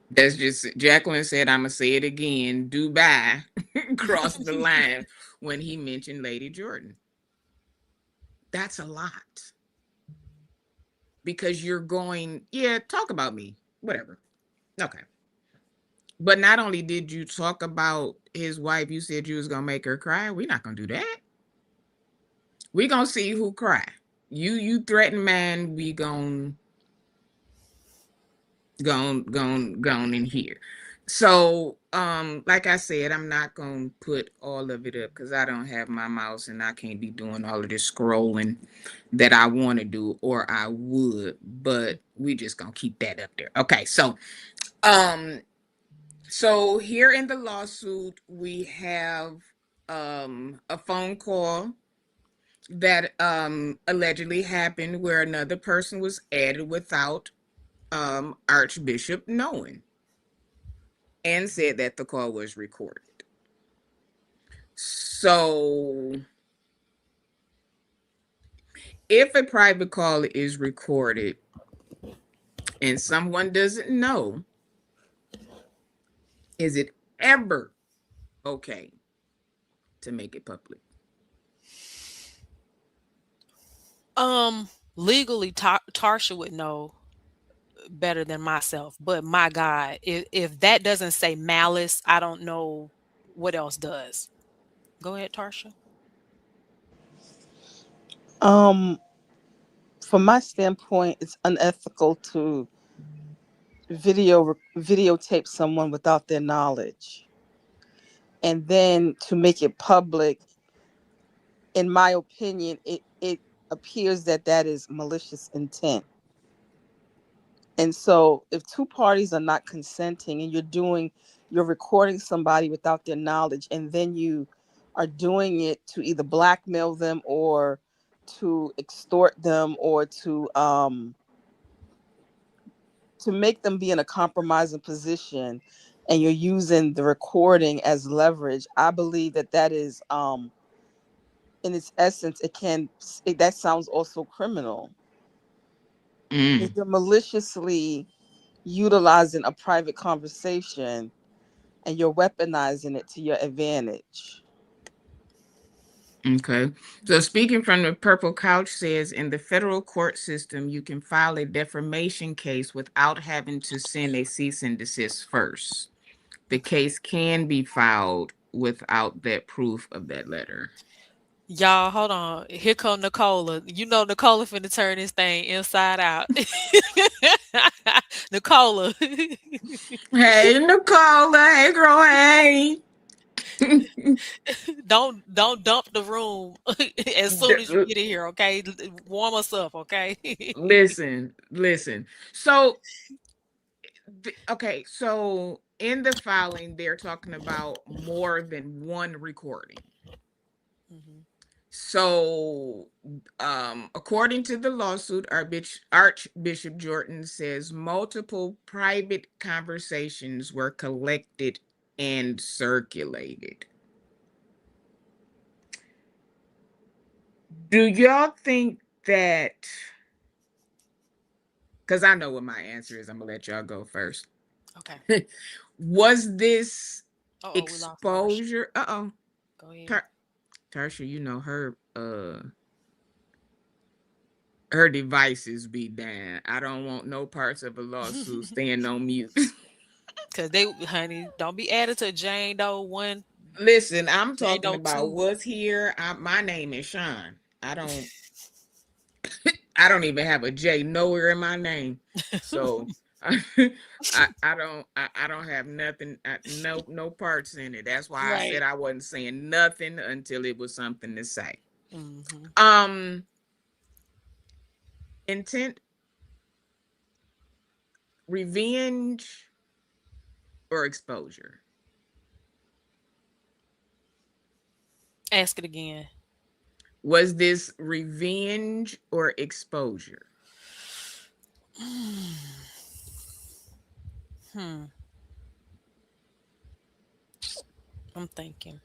That's just Jacqueline said, I'm gonna say it again. Dubai crossed the line when he mentioned Lady Jordan. That's a lot. Because you're going, yeah, talk about me. Whatever. Okay. But not only did you talk about his wife, you said you was gonna make her cry. We're not gonna do that. We're gonna see who cry. You threaten man, we gonna gone in here. So like I said, I'm not gonna put all of it up because I don't have my mouse and I can't be doing all of this scrolling that I want to do, or I would, but we just gonna keep that up there. Okay, um so here in the lawsuit we have a phone call that allegedly happened where another person was added without Archbishop knowing, and said that the call was recorded. So if a private call is recorded and someone doesn't know, is it ever okay to make it public? Legally, Tarsha would know better than myself, but my God, if that doesn't say malice, I don't know what else does. Go ahead, Tarsha. Um, from my standpoint, it's unethical to videotape someone without their knowledge, and then to make it public. In my opinion, it appears that that is malicious intent. And so, if two parties are not consenting, and you're recording somebody without their knowledge, and then you are doing it to either blackmail them or to extort them or to make them be in a compromising position, and you're using the recording as leverage, I believe that that is in its essence, that sounds also criminal, because Mm, you're maliciously utilizing a private conversation and you're weaponizing it to your advantage. okay. So speaking from the Purple Couch says in the federal court system, you can file a defamation case without having to send a cease and desist first. The case can be filed without that proof of that letter. Y'all, hold on. Here come Nicola. You know Nicola finna turn this thing inside out. Nicola. Hey, Nicola. Hey, girl. Hey. Don't dump the room as soon as you get in here, okay? Warm us up, okay? Listen. So, okay. So, in the filing, they're talking about more than one recording. Mhm. So, according to the lawsuit, Archbishop Jordan says multiple private conversations were collected and circulated. Do y'all think that? Because I know what my answer is. I'm gonna let y'all go first. Okay. Was this Oh, we lost Tarsha. exposure? Uh-oh. Go ahead. Tar- Tarsha, you know her devices be down. I don't want no parts of a lawsuit staying on mute. Cause they, honey, don't be added to Jane Doe 1, Listen, I'm Jane talking Doe about 2. what's here. My name is Sean. I don't even have a J nowhere in my name. So I don't have nothing, no parts in it. That's why I said Right. I wasn't saying nothing until it was something to say. Mhm. Um Intent, revenge, or exposure? Ask it again. Was this revenge or exposure? Hmm. I'm thinking.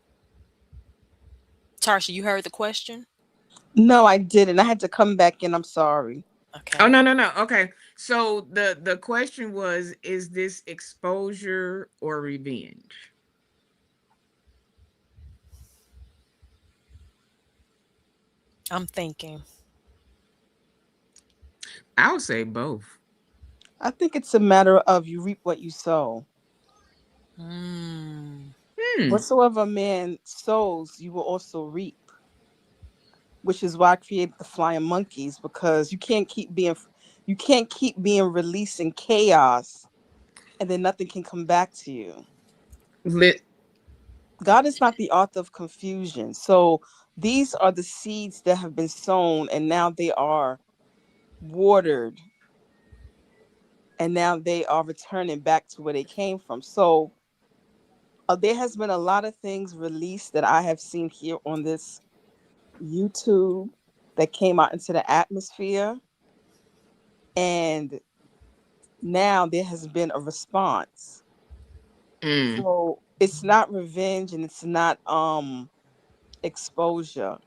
Tarsha, you heard the question? No, I didn't. I had to come back in. I'm sorry. Okay. Oh, no, no, no. Okay. So the question was, is this exposure or revenge? I'm thinking. I would say both. I think it's a matter of you reap what you sow. Mm. Hmm. Whatsoever a man sows, you will also reap. Which is why I created the flying monkeys, because you can't keep being releasing chaos and then nothing can come back to you. Lit. God is not the author of confusion. So these are the seeds that have been sown and now they are watered and now they are returning back to where they came from. So there has been a lot of things released that I have seen here on this YouTube that came out into the atmosphere. And now there has been a response. Mm. So it's not revenge and it's not exposure.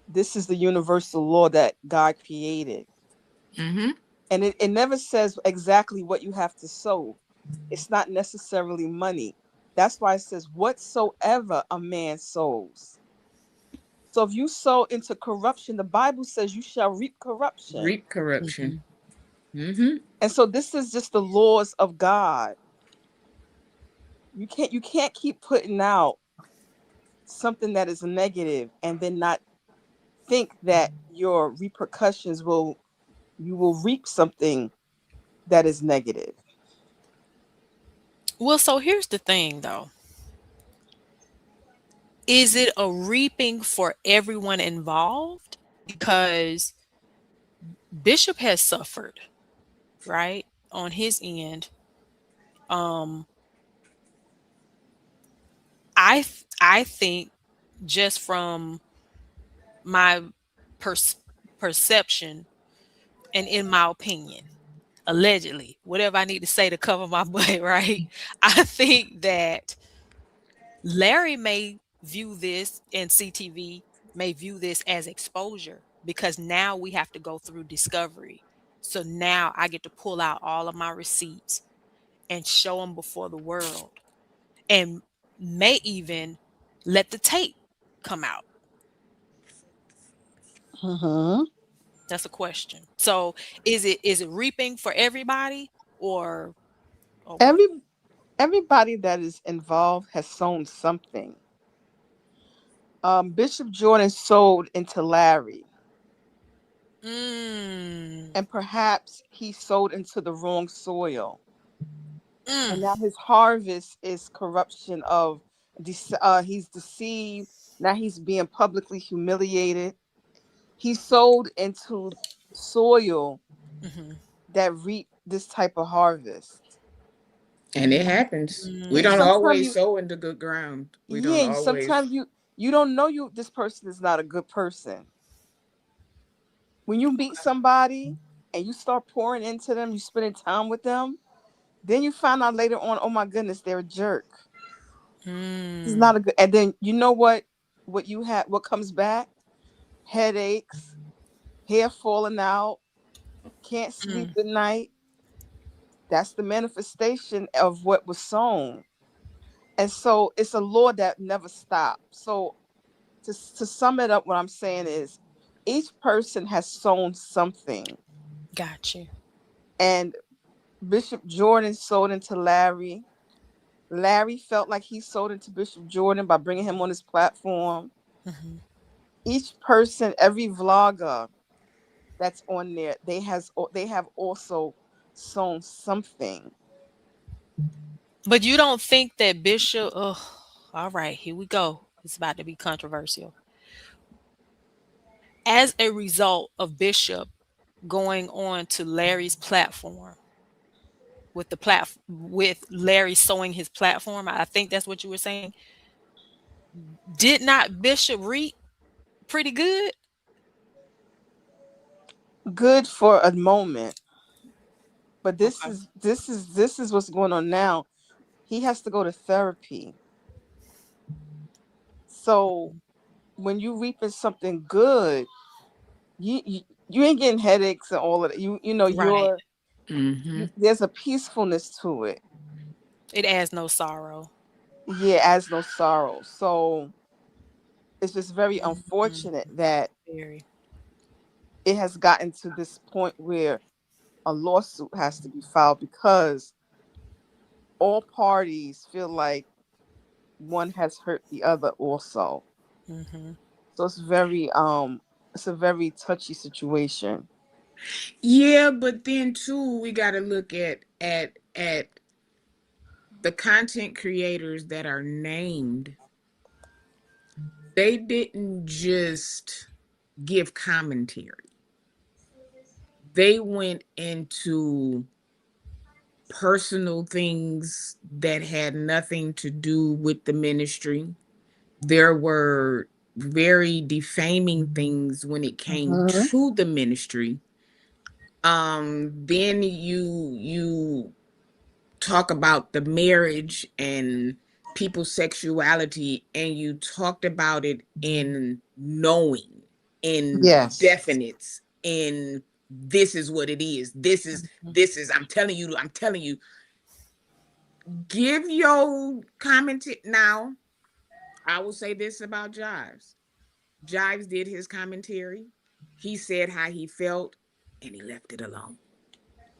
This is the universal law that God created. Mm-hmm. And it never says exactly what you have to sow. It's not necessarily money. That's why it says whatsoever a man sows. So if you sow into corruption, the Bible says you shall reap corruption. Reap corruption. Mhm. Mm-hmm. And so this is just the laws of God. You can't keep putting out something that is negative and then not think that your repercussions will you will reap something that is negative. Well, so here's the thing though. Is it a reaping for everyone involved? Because Bishop has suffered, right? On his end. Um, I think just from my pers- perception and in my opinion, allegedly, whatever I need to say to cover my butt, right? I think that Larry may view this and CTV may view this as exposure because now we have to go through discovery. So now I get to pull out all of my receipts and show them before the world and may even let the tape come out. Mm-hmm. That's a question. So is it reaping for everybody or what? Every everybody that is involved has sown something. Bishop Jordan sold into Larry, Mm, and perhaps he sowed into the wrong soil, and now mm, his harvest is corruption of he's deceived. Now he's being publicly humiliated. He sold into soil mhm, that reap this type of harvest. And it happens. We And don't mm, sometimes always you, sow into good ground. We don't yeah, always. sometimes you don't know you this person is not a good person. When you meet somebody and you start pouring into them, you spending time with them, then you find out later on, oh my goodness, they're a jerk. This is mm, not a good. And then you know what you had, what comes back? Headaches, hair falling out, can't sleep mm. at night. That's the manifestation of what was sown. And so it's a law that never stops. So to sum it up, what I'm saying is each person has sown something. Got you. And Bishop Jordan sold into Larry. Larry felt like he sold into Bishop Jordan by bringing him on his platform. Mhm. Each person, every vlogger that's on there, they have also sown something. But you don't think that Bishop oh, all right, here we go. It's about to be controversial. As a result of Bishop going on to Larry's platform with Larry sowing his platform, I think that's what you were saying. Did not Bishop reap pretty good? Good for a moment, but Okay. this is what's going on now. He has to go to therapy. So when you reaping something good, you ain't getting headaches and all of that. You know Right. Mm-hmm. there's a peacefulness to it. It adds no sorrow. Yeah, as no sorrow. So it's just very Mhm. unfortunate that Very. it has gotten to this point where a lawsuit has to be filed because all parties feel like one has hurt the other also. Mhm. So it's a very touchy situation. Yeah, but then too, we got to look at the content creators that are named. They didn't just give commentary. They went into personal things that had nothing to do with the ministry. There were very defaming things when it came Mhm. to the ministry. Then you talk about the marriage and people's sexuality, and you talked about it in knowing, in Yes. definites, in this is what it is. Mhm. This is I'm telling you, give your comment now. I will say this about Jives. Jives did his commentary. He said how he felt and he left it alone.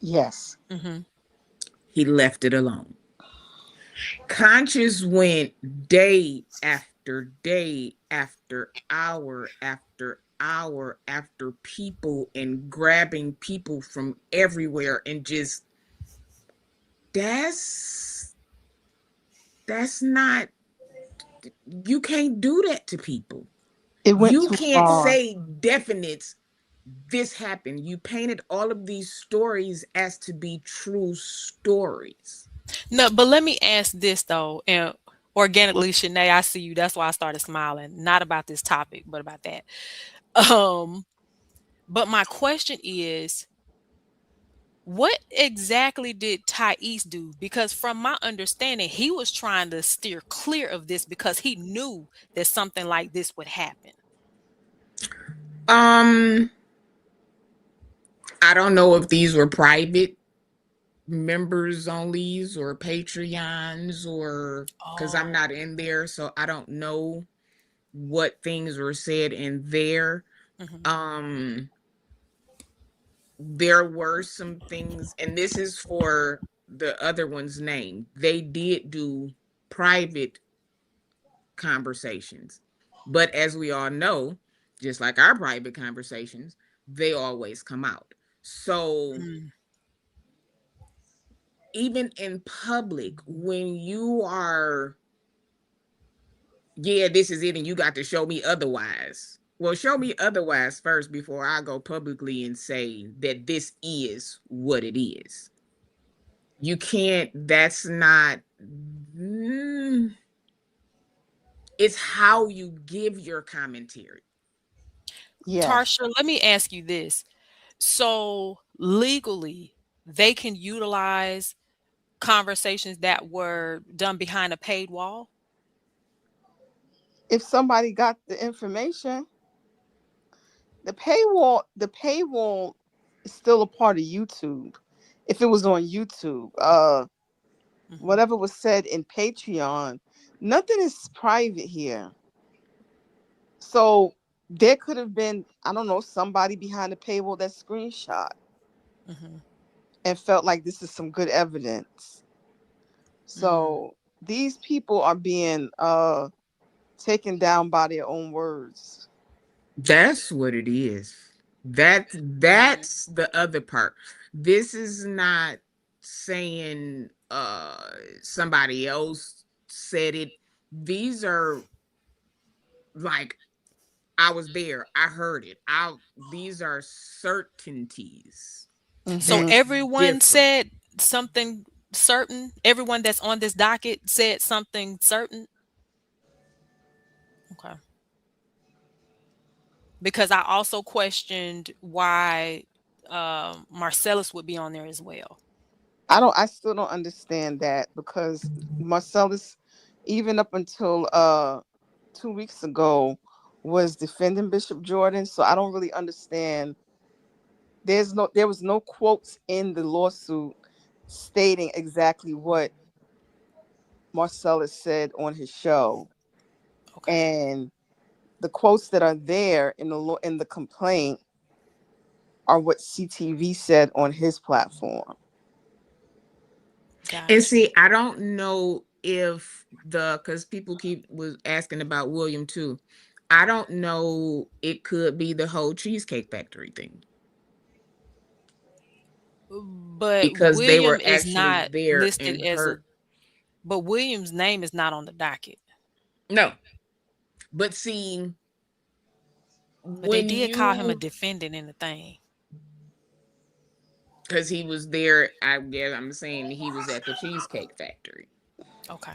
Yes. Mhm. He left it alone. Conscious went day after day after hour after people and grabbing people from everywhere and just that's that's not, you can't do that to people. It went You too can't far. say definites this happened. You painted all of these stories as to be true stories. No, but let me ask this though, and organically, Shanae, I see you. That's why I started smiling. Not about this topic, but about that. Um, but my question is, what exactly did Thais do? Because from my understanding, he was trying to steer clear of this because he knew that something like this would happen. Um, I don't know if these were private members onlys or Patreons or because I'm Oh. not in there, so I don't know what things were said in there. Mhm. Um, there were some things, and this is for the other one's name. They did do private conversations. But as we all know, just like our private conversations, they always come out. So Mm. even in public, when you are, yeah, this is it, and you got to show me otherwise. Well, show me otherwise first before I go publicly and say that this is what it is. You can't, that's not, mm, it's how you give your commentary. Yes. Tarsha, let me ask you this. So legally, they can utilize conversations that were done behind a paid wall? If somebody got the information, the paywall is still a part of YouTube. If it was on YouTube, Mhm. whatever was said in Patreon, nothing is private here. So there could have been, I don't know, somebody behind the paywall that screenshot Mhm. and felt like this is some good evidence. Mm. So these people are being taken down by their own words. That's what it is. Mhm. That's the other part. This is not saying somebody else said it. These are like, I was there, I heard it. I These are certainties. So Hmm. That's everyone different. said something certain? Everyone that's on this docket said something certain? Okay. Because I also questioned why Marcellus would be on there as well. I still don't understand that because Marcellus, even up until 2 weeks ago, was defending Bishop Jordan, so I don't really understand. There was no quotes in the lawsuit stating exactly what Marcellus said on his show, Okay. and the quotes that are there in the complaint are what CTV said on his platform. Got And you. see, I don't know if because people keep was asking about William too. I don't know. It could be the whole Cheesecake Factory thing But because they William were is actually not there listed and as a, hurt. but William's name is not on the docket. No, but see, But they when did call him a you defendant in the thing. because he was there, I guess I'm saying he was at the Cheesecake Factory. Okay.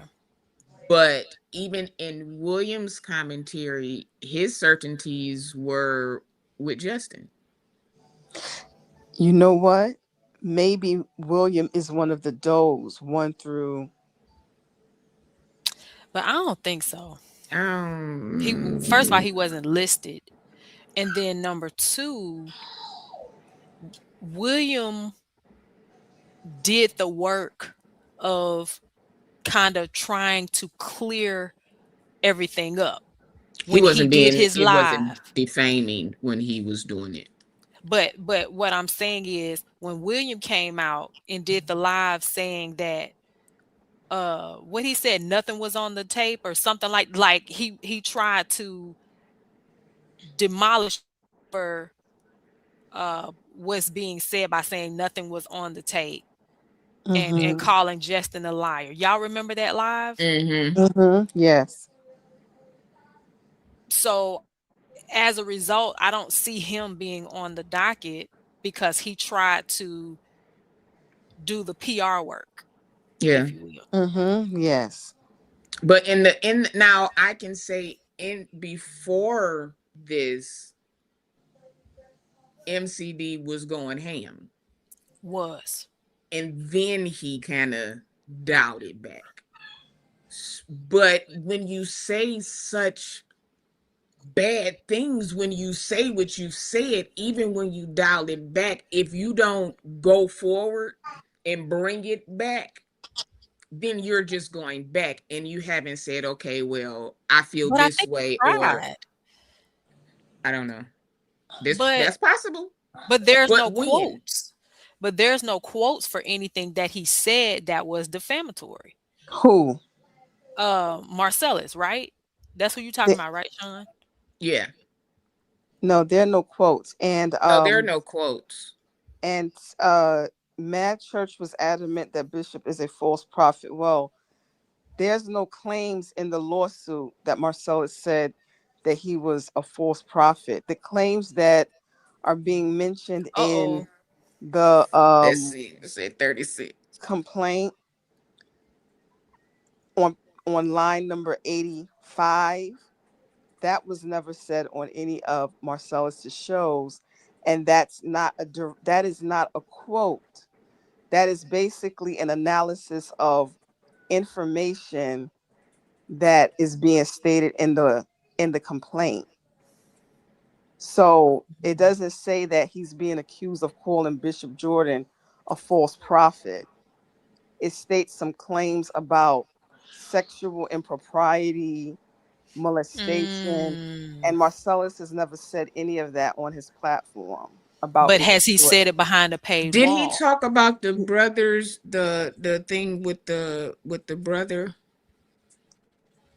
But even in Williams' commentary, his certainties were with Justin. You know what? Maybe William is one of the does, one through. But I don't think so. He first of all, Um, he wasn't listed. And then number two, William did the work of kind of trying to clear everything up he when he wasn't did being, his it wasn't live. defaming when he was doing it. But what I'm saying is when William came out and did the live saying that what he said nothing was on the tape or something like he tried to demolish for what's being said by saying nothing was on the tape and Mm-hmm. calling Justin a liar. Y'all remember that live? Mm-hmm. Mm-hmm. Yes. So as a result, I don't see him being on the docket because he tried to do the PR work, Yeah. if you will. Mm-hmm. Yes. But in now I can say in before this, MCD was going ham. Was. And then he kind of dialed it back. But when you say such bad things, when you say what you said, even when you dial it back, if you don't go forward and bring it back, then you're just going back and you haven't said, okay, well, I feel But I this think he way, or tried. I don't know. This But that's possible. but there's But no when? quotes. But there's no quotes for anything that he said that was defamatory. Who? Marcellus, right? That's who you talking The- about, right, Sean? Yeah. no, there are no quotes, and No, there are no quotes. and Mad Church was adamant that Bishop is a false prophet. Well, there's no claims in the lawsuit that Marcellus said that he was a false prophet. The claims that are being mentioned in Uh-oh. the Let's see. Let's say 36. complaint on line number 85, that was never said on any of Marcellus's shows, and that is not a quote. That is basically an analysis of information that is being stated in the complaint. So it doesn't say that he's being accused of calling Bishop Jordan a false prophet. It states some claims about sexual impropriety, molestation, Mm. and Marcellus has never said any of that on his platform about But Bishop has he said Jordan. it behind a paid Did he wall? talk about the brothers, the thing with the brother?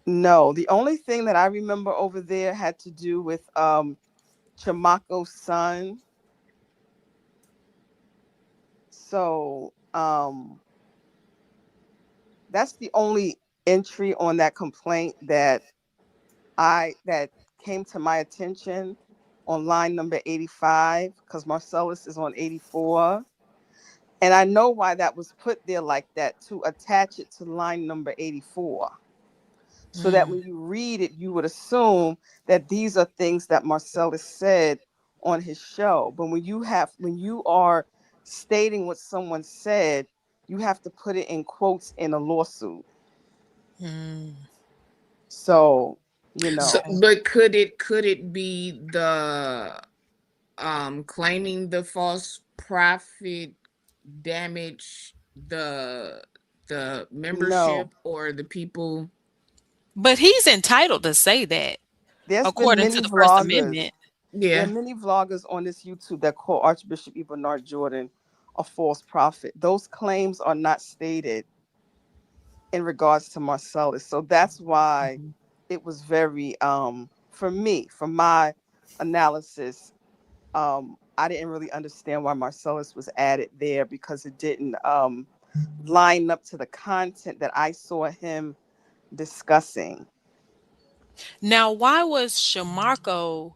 No, the only thing that I remember over there had to do with Chamaco's son. So that's the only entry on that complaint that came to my attention on line number 85, because Marcellus is on 84. And I know why that was put there like that, to attach it to line number 84. So that Mm. when you read it, you would assume that these are things that Marcellus said on his show. But when you are stating what someone said, you have to put it in quotes in a lawsuit. Mm. So You So, know, Okay. but could it be the claiming the false prophet damage the no. membership or the people? But he's entitled to say that There's been according to many the First vloggers. Amendment. There are Yeah, many vloggers on this YouTube that call Archbishop Bernard Jordan a false prophet. Those claims are not stated in regards to Marcellus. So that's why mhm. it was very for me, from my analysis, I didn't really understand why Marcellus was added there because it didn't line up to the content that I saw him discussing. Now, why was Shamarko,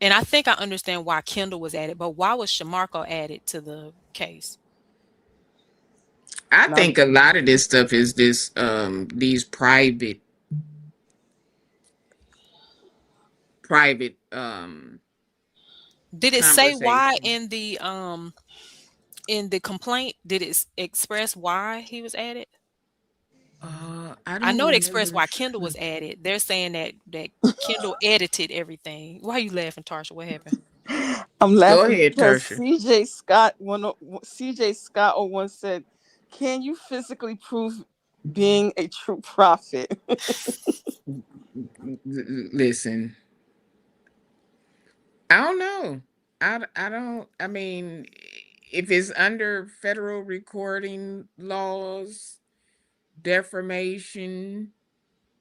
and I think I understand why Kendall was added, but why was Shamarko added to the case? I Now, think a lot of this stuff is this these private Did it say why conversation. in the complaint? Did it express why he was added? I I don't know it expressed remember. why Kendall was added. They're saying that Kendall edited everything. Why are you laughing, Tarsha? What happened? I'm Go laughing ahead, because Tarsha. CJ Scott once said, "Can you physically prove being a true prophet?" Listen, I don't know. I don't. I mean, if it's under federal recording laws, defamation,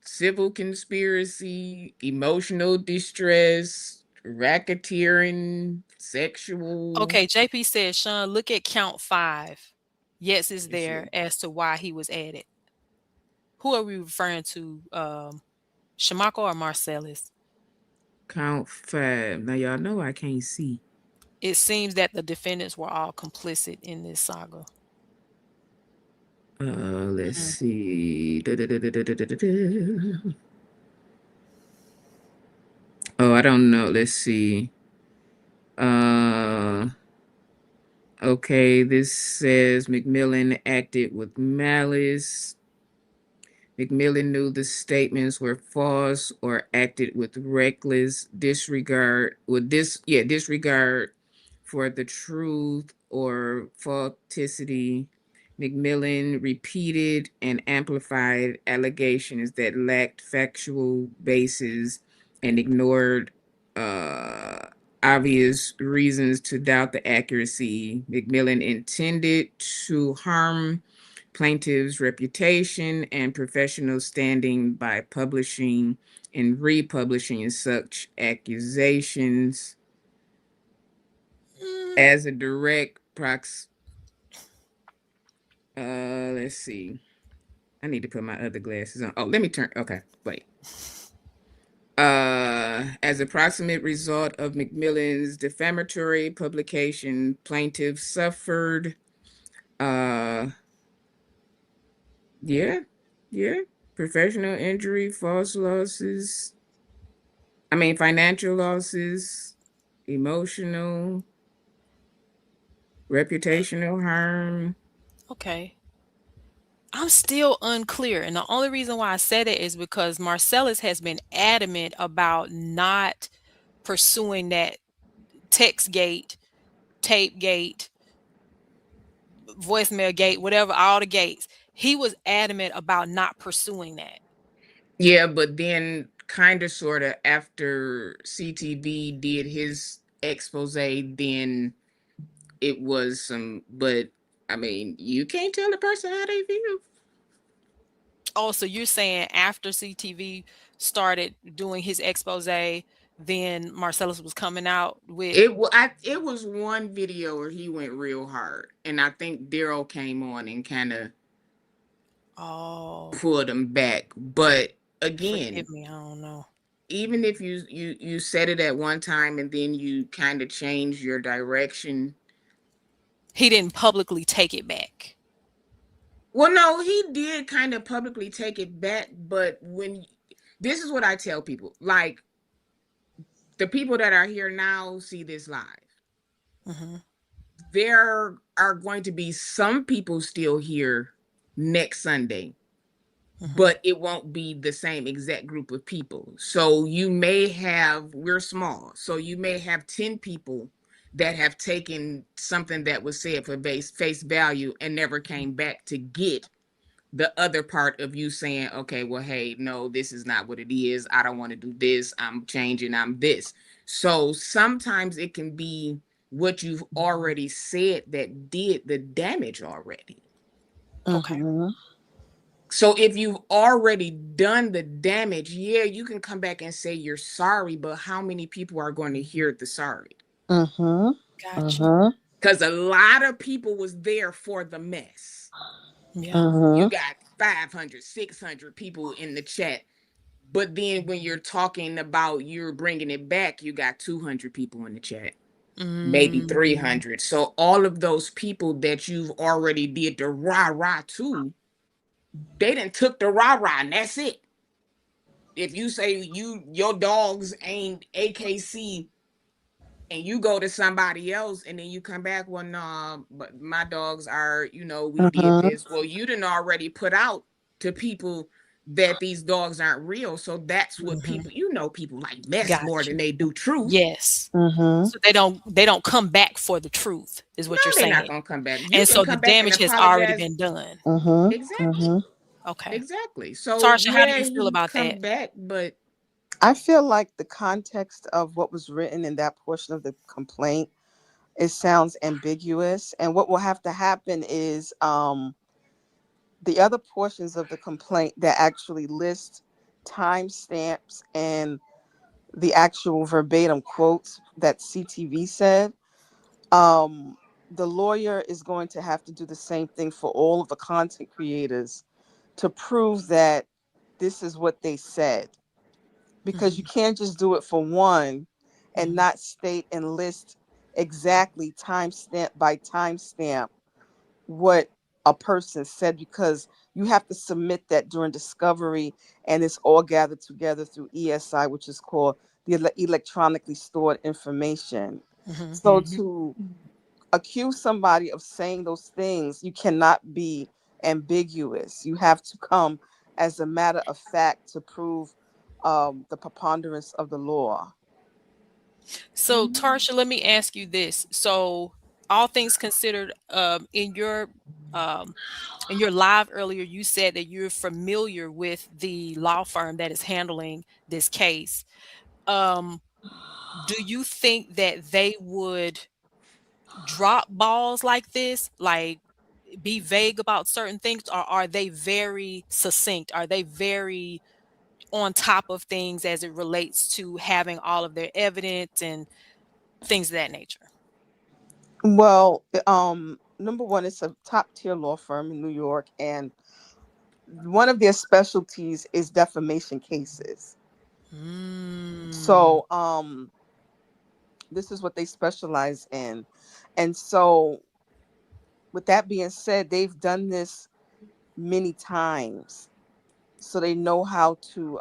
civil conspiracy, emotional distress, racketeering, sexual. Okay, JP says, Sean, look at count 5. Yes, is Let me there see. as to why he was added. Who are we referring to? Shamako or Marcellus? Count 5. Now y'all know I can't see. It seems that the defendants were all complicit in this saga. Let's Mm. see. Oh, I don't know. Let's see. Uh, okay. This says McMillan acted with malice. McMillan knew the statements were false or acted with reckless disregard for the truth or falsity. McMillan repeated and amplified allegations that lacked factual basis and ignored uh, obvious reasons to doubt the accuracy. McMillan intended to harm plaintiff's reputation and professional standing by publishing and republishing such accusations Mm. as a direct prox. Let's see. I need to put my other glasses on. Oh, let me turn. Okay, wait. As a proximate result of McMillan's defamatory publication, plaintiff suffered. Uh, yeah, yeah, professional injury, false losses, financial losses, emotional, reputational harm. Okay. I'm still unclear. And the only reason why I said it is because Marcellus has been adamant about not pursuing that text gate, tape gate, voicemail gate, whatever, all the gates. He was adamant about not pursuing that. Yeah, but then kind of sort of after CTV did his expose, then it was some, but you can't tell the person how they feel. Oh, so you're saying after CTV started doing his expose, then Marcellus was coming out with, It was one video where he went real hard, and I think Daryl came on and kind of oh, pulled him back. But again, forgive me, I don't know. even if you said it at one time and then you kind of change your direction. He didn't publicly take it back. Well, no, he did kind of publicly take it back, but when this is what I tell people, like the people that are here now see this live. Hmm. There are going to be some people still here next Sunday but it won't be the same exact group of people. So you may have, we're small, so you may have 10 people that have taken something that was said for face value and never came back to get the other part of you saying, okay, well, hey, no, this is not what it is. I don't want to do this. I'm changing. I'm this. So sometimes it can be what you've already said that did the damage already. Okay. Mhm. So if you've already done the damage, yeah, you can come back and say you're sorry, but how many people are going to hear the sorry? Mhm. Gotcha. Mhm. Because a lot of people was there for the mess. Yeah. You Mhm. got 500, 600 people in the chat. But then when you're talking about you're bringing it back, you got 200 people in the chat, maybe Mm, 300. So all of those people that you've already did the rah-rah to, they done took the rah-rah and that's it. If you say your dogs ain't AKC and you go to somebody else and then you come back, well, no, but my dogs are, we did Mhm. this. Well, you didn't already put out to people that these dogs aren't real. So that's what mhm. people, people like mess more Got than you. they do truth. Yes. Mhm. So they don't come back for the truth, is No, what you're they're not saying. gonna come back. You And can so the come back and damage has already apologize. been done. Mhm. Exactly. Mhm. Okay. Exactly. So Tarsha, how do yeah, you feel he about that? come back, but I feel like the context of what was written in that portion of the complaint, it sounds ambiguous, and what will have to happen is the other portions of the complaint that actually list timestamps and the actual verbatim quotes that CTV said. The lawyer is going to have to do the same thing for all of the content creators to prove that this is what they said, because you Mhm, can't just do it for one and mhm. not state and list exactly timestamp by timestamp what a person said, because you have to submit that during discovery, and it's all gathered together through ESI, which is called the electronically stored information. Mhm. So mhm. to accuse somebody of saying those things, you cannot be ambiguous. You have to come as a matter of fact to prove the preponderance of the law. So, Tarsha, let me ask you this. So, all things considered, um, in your live earlier, you said that you're familiar with the law firm that is handling this case. Um, do you think that they would drop balls like this, like be vague about certain things, or are they very succinct? Are they very on top of things as it relates to having all of their evidence and things of that nature? Well, number one, it's a top tier law firm in New York, and one of their specialties is defamation cases. Mm. So, this is what they specialize in. And so, with that being said, they've done this many times. So they know how to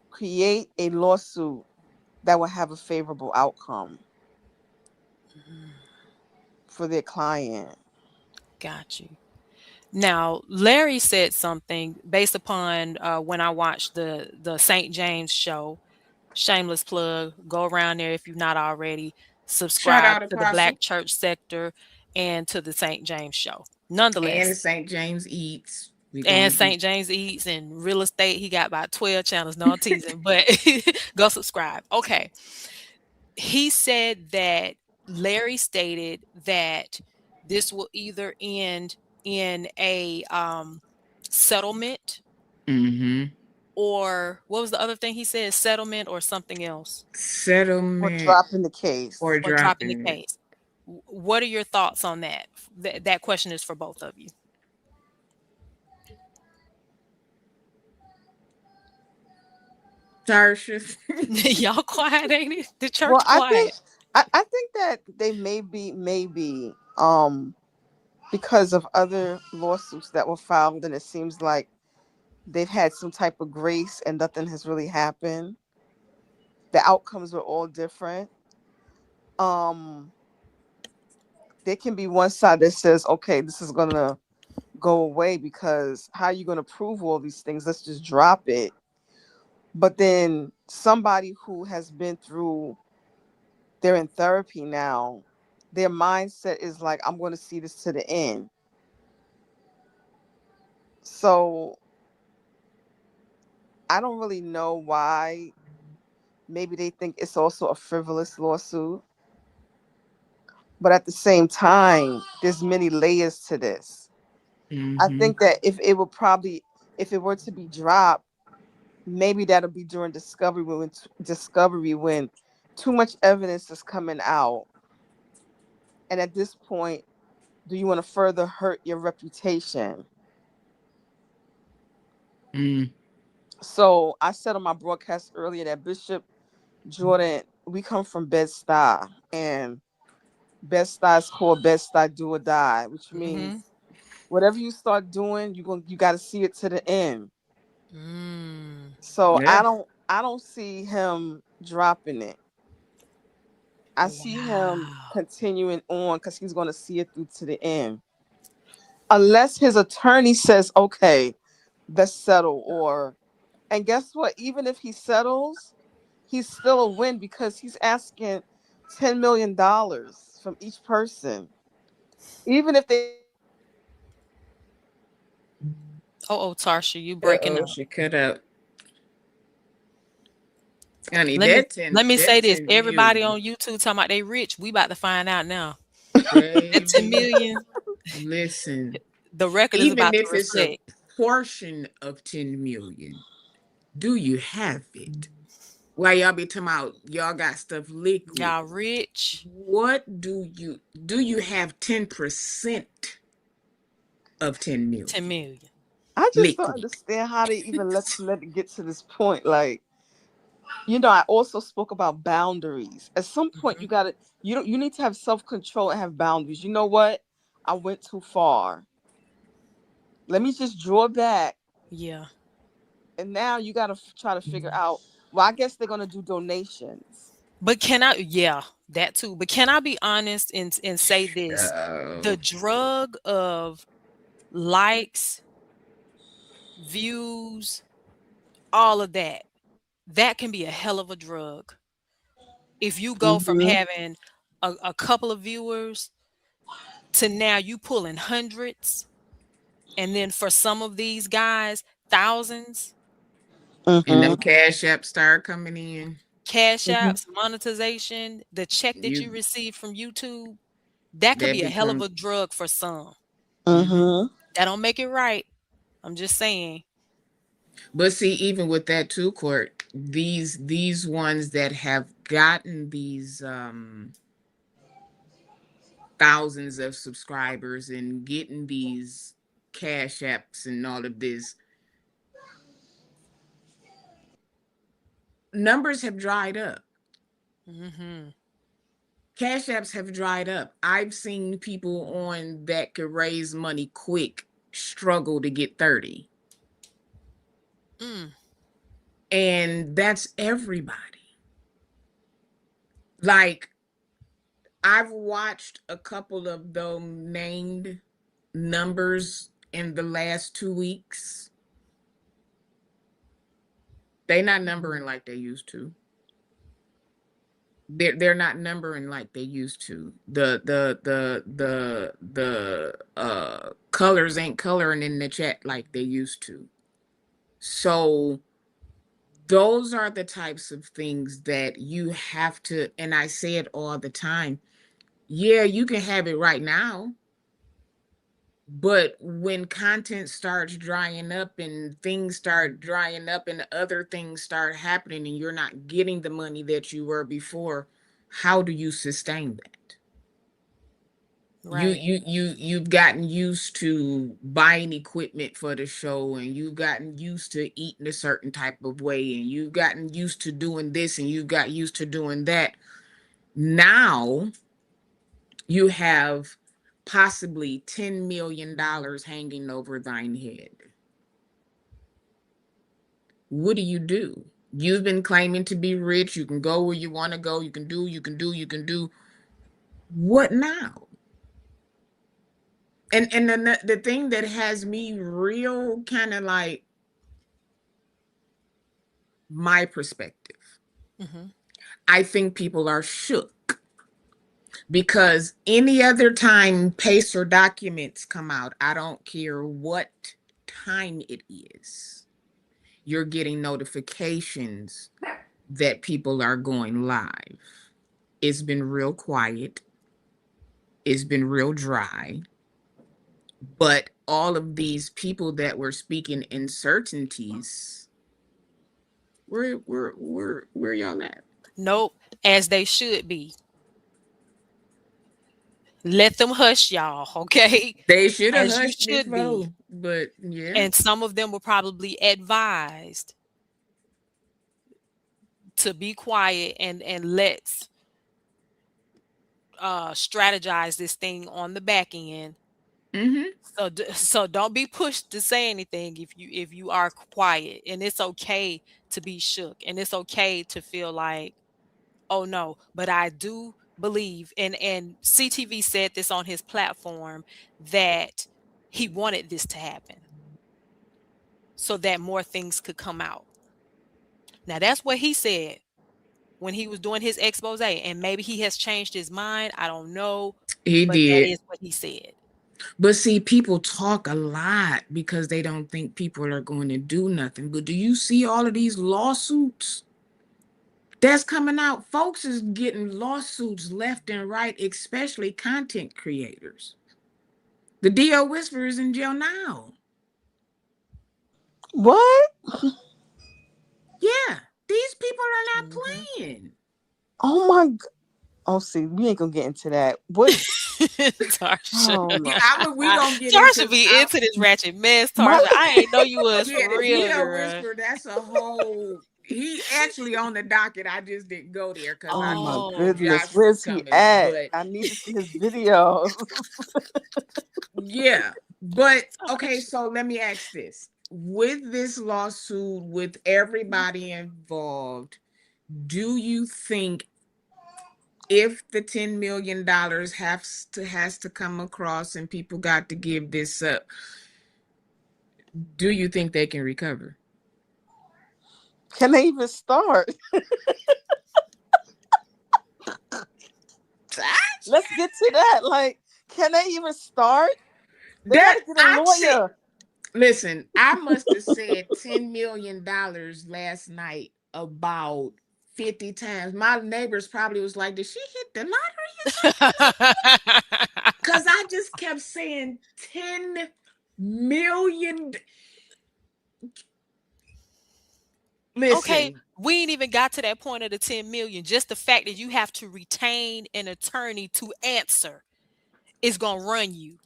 create a lawsuit that will have a favorable outcome Mhm. for their client. Got you. Now, Larry said something based upon when I watched the St. James show. Shameless plug. Go around there if you've not already. Shout Subscribe out to the Apostle Black Church Sector and to the St. James show. and Nonetheless, St. James Eats. We and gonna do. St. James Eats and real estate. He got about 12 channels. No, I'm teasing, but go subscribe. Okay. He said that Larry stated that this will either end in a settlement, Mm-hmm. or what was the other thing he said? Settlement or something else, Or Settlement dropping the or case. or dropping the dropping it. case. What are your thoughts on that? That question is for both of you. Tarsha. Y'all quiet, ain't it? The Well, church quiet. I think that they maybe because of other lawsuits that were filed, and it seems like they've had some type of grace and nothing has really happened. The outcomes were all different. Um, there can be one side that says, okay, this is gonna go away, because how are you going to prove all these things? Let's just drop it. But then somebody who has been through, they're in therapy now, their mindset is like, I'm going to see this to the end. So I don't really know why. Maybe they think it's also a frivolous lawsuit. But at the same time, there's many layers to this. I think that if it were to be dropped, maybe that'll be during discovery when too much evidence is coming out. And at this point, do you want to further hurt your reputation? Mm. So I said on my broadcast earlier that Bishop Jordan, we come from Bed-Stuy, and Bed-Stuy is called Bed-Stuy do or die, which means whatever you start doing, you got to see it to the end. So Yeah. I don't see him dropping it. I see him continuing on because he's going to see it through to the end. Unless his attorney says, okay, let's settle. And guess what? Even if he settles, he's still a win because he's asking $10 million from each person. Even if they Oh, Tarsha, you breaking Uh-oh, up. she cut out. Honey, Let me that 10, let me say that this. 10 Everybody million, on YouTube talking about they rich. We about to find out now. That 10 baby. million, Listen, the record is even about to if it's a reflect. portion of 10 million, do you have it? Why y'all be talking about y'all got stuff liquid? Y'all rich. What do you have 10% of 10 10 million million. I just don't liquid? understand how they even let it get to this point. Like, I also spoke about boundaries. At some point, Mhm. you need to have self-control and have boundaries. You know what? I went too far. Let me just draw back. Yeah. And now you got to try to figure out, well, I guess they're going to do donations. But can I, yeah, that too. But can I be honest and say this? The Oh, drug of likes, views, all of that, that can be a hell of a drug. If you go from Mm-hmm. having a couple of viewers to now you pulling hundreds, and then for some of these guys, thousands, and Mm-hmm. them cash apps start coming in. cash Mm-hmm. apps, monetization, the check that you You receive from YouTube, that could that be a hell of become a drug for some. mhm. Mm-hmm. That don't make it right. I'm just saying. But see, even with that too, Court, these ones that have gotten these thousands of subscribers and getting these cash apps and all of this, numbers have dried up. Hmm. Cash apps have dried up. I've seen people on that could raise money quick struggle to get 30. Mm. And that's everybody. Like, I've watched a couple of them named numbers in the last 2 weeks. They not numbering like they used to. They're not numbering like they used to. The colors ain't coloring in the chat like they used to. So those are the types of things that you have to, and I say it all the time. Yeah, you can have it right now, but when content starts drying up and things start drying up and other things start happening and you're not getting the money that you were before, how do you sustain that? Right. You've gotten used to buying equipment for the show, and you've gotten used to eating a certain type of way, and you've gotten used to doing this, and you've got used to doing that. Now you have possibly $10 million hanging over thine head. What do you do? You've been claiming to be rich. You can go where you want to go. You can do. What now? And the thing that has me real kind of like my perspective, Mhm. I think people are shook because any other time pacer documents come out, I don't care what time it is, you're getting notifications that people are going live. It's been real quiet. It's been real dry. But all of these people that were speaking uncertainties, where y'all at? Nope, as they should be. Let them hush y'all, okay? They should have As you hushed should be. before, but yeah. And some of them were probably advised to be quiet and let's strategize this thing on the back end. Mm-hmm. So don't be pushed to say anything if you are quiet, and it's okay to be shook, and it's okay to feel like, oh no. But I do believe, and CTV said this on his platform, that he wanted this to happen so that more things could come out. Now that's what he said when he was doing his expose, and maybe he has changed his mind. I don't know, He but that did. is what he said. But see, people talk a lot because they don't think people are going to do nothing. But do you see all of these lawsuits that's coming out? Folks is getting lawsuits left and right, especially content creators. The DO Whisperer is in jail now. What? Yeah, these people are not Mhm. playing. Oh my Oh, see, we ain't gonna get into that. What? Tarsha. Oh my! We gonna get Tarsha into be into this ratchet mess, My Tarsha. I ain't know you was yeah, for the real, DO girl. Whisperer. That's a whole. He actually on the docket. I just didn't go there because oh I my knew Oh. goodness, Josh was where's he coming. at? But I need to see his videos. yeah, but okay. Tarsha. So let me ask this: with this lawsuit, with everybody involved, do you think if the $10 million has to come across and people got to give this up, do you think they can recover? Can they even start? Let's get to that. Like, can they even start? They got That to get a I said. lawyer. Listen, I must have said $10 million last night about 50 times. My neighbors probably was like, "Did she hit the lottery?" Because I just kept saying 10 million. Okay, Listen, we ain't even got to that point of the 10 million. Just the fact that you have to retain an attorney to answer is gonna run you.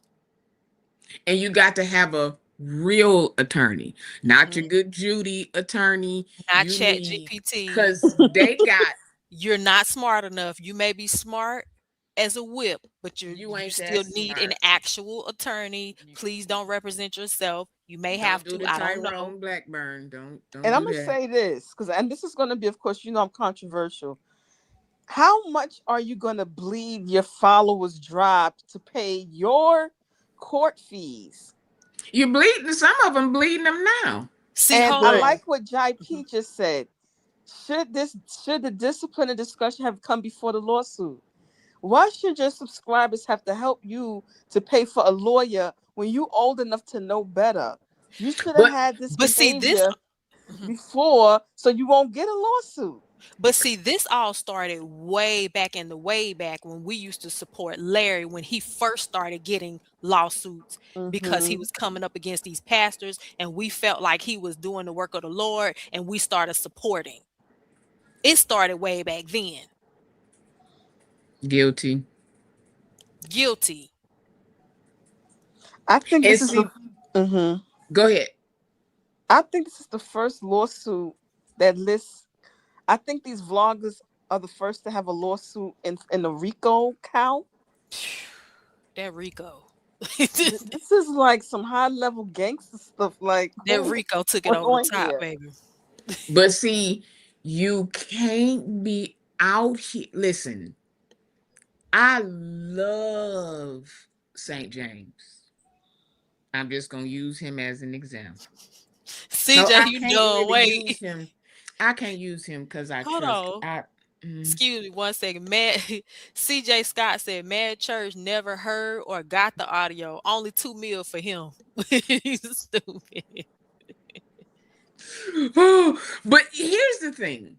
and you got to have a real attorney, not your Mhm. good Judy attorney. Not You Chat need, GPT. because they got, You're not smart enough. You may be smart as a whip, but you you ain't that still need an smart. actual attorney. Please don't represent yourself. You may have Don't do to. the I don't know. Tyrone Blackburn. Don't And I'm do gonna that. say this because, and this is gonna be, of course, I'm controversial. How much are you gonna bleed your followers dry to pay your court fees? You're bleeding. Some of them bleeding them now. See, And hold I But on. like what Jai P just said. Should the discipline and discussion have come before the lawsuit? Why should your subscribers have to help you to pay for a lawyer when you old enough to know better? You should have but had this But see this behavior Mhm. before so you won't get a lawsuit. But see, this all started way back in the way back when we used to support Larry when he first started getting lawsuits because he Mm-hmm. was coming up against these pastors, and we felt like he was doing the work of the Lord, and we started supporting. It started way back then. guilty. Guilty. I think And this is the see, hmm go ahead. I think this is the first lawsuit that lists. I think these vloggers are the first to have a lawsuit in the RICO count. That Rico. This is like some high level gangster stuff. Like, That who Rico took it what's over the on top, here? baby. But see, you can't be out here. Listen, I love St. James. I'm just gonna use him as an example. No, CJ, I you can't done. really Wait, use him. I can't use him because I hold trust. on. I mm, Excuse me one second. Mad CJ Scott said Mad Church never heard or got the audio. Only 2 mil for him. He's stupid. but here's the thing.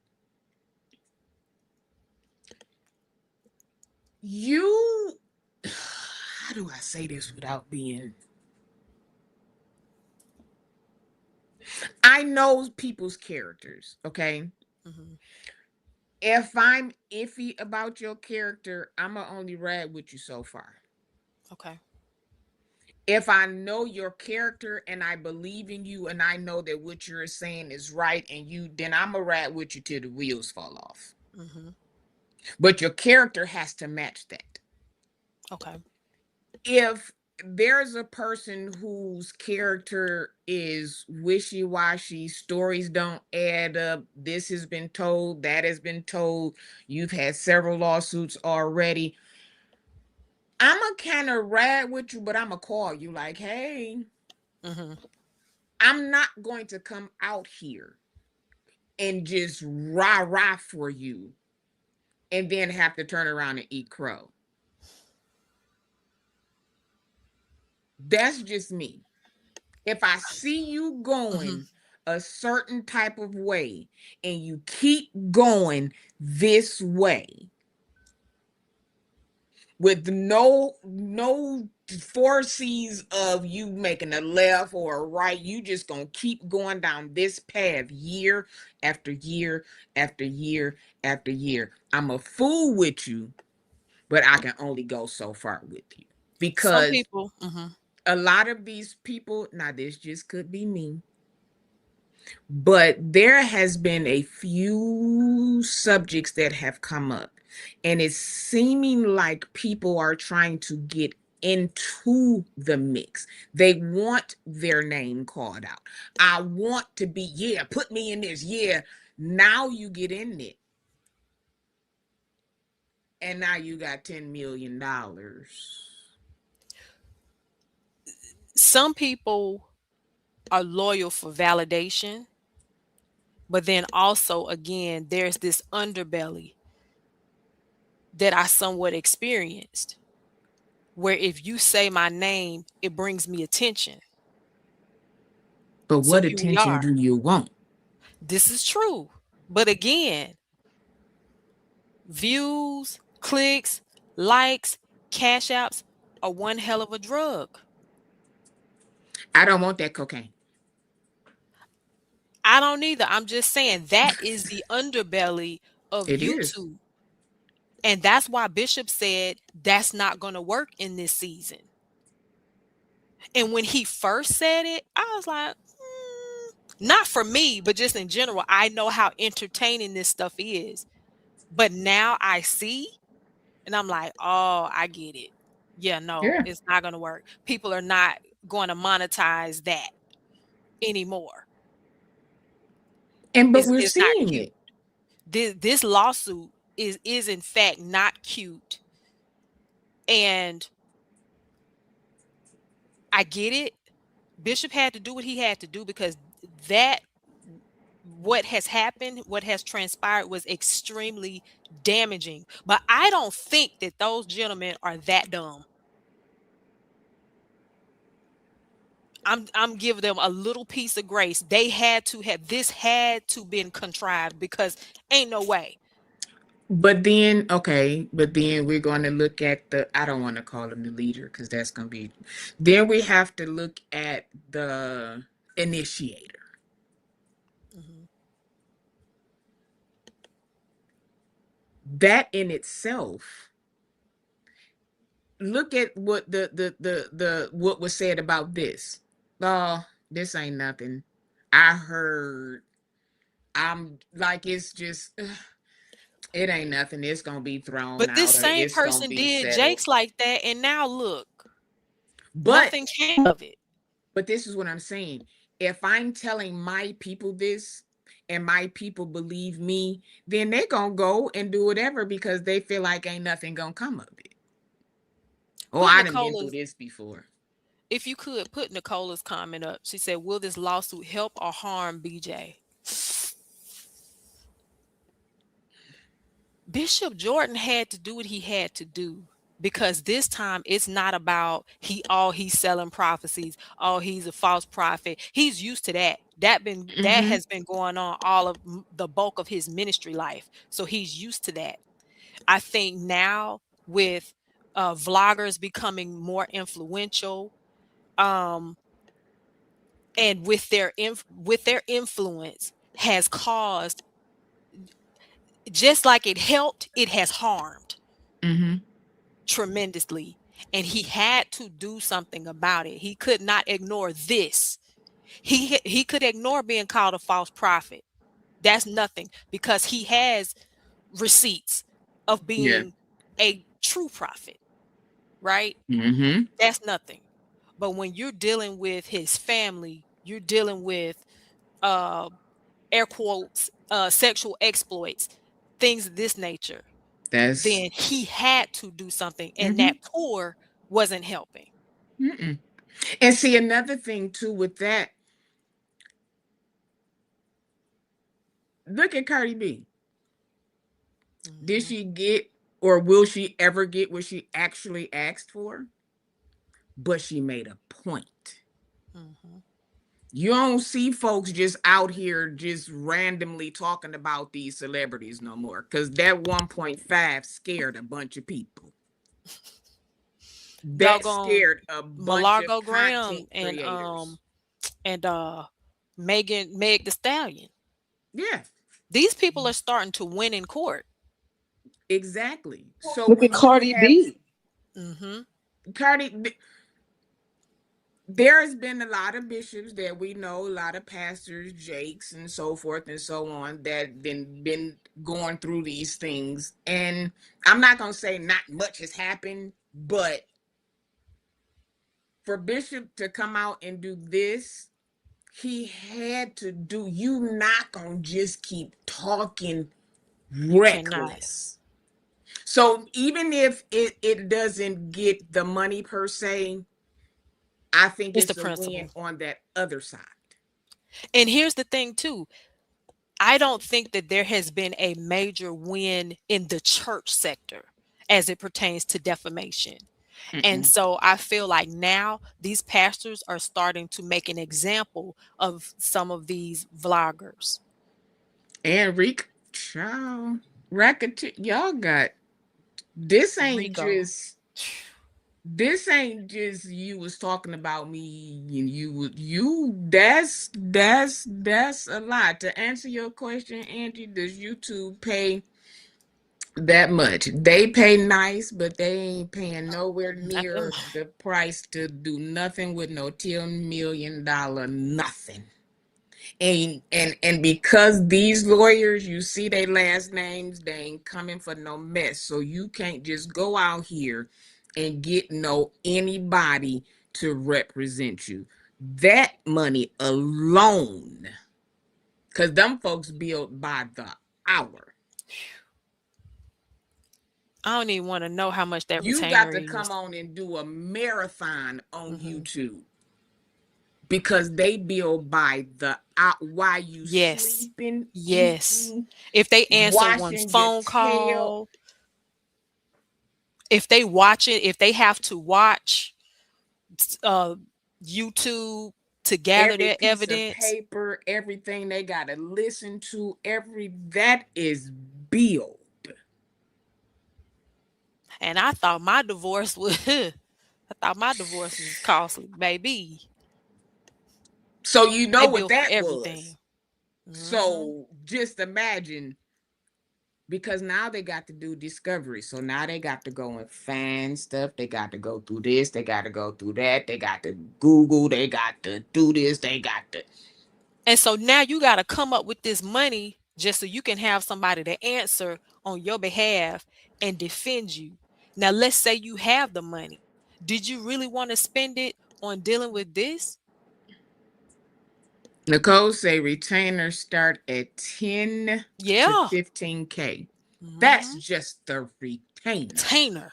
You how do I say this without being I know people's characters, okay? Mhm. If I'm iffy about your character, I'ma only ride with you so far. Okay. If I know your character and I believe in you and I know that what you're saying is right and you then I'm a ride with you till the wheels fall off. Mhm. But your character has to match that. Okay. If there's a person whose character is wishy-washy, stories don't add up, this has been told, that has been told, you've had several lawsuits already, I'm a kind of ride with you, but I'm gonna call you like, hey, Mhm. I'm not going to come out here and just rah rah for you and then have to turn around and eat crow. That's just me. If I see you Mhm. going a certain type of way and you keep going this way with no foresees of you making a left or a right, you just gonna keep going down this path year after year after year after year. I'm a fool with you, but I can only go so far with you Some because people. Mhm. a lot of these people, now this just could be me, but there has been a few subjects that have come up and it's seeming like people are trying to get into the mix. They want their name called out. I want to be, yeah, put me in this, yeah. Now you get in it and now you got $10 million. Some people are loyal for validation, but then also again, there's this underbelly that I somewhat experienced where if you say my name, it brings me attention. But So what here we attention are. do you want? This is true. But again, views, clicks, likes, cash apps are one hell of a drug. I don't want that cocaine. I don't either. I'm just saying that is the underbelly of It is. YouTube. And that's why Bishop said that's not going to work in this season. And when he first said it, I was like, not for me, but just in general, I know how entertaining this stuff is. But now I see, and I'm like, oh, I get it. Yeah, no, Yeah. it's not going to work. People are not going to monetize that anymore. And but we're It's not seeing cute. it. This lawsuit is in fact not cute. And I get it. Bishop had to do what he had to do because that what has happened, what has transpired was extremely damaging. But I don't think that those gentlemen are that dumb. I'm giving them a little piece of grace. They had to have this had to been contrived because ain't no way. But then, okay, but then we're going to look at the, I don't want to call him the leader because that's going to be, then we have to look at the initiator. Mhm. That in itself, look at what the what was said about this. Oh, this ain't nothing. I heard, I'm like, it's just, it ain't nothing. It's going to be thrown But this out or same it's going to person be did settled. Jake's like that, and now look, But nothing came of it. But this is what I'm saying. If I'm telling my people this and my people believe me, then they're going to go and do whatever because they feel like ain't nothing going to come of it. Oh, Put I done been through Nicola's this before. if you could put Nicola's comment up. She said, will this lawsuit help or harm BJ? Bishop Jordan had to do what he had to do, because this time it's not about he's selling prophecies, he's a false prophet. He's used to that. That has been going on all of the bulk of his ministry life. So he's used to that. I think now with vloggers becoming more influential, and with their influence has caused, just like it helped, it has harmed tremendously. And he had to do something about it. He could not ignore this. He could ignore being called a false prophet. That's nothing, because he has receipts of being a true prophet, right? That's nothing. But when you're dealing with his family, you're dealing with air quotes sexual exploits, things of this nature, then he had to do something, and that tour wasn't helping. And see, another thing too with that, look at Cardi B. Did she get, or will she ever get what she actually asked for? But she made a point. You don't see folks just out here just randomly talking about these celebrities no more, because that 1.5 scared a bunch of people. That scared a bunch Malargo of Graham creators. and Meg Thee Stallion. Yeah. These people are starting to win in court. Exactly. So look at Cardi B. Cardi B. There has been a lot of bishops that we know, a lot of pastors, Jakes, and so forth and so on, that been going through these things. And I'm not going to say not much has happened, but for Bishop to come out and do this, he had to do, you not going to just keep talking reckless. So even if it doesn't get the money per se, I think it's a win on that other side. And here's the thing too. I don't think that there has been a major win in the church sector as it pertains to defamation. And so I feel like now these pastors are starting to make an example of some of these vloggers. And y'all got, this ain't just you was talking about me and that's a lot. To answer your question, Angie, does YouTube pay that much? They pay nice, but they ain't paying nowhere near the price to do nothing with no $10 million nothing. And because these lawyers, you see their last names, they ain't coming for no mess. So you can't just go out here and get anybody to represent you. That money alone, because them folks billed by the hour. I don't even want to know how much that you retainer got to is. come on and do a marathon on YouTube, because they bill by the hour. While you sleeping, eating, if they answer one's phone call, if they watch it, if they have to watch YouTube to gather their evidence, paper, everything they got to listen to, that is billed. And I thought my divorce was costly, baby. So you know what that was. So just imagine, because now they got to do discovery. So now they got to go and find stuff. They got to go through this. They got to go through that. They got to Google. They got to do this. They got to. And so now you got to come up with this money just so you can have somebody to answer on your behalf and defend you. Now, let's say you have the money. Did you really want to spend it on dealing with this? Nicole say retainers start at 10 to 15K. That's just the retainer.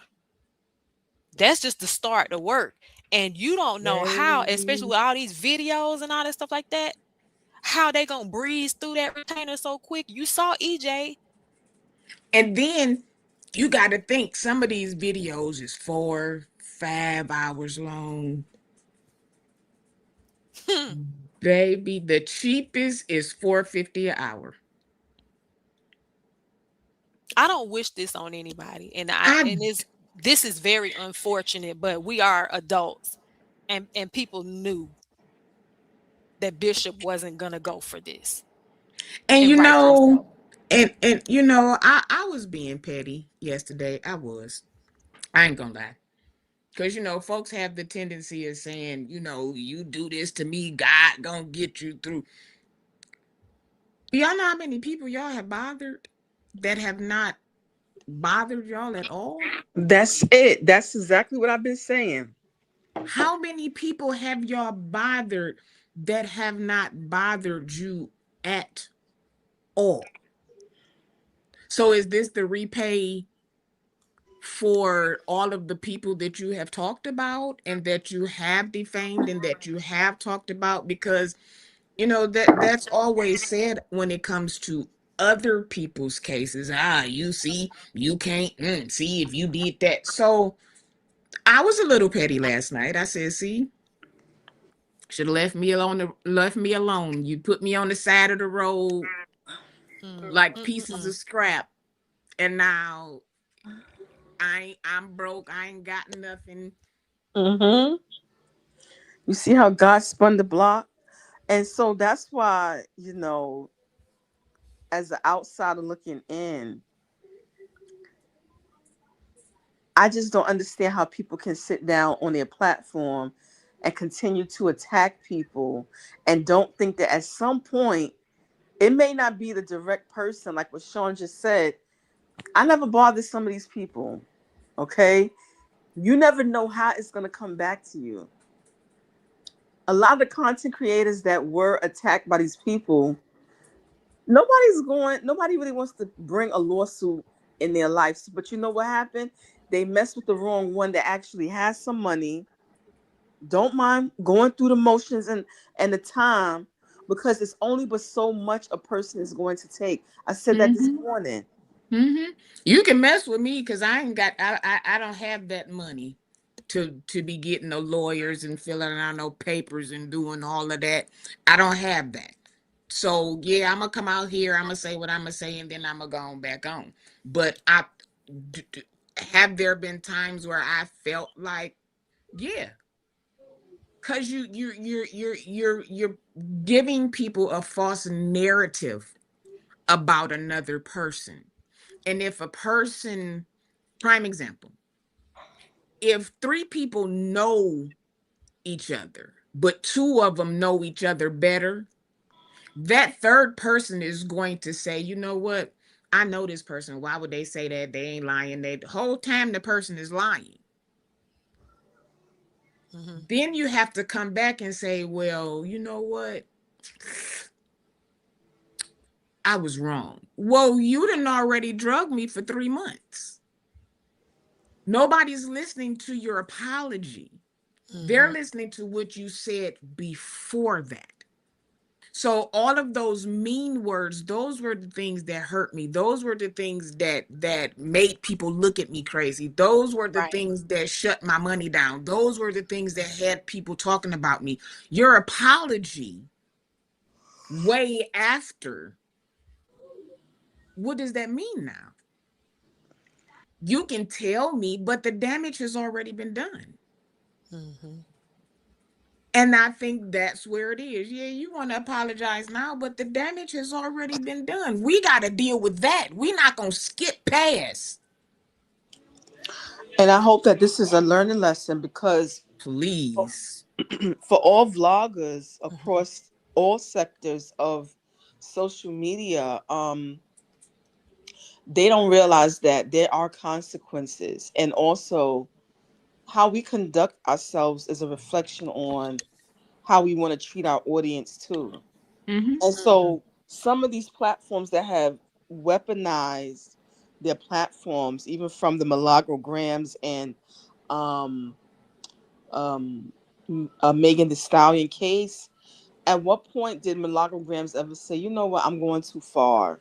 That's just the start to work. And you don't know how, especially Very. with all these videos and all that stuff like that, how they gonna breeze through that retainer so quick. You saw EJ. And then you got to think some of these videos is 4, 5 hours long. Baby, the cheapest is $4.50 an hour. I don't wish this on anybody, and I this is very unfortunate, but we are adults, and people knew that Bishop wasn't gonna go for this, and and rightfully so. I was being petty yesterday. I was. I ain't gonna lie. Because folks have the tendency of saying, you do this to me, God gonna get you through. Y'all know how many people y'all have bothered that have not bothered y'all at all? That's it. That's exactly what I've been saying. How many people have y'all bothered that have not bothered you at all? So is this the repay for all of the people that you have talked about and that you have defamed and that you have talked about? Because that's always said when it comes to other people's cases. You see, you can't see if you did that. So I was a little petty last night. I said, see, should have left me alone. You put me on the side of the road like pieces of scrap, and now I'm broke. I ain't got nothing. Mm-hmm. You see how God spun the block? And so that's why, as an outsider looking in, I just don't understand how people can sit down on their platform and continue to attack people and don't think that at some point it may not be the direct person, like what Sean just said. I never bothered some of these people. Okay. You never know how it's going to come back to you. A lot of the content creators that were attacked by these people, nobody really wants to bring a lawsuit in their lives. But you know what happened? They messed with the wrong one that actually has some money, don't mind going through the motions and the time, because it's only but so much a person is going to take. I said that this Mm-hmm. morning. Mm-hmm. You can mess with me because I ain't got I don't have that money to be getting no lawyers and filling out no papers and doing all of that. I don't have that. So yeah, I'm gonna come out here, I'm gonna say what I'm gonna say, and then I'm gonna go on back on. But have there been times where I felt like, yeah, because you're giving people a false narrative about another person. And if a person, prime example, if 3 people know each other, but 2 of them know each other better, that third person is going to say, you know what? I know this person. Why would they say that? They ain't lying. The whole time the person is lying. Then you have to come back and say, well, you know what? I was wrong. Well, you done already drugged me for 3 months. Nobody's listening to your apology. They're listening to what you said before that. So all of those mean words, those were the things that hurt me. Those were the things that made people look at me crazy. Those were the Right. things that shut my money down. Those were the things that had people talking about me. Your apology way after, what does that mean now? You can tell me, but the damage has already been done. And I think that's where it is. Yeah, you want to apologize now, but the damage has already been done. We got to deal with that. We're not going to skip past. And I hope that this is a learning lesson, because Please. for all vloggers across all sectors of social media, they don't realize that there are consequences, and also how we conduct ourselves is a reflection on how we want to treat our audience too. Mm-hmm. And so some of these platforms that have weaponized their platforms, even from the Milagro Grams and um, Megan Thee Stallion case. At what point did Milagro ever say, you know what, I'm going too far?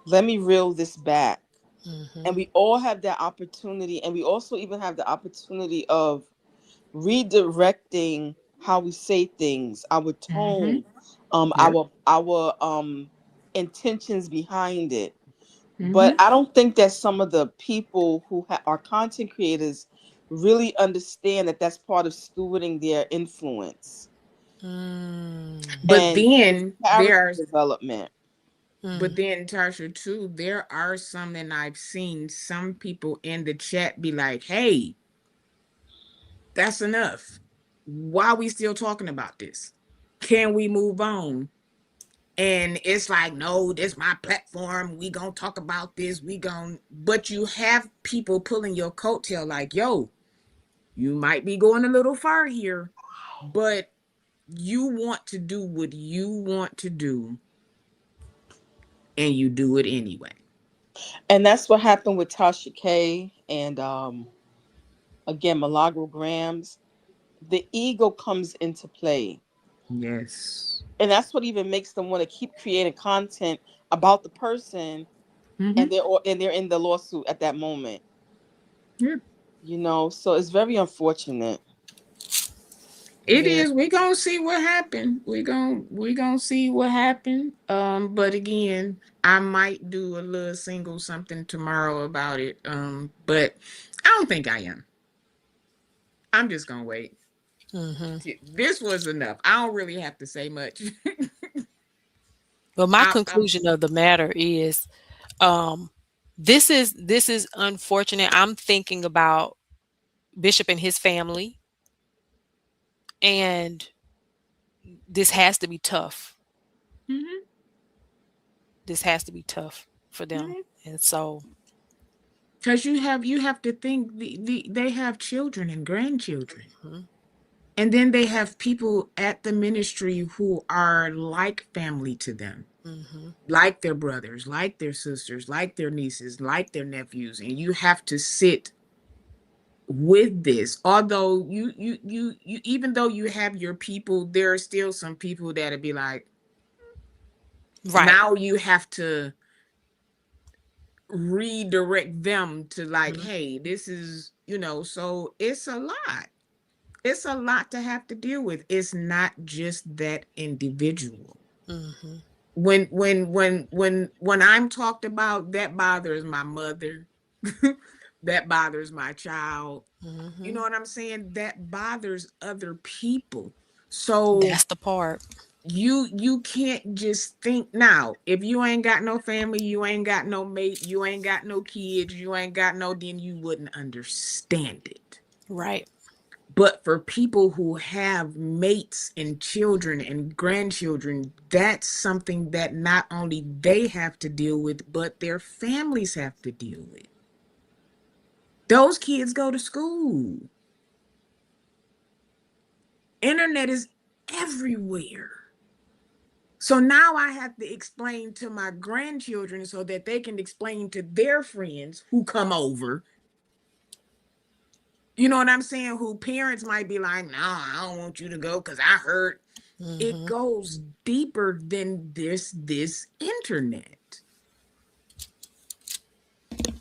Let me reel this back. Mm-hmm. And we all have that opportunity, and we also even have the opportunity of redirecting how we say things, our Mm-hmm. tone, Yep. our intentions behind it. Mm-hmm. But I don't think that some of the people who are content creators really understand that that's part of stewarding their influence Mm. But and then character there are development. Mm. But then, Tarsha, too, there are some, and I've seen some people in the chat be like, hey, that's enough. Why are we still talking about this? Can we move on? And it's like, no, this my platform. We gonna talk about this. But you have people pulling your coattail like, yo, you might be going a little far here, but you want to do what you want to do, and you do it anyway. And that's what happened with Tasha K and again Milagro Grams. The ego comes into play. Yes. And that's what even makes them want to keep creating content about the person, Mm-hmm. and they're in the lawsuit at that moment. Yeah. So it's very unfortunate. It Yeah. is. We gonna see what happened. We gonna see what happened. But again, I might do a little single something tomorrow about it. But I don't think I am. I'm just gonna wait. Mm-hmm. This was enough. I don't really have to say much. But my I'm conclusion of the matter is, um, this is unfortunate. I'm thinking about Bishop and his family, and this has to be tough. Mhm, This has to be tough for them. mhm. And so, Because you have to think they have children and grandchildren. mhm, And then they have people at the ministry who are like family to them, mhm, like their brothers, like their sisters, like their nieces, like their nephews, and you have to sit with this. Although you even though you have your people, there are still some people that'll be like, right. now you have to redirect them to like, Mhm, hey, this is, so it's a lot. It's a lot to have to deal with. It's not just that individual. mhm, When I'm talked about, that bothers my mother. That bothers my child. You know mhm. what I'm saying? That bothers other people. So That's the part. you can't just think, now if you ain't got no family, you ain't got no mate, you ain't got no kids, you ain't got no, then you wouldn't understand it. Right. But for people who have mates and children and grandchildren, that's something that not only they have to deal with, but their families have to deal with. Those kids go to school. Internet is everywhere. So now I have to explain to my grandchildren so that they can explain to their friends who come over. You know what I'm saying? Who parents might be like, no, I don't want you to go because I heard. It Mhm. goes deeper than this internet.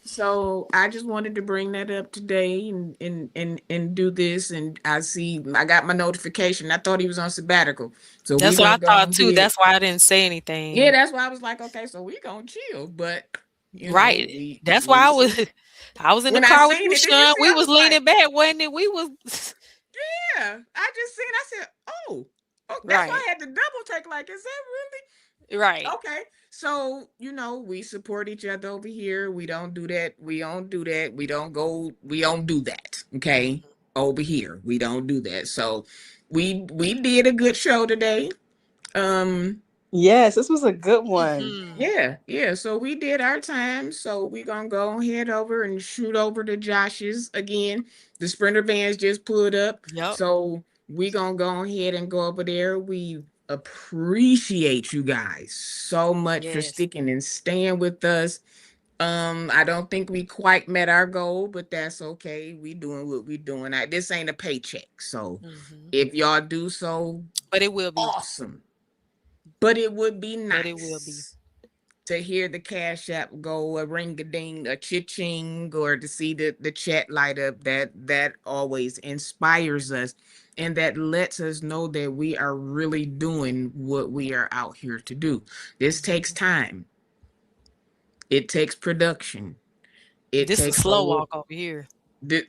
So I just wanted to bring that up today and do this. And I got my notification. I thought he was on sabbatical. So we That's what I gonna go thought on too. here. That's why I didn't say Yeah, anything. that's why I was like, okay, so we gonna chill. But Right. That's why we I was see. I was in the When I car with seen you, it, did you Sean. see? We I was was like, leaning back, wasn't it? We was yeah. I just seen. I said, oh, that's why right. I had to double take. Like, is that really? Right. Okay. So, we support each other over here. We don't do that. We don't do that. We don't do that. Okay. Mhm. Over here. We don't do that. So we did a good show today. Um, Yes, this was a good one. Mhm. yeah, yeah. So we did our time. So we gonna go head over and shoot over to Josh's again. The Sprinter vans just pulled up. Yep. So we gonna go ahead and go over there. We appreciate you guys so much for Yes. sticking and staying with us. I don't think we quite met our goal, but that's okay. We doing what we doing. This ain't a paycheck. So Mhm. if y'all do so, But it will be. awesome. But it would be But it will be. nice to hear the Cash App go a ring-a-ding, a cha-ching, or to see the chat light up. That always inspires us, and that lets us know that we are really doing what we are out here to do. This takes time. It takes production. It This is a takes a slow little. walk over here. Th-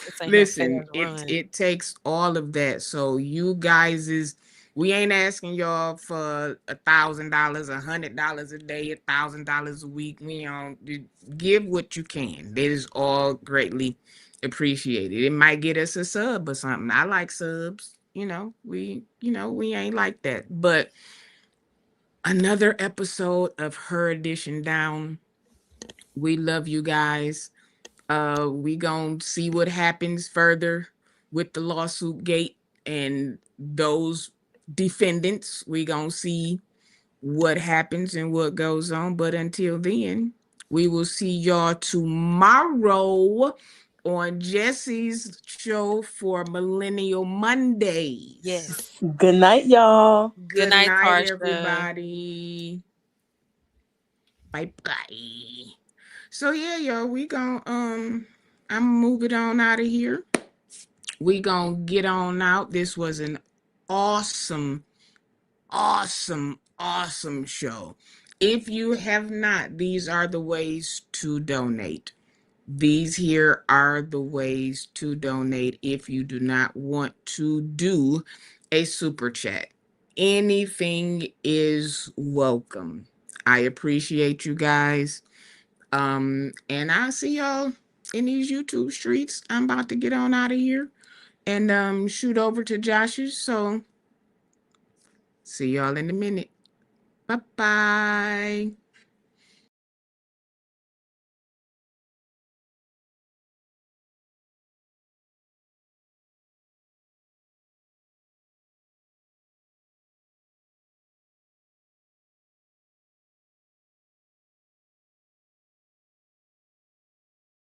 This ain't no Listen, fast it run. it takes all of that. So you guys is we ain't asking y'all for $1,000, $100 a day, $1,000 a week. We don't give what you can. That is all greatly appreciated. It might get us a sub or something. I like subs. We ain't like that. But another episode of Her Edition Down. We love you guys. We gonna see what happens further with the lawsuit gate and those defendants. We gonna see what happens and what goes on. But until then, we will see y'all tomorrow on Jesse's show for Millennial Mondays. Yes. Good night, y'all. Good Good night, night, Tarsha. everybody. Bye bye. So yeah, y'all, we gon' I'm moving on out of here. We gonna get on out. This was an awesome, awesome show. If you have not, these are the ways to donate. These here are the ways to donate if you do not want to do a super chat. Anything is welcome. I appreciate you guys. And I'll see y'all in these YouTube streets. I'm about to get on out of here and shoot over to Josh's. So see y'all in a minute. Bye-bye.